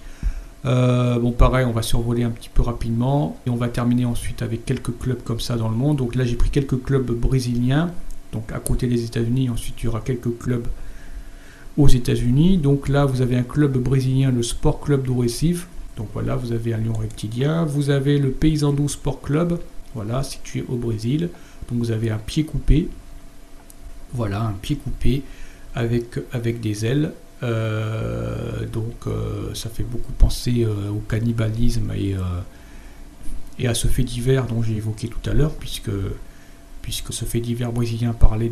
[SPEAKER 1] Bon, pareil, on va survoler un petit peu rapidement et on va terminer ensuite avec quelques clubs comme ça dans le monde. Donc là, j'ai pris quelques clubs brésiliens, donc à côté des États-Unis. Ensuite, il y aura quelques clubs aux États-Unis. Donc là, vous avez un club brésilien, le Sport Club do Recife. Donc voilà, vous avez un lion reptilien. Vous avez le Paysandu Sport Club, voilà, situé au Brésil. Donc vous avez un pied coupé, voilà, un pied coupé avec des ailes. Ça fait beaucoup penser au cannibalisme et à ce fait divers dont j'ai évoqué tout à l'heure, puisque ce fait divers brésilien parlait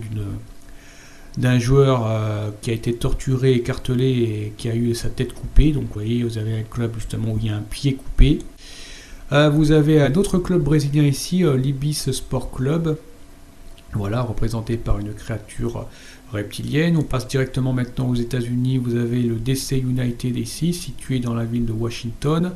[SPEAKER 1] d'un joueur qui a été torturé, écartelé et qui a eu sa tête coupée. Donc vous voyez, vous avez un club justement où il y a un pied coupé. Vous avez un autre club brésilien ici, l'Ibis Sport Club, voilà, représenté par une créature reptilienne. On passe directement maintenant aux États-Unis. Vous avez le DC United ici, situé dans la ville de Washington,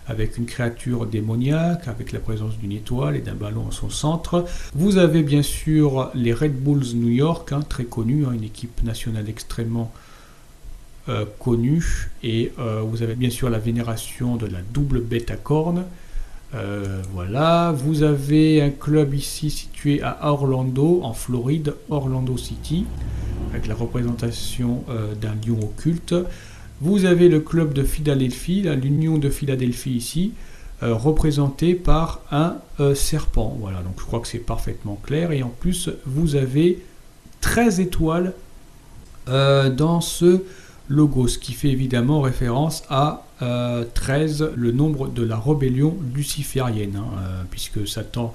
[SPEAKER 1] avec une créature démoniaque, avec la présence d'une étoile et d'un ballon en son centre. Vous avez bien sûr les Red Bulls New York, hein, très connus, hein, une équipe nationale extrêmement connue. Et vous avez bien sûr la vénération de la double bête à cornes. Voilà, vous avez un club ici situé à Orlando, en Floride, Orlando City, avec la représentation d'un lion occulte. Vous avez le club de Philadelphie, l'Union de Philadelphie ici, représenté par un serpent. Voilà, donc je crois que c'est parfaitement clair. Et en plus, vous avez 13 étoiles dans ce logo, ce qui fait évidemment référence à 13, le nombre de la rébellion luciférienne, hein, puisque Satan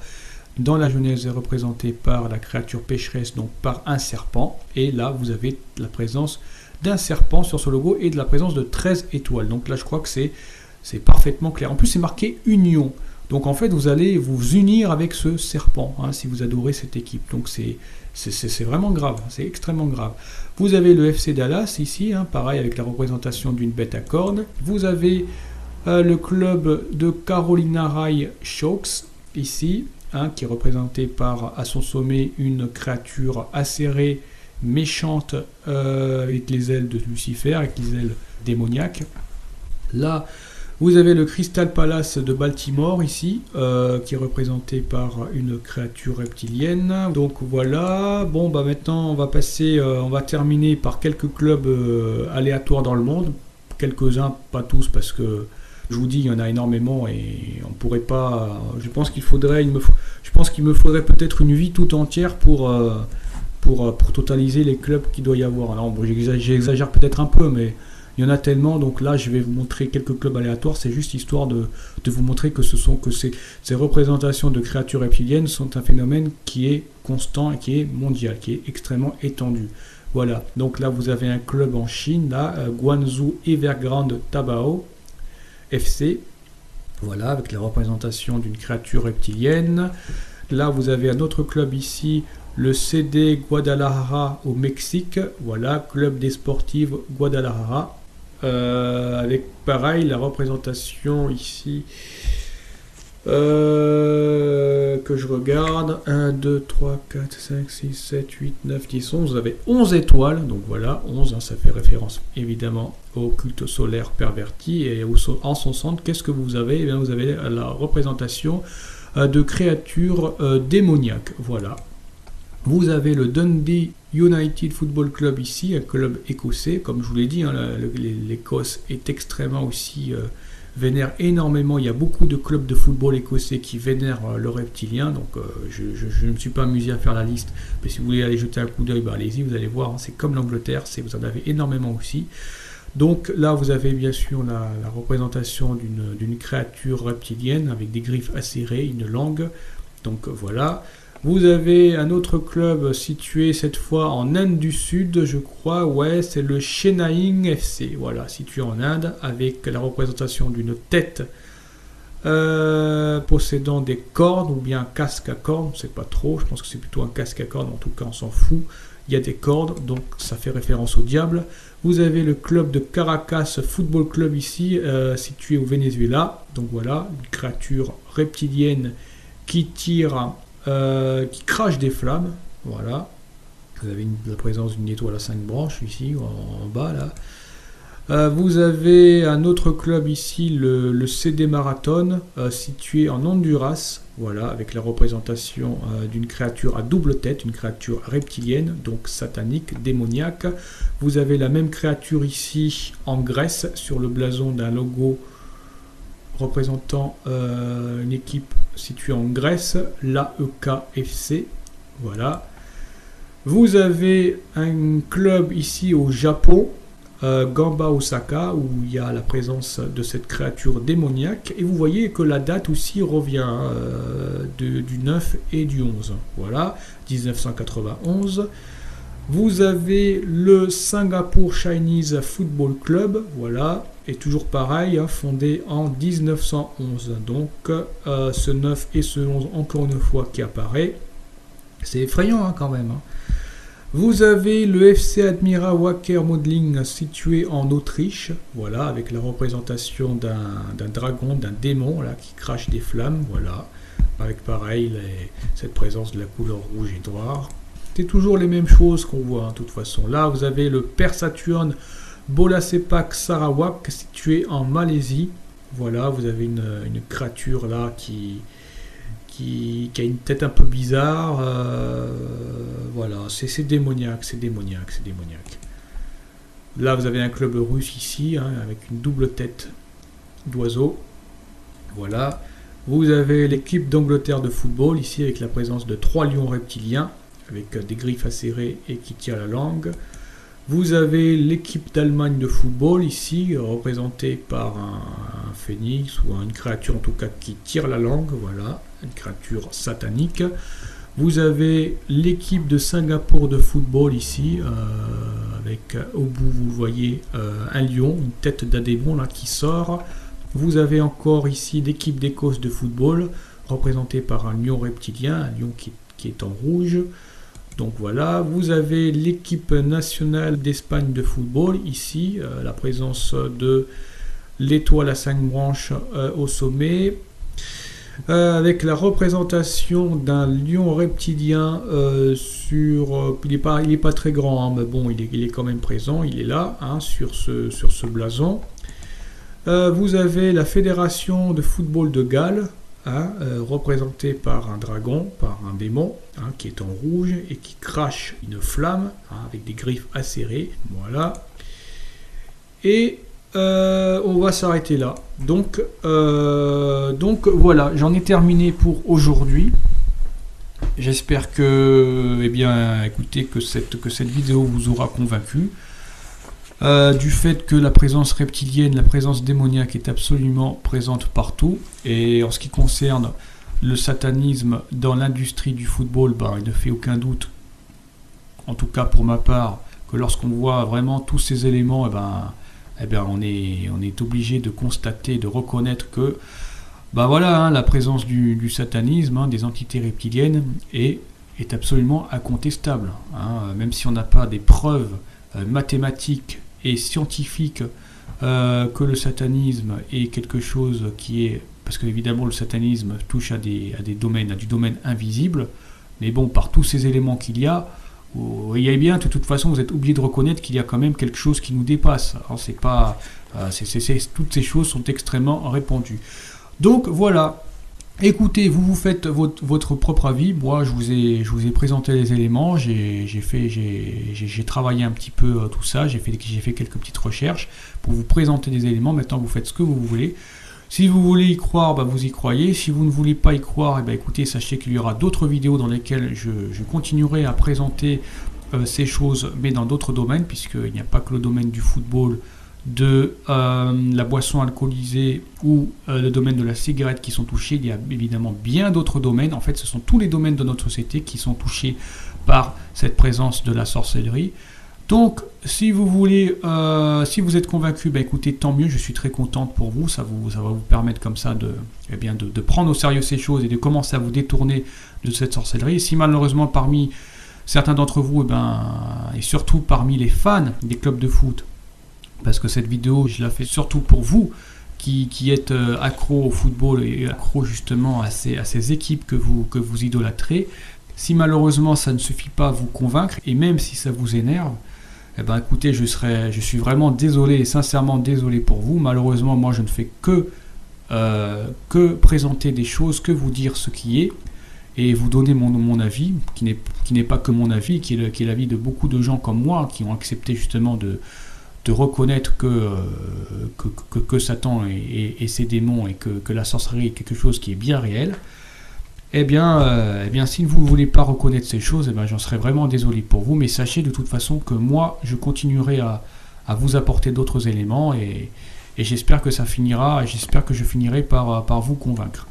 [SPEAKER 1] dans la Genèse est représenté par la créature pécheresse, donc par un serpent. Et là, vous avez la présence d'un serpent sur ce logo et de la présence de 13 étoiles. Donc là, je crois que c'est parfaitement clair. En plus, c'est marqué Union. Donc en fait, vous allez vous unir avec ce serpent, hein, si vous adorez cette équipe. Donc c'est vraiment grave, c'est extrêmement grave. Vous avez le FC Dallas ici, hein, pareil avec la représentation d'une bête à cornes. Vous avez le club de Carolina Ray Sharks ici, hein, qui est représenté par à son sommet une créature acérée, méchante, avec les ailes de Lucifer, avec les ailes démoniaques. Là, vous avez le Crystal Palace de Baltimore ici, qui est représenté par une créature reptilienne. Donc voilà, bon bah maintenant on va passer, on va terminer par quelques clubs aléatoires dans le monde. Quelques-uns, pas tous, parce que je vous dis, il y en a énormément et on pourrait pas. Je pense qu'il me faudrait peut-être une vie tout entière pour totaliser les clubs qu'il doit y avoir. Alors bon, j'exagère peut-être un peu, mais il y en a tellement. Donc là, je vais vous montrer quelques clubs aléatoires. C'est juste histoire de vous montrer que ces représentations de créatures reptiliennes sont un phénomène qui est constant et qui est mondial, qui est extrêmement étendu. Voilà. Donc là, vous avez un club en Chine, là, Guangzhou Evergrande Tabao FC. Voilà, avec la représentation d'une créature reptilienne. Là, vous avez un autre club ici, le CD Guadalajara au Mexique. Voilà, club des sportives Guadalajara. Avec pareil la représentation ici que je regarde 1, 2, 3, 4, 5, 6, 7, 8, 9, 10, 11. Vous avez 11 étoiles, donc voilà, 11, hein, ça fait référence évidemment au culte solaire perverti. Et en son centre, qu'est-ce que vous avez? Eh bien, vous avez la représentation de créatures démoniaques. Voilà. Vous avez le Dundee United Football Club ici, un club écossais. Comme je vous l'ai dit, hein, l'Écosse est extrêmement aussi vénère énormément. Il y a beaucoup de clubs de football écossais qui vénèrent le reptilien. Donc je ne me suis pas amusé à faire la liste. Mais si vous voulez aller jeter un coup d'œil, bah, allez-y, vous allez voir. Hein, c'est comme l'Angleterre, vous en avez énormément aussi. Donc là, vous avez bien sûr la représentation d'une créature reptilienne avec des griffes acérées, une langue. Donc voilà. Vous avez un autre club situé cette fois en Inde du Sud, je crois, ouais, c'est le Chennai FC, voilà, situé en Inde, avec la représentation d'une tête possédant des cornes, ou bien un casque à cornes, c'est pas trop, je pense que c'est plutôt un casque à cornes, en tout cas on s'en fout, il y a des cordes, donc ça fait référence au diable. Vous avez le club de Caracas Football Club ici, situé au Venezuela, donc voilà, une créature reptilienne qui tire... qui crache des flammes, voilà. Vous avez la présence d'une étoile à 5 branches ici, en bas là. Vous avez un autre club ici, le CD Marathon, situé en Honduras, voilà, avec la représentation d'une créature à double tête, une créature reptilienne, donc satanique, démoniaque. Vous avez la même créature ici en Grèce, sur le blason d'un logo représentant une équipe située en Grèce, l'AEK-FC. Voilà. Vous avez un club ici au Japon, Gamba Osaka, où il y a la présence de cette créature démoniaque. Et vous voyez que la date aussi revient du 9 et du 11. Voilà, 1991. Vous avez le Singapour Chinese Football Club, voilà, et toujours pareil, hein, fondé en 1911. Donc ce 9 et ce 11, encore une fois, qui apparaît. C'est effrayant hein, quand même. Hein. Vous avez le FC Admira Wacker Modeling situé en Autriche, voilà, avec la représentation d'un dragon, d'un démon là, qui crache des flammes, voilà, avec pareil cette présence de la couleur rouge et noire. C'est toujours les mêmes choses qu'on voit, hein, de toute façon. Là, vous avez le Persatuan Bola Sepak Sarawak, situé en Malaisie. Voilà, vous avez une créature là qui a une tête un peu bizarre. Voilà, c'est démoniaque, c'est démoniaque, c'est démoniaque. Là, vous avez un club russe ici, hein, avec une double tête d'oiseau. Voilà. Vous avez l'équipe d'Angleterre de football, ici, avec la présence de 3 lions reptiliens, avec des griffes acérées et qui tirent la langue. Vous avez l'équipe d'Allemagne de football ici, représentée par un
[SPEAKER 3] phénix ou une créature en tout cas qui tire la langue, voilà, une créature satanique. Vous avez l'équipe de Singapour de football ici, avec au bout vous voyez un lion, une tête d'Adébon là qui sort. Vous avez encore ici l'équipe d'Écosse de football, représentée par un lion reptilien, un lion qui est en rouge. Donc voilà, vous avez l'équipe nationale d'Espagne de football, ici, la présence de l'étoile à 5 branches au sommet, avec la représentation d'un lion reptilien il est pas très grand, hein, mais bon, il est quand même présent, il est là, hein, sur ce blason. Vous avez la fédération de football de Galles, hein, représentée par un dragon, par un démon, hein, qui est en rouge et qui crache une flamme, hein, avec des griffes acérées, voilà. Et on va s'arrêter là. Donc voilà, j'en ai terminé pour aujourd'hui. J'espère que, eh bien, écoutez, que cette vidéo vous aura convaincu. Du fait que la présence reptilienne, la présence démoniaque est absolument présente partout. Et en ce qui concerne le satanisme dans l'industrie du football, ben, il ne fait aucun doute, en tout cas pour ma part, que lorsqu'on voit vraiment tous ces éléments, on est obligé de constater, de reconnaître que voilà, hein, la présence du satanisme, hein, des entités reptiliennes est absolument incontestable. Hein, même si on n'a pas des preuves mathématiques et scientifiques que le satanisme est quelque chose qui est... Parce que évidemment le satanisme touche à du domaine invisible, mais bon, par tous ces éléments qu'il y a, il y a bien, de toute façon, vous êtes obligé de reconnaître qu'il y a quand même quelque chose qui nous dépasse. Alors, c'est pas, toutes ces choses sont extrêmement répandues. Donc voilà, écoutez, vous faites votre propre avis. Moi, je vous ai présenté les éléments, j'ai travaillé un petit peu tout ça, j'ai fait quelques petites recherches pour vous présenter des éléments. Maintenant, vous faites ce que vous voulez. Si vous voulez y croire, vous y croyez. Si vous ne voulez pas y croire, écoutez, sachez qu'il y aura d'autres vidéos dans lesquelles je continuerai à présenter ces choses, mais dans d'autres domaines, puisqu'il n'y a pas que le domaine du football, de la boisson alcoolisée ou le domaine de la cigarette qui sont touchés. Il y a évidemment bien d'autres domaines. En fait, ce sont tous les domaines de notre société qui sont touchés par cette présence de la sorcellerie. Donc, si vous voulez, si vous êtes convaincu, écoutez, tant mieux, je suis très contente pour vous. Ça va vous permettre comme ça de prendre au sérieux ces choses et de commencer à vous détourner de cette sorcellerie. Et si malheureusement parmi certains d'entre vous, et surtout parmi les fans des clubs de foot, parce que cette vidéo, je la fais surtout pour vous qui êtes accro au football et accro justement à ces équipes que vous idolâtrez, si malheureusement ça ne suffit pas à vous convaincre, et même si ça vous énerve, écoutez, je suis vraiment désolé et sincèrement désolé pour vous. Malheureusement, moi je ne fais que présenter des choses, que vous dire ce qui est, et vous donner mon avis, qui n'est pas que mon avis, qui est l'avis de beaucoup de gens comme moi, qui ont accepté justement de reconnaître que Satan et ses démons, et que la sorcellerie est quelque chose qui est bien réel. Eh bien, si vous ne voulez pas reconnaître ces choses, j'en serais vraiment désolé pour vous, mais sachez de toute façon que moi, je continuerai à vous apporter d'autres éléments, et j'espère que ça finira, et j'espère que je finirai par vous convaincre.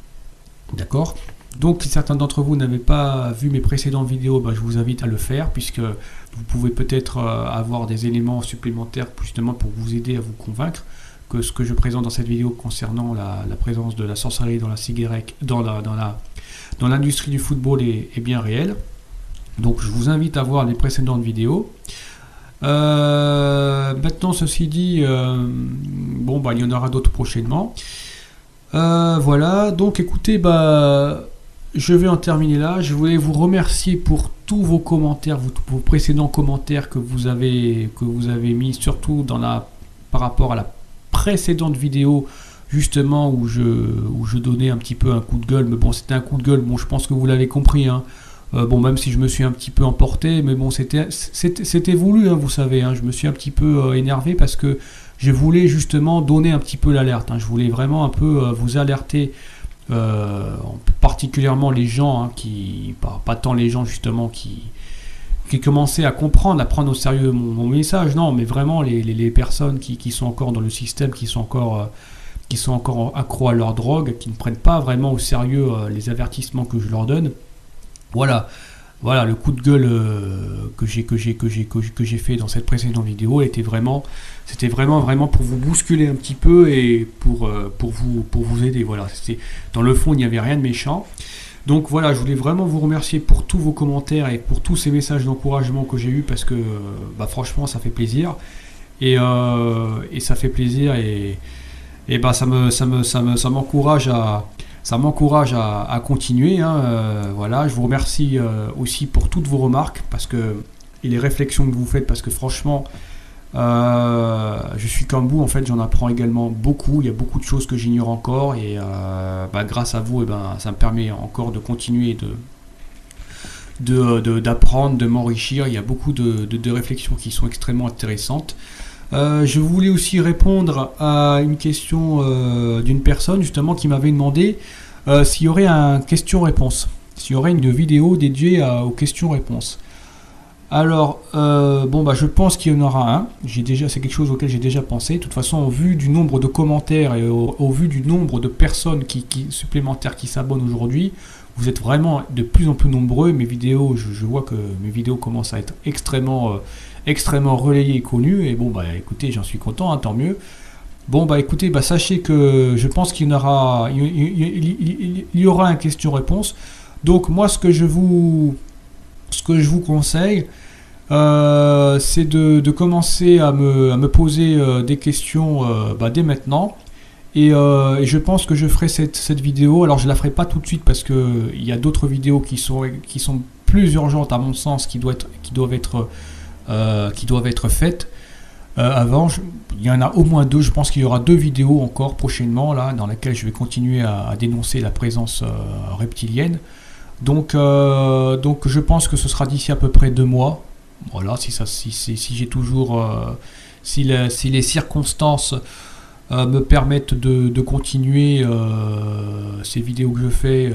[SPEAKER 3] D'accord ? Donc, si certains d'entre vous n'avaient pas vu mes précédentes vidéos, je vous invite à le faire, puisque vous pouvez peut-être avoir des éléments supplémentaires justement pour vous aider à vous convaincre que ce que je présente dans cette vidéo concernant la présence de la sorcellerie dans la cigarette, dans l'industrie du football est bien réel. Donc je vous invite à voir les précédentes vidéos. Maintenant, ceci dit, il y en aura d'autres prochainement. Voilà, donc écoutez, je vais en terminer là. Je voulais vous remercier pour tous vos commentaires, vos précédents commentaires que vous avez mis, surtout par rapport à la précédente vidéo justement où je donnais un petit peu un coup de gueule, mais bon, c'était un coup de gueule, bon, je pense que vous l'avez compris, hein. Même si je me suis un petit peu emporté, mais bon, c'était voulu, hein, vous savez, hein, je me suis un petit peu énervé parce que je voulais justement donner un petit peu l'alerte, hein. Je voulais vraiment un peu vous alerter, particulièrement les gens, hein, pas tant les gens justement qui commençaient à comprendre, à prendre au sérieux mon message, non, mais vraiment les personnes qui sont encore dans le système, qui sont encore qui sont encore accros à leur drogue, qui ne prennent pas vraiment au sérieux les avertissements que je leur donne. Voilà le coup de gueule que j'ai fait dans cette précédente vidéo. C'était vraiment pour vous bousculer un petit peu et pour vous aider. Voilà, dans le fond, il n'y avait rien de méchant. Donc voilà, je voulais vraiment vous remercier pour tous vos commentaires et pour tous ces messages d'encouragement que j'ai eu, parce que franchement, ça fait plaisir. Et ça fait plaisir et ça m'encourage à continuer. Voilà, je vous remercie aussi pour toutes vos remarques et les réflexions que vous faites, parce que franchement, je suis comme vous, en fait, j'en apprends également beaucoup. Il y a beaucoup de choses que j'ignore encore et grâce à vous, ça me permet encore de continuer d'apprendre, de m'enrichir. Il y a beaucoup de réflexions qui sont extrêmement intéressantes. Je voulais aussi répondre à une question d'une personne justement qui m'avait demandé s'il y aurait un question-réponse, s'il y aurait une vidéo dédiée aux questions-réponses. Alors, je pense qu'il y en aura un. C'est quelque chose auquel j'ai déjà pensé. De toute façon, au vu du nombre de commentaires et au vu du nombre de personnes supplémentaires qui s'abonnent aujourd'hui, vous êtes vraiment de plus en plus nombreux. Mes vidéos, je vois que mes vidéos commencent à être extrêmement relayées et connues. Et écoutez, j'en suis content, hein, tant mieux. Écoutez, sachez que je pense qu'il y aura un question-réponse. Donc moi, ce que je vous conseille, c'est de commencer à me poser des questions dès maintenant. Et je pense que je ferai cette vidéo. Alors je la ferai pas tout de suite parce que il y a d'autres vidéos qui sont plus urgentes à mon sens, qui doivent être faites avant. Il y en a au moins 2. Je pense qu'il y aura 2 vidéos encore prochainement là, dans lesquelles je vais continuer à dénoncer la présence reptilienne. Donc je pense que ce sera d'ici à peu près 2 mois. Voilà, si j'ai toujours si les circonstances me permettent de continuer ces vidéos que je fais,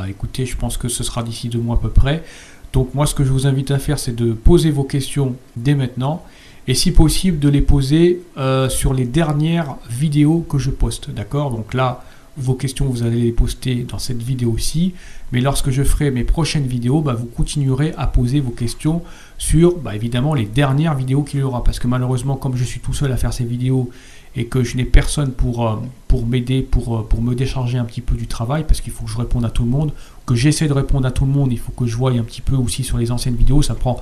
[SPEAKER 3] écoutez, je pense que ce sera d'ici 2 mois à peu près. Donc moi, ce que je vous invite à faire, c'est de poser vos questions dès maintenant, et si possible de les poser sur les dernières vidéos que je poste, d'accord? Donc là, vos questions, vous allez les poster dans cette vidéo-ci, mais lorsque je ferai mes prochaines vidéos, vous continuerez à poser vos questions sur, évidemment, les dernières vidéos qu'il y aura, parce que malheureusement, comme je suis tout seul à faire ces vidéos et que je n'ai personne pour m'aider, pour me décharger un petit peu du travail, parce qu'il faut que je réponde à tout le monde, que j'essaie de répondre à tout le monde, il faut que je voie un petit peu aussi sur les anciennes vidéos, ça prend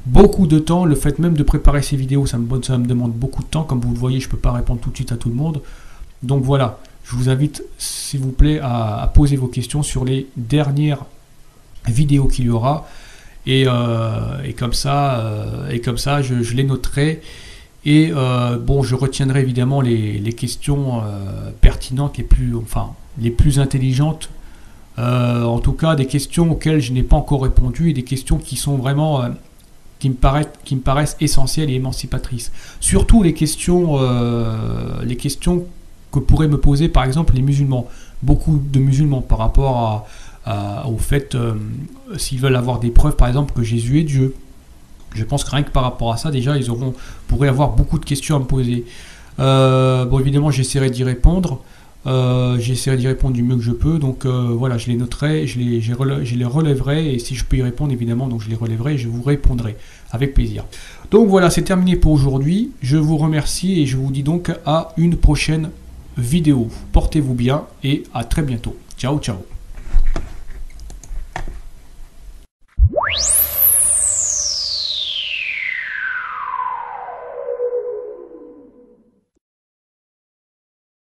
[SPEAKER 3] beaucoup de temps, le fait même de préparer ces vidéos, ça me demande beaucoup de temps, comme vous le voyez, je ne peux pas répondre tout de suite à tout le monde, donc voilà. Je vous invite, s'il vous plaît, à poser vos questions sur les dernières vidéos qu'il y aura. Et comme ça, je les noterai. Et je retiendrai évidemment les questions pertinentes, les plus intelligentes. En tout cas, des questions auxquelles je n'ai pas encore répondu et des questions qui sont vraiment... qui me paraissent essentielles et émancipatrices. Surtout les questions que pourraient me poser par exemple les musulmans. Beaucoup de musulmans par rapport au fait s'ils veulent avoir des preuves par exemple que Jésus est Dieu. Je pense que rien que par rapport à ça, déjà, pourraient avoir beaucoup de questions à me poser. Évidemment, j'essaierai d'y répondre. J'essaierai d'y répondre du mieux que je peux. Donc voilà, je les noterai, je les relèverai. Et si je peux y répondre, évidemment, donc je les relèverai et je vous répondrai avec plaisir. Donc voilà, c'est terminé pour aujourd'hui. Je vous remercie et je vous dis donc à une prochaine vidéo. Portez-vous bien et à très bientôt. Ciao, ciao.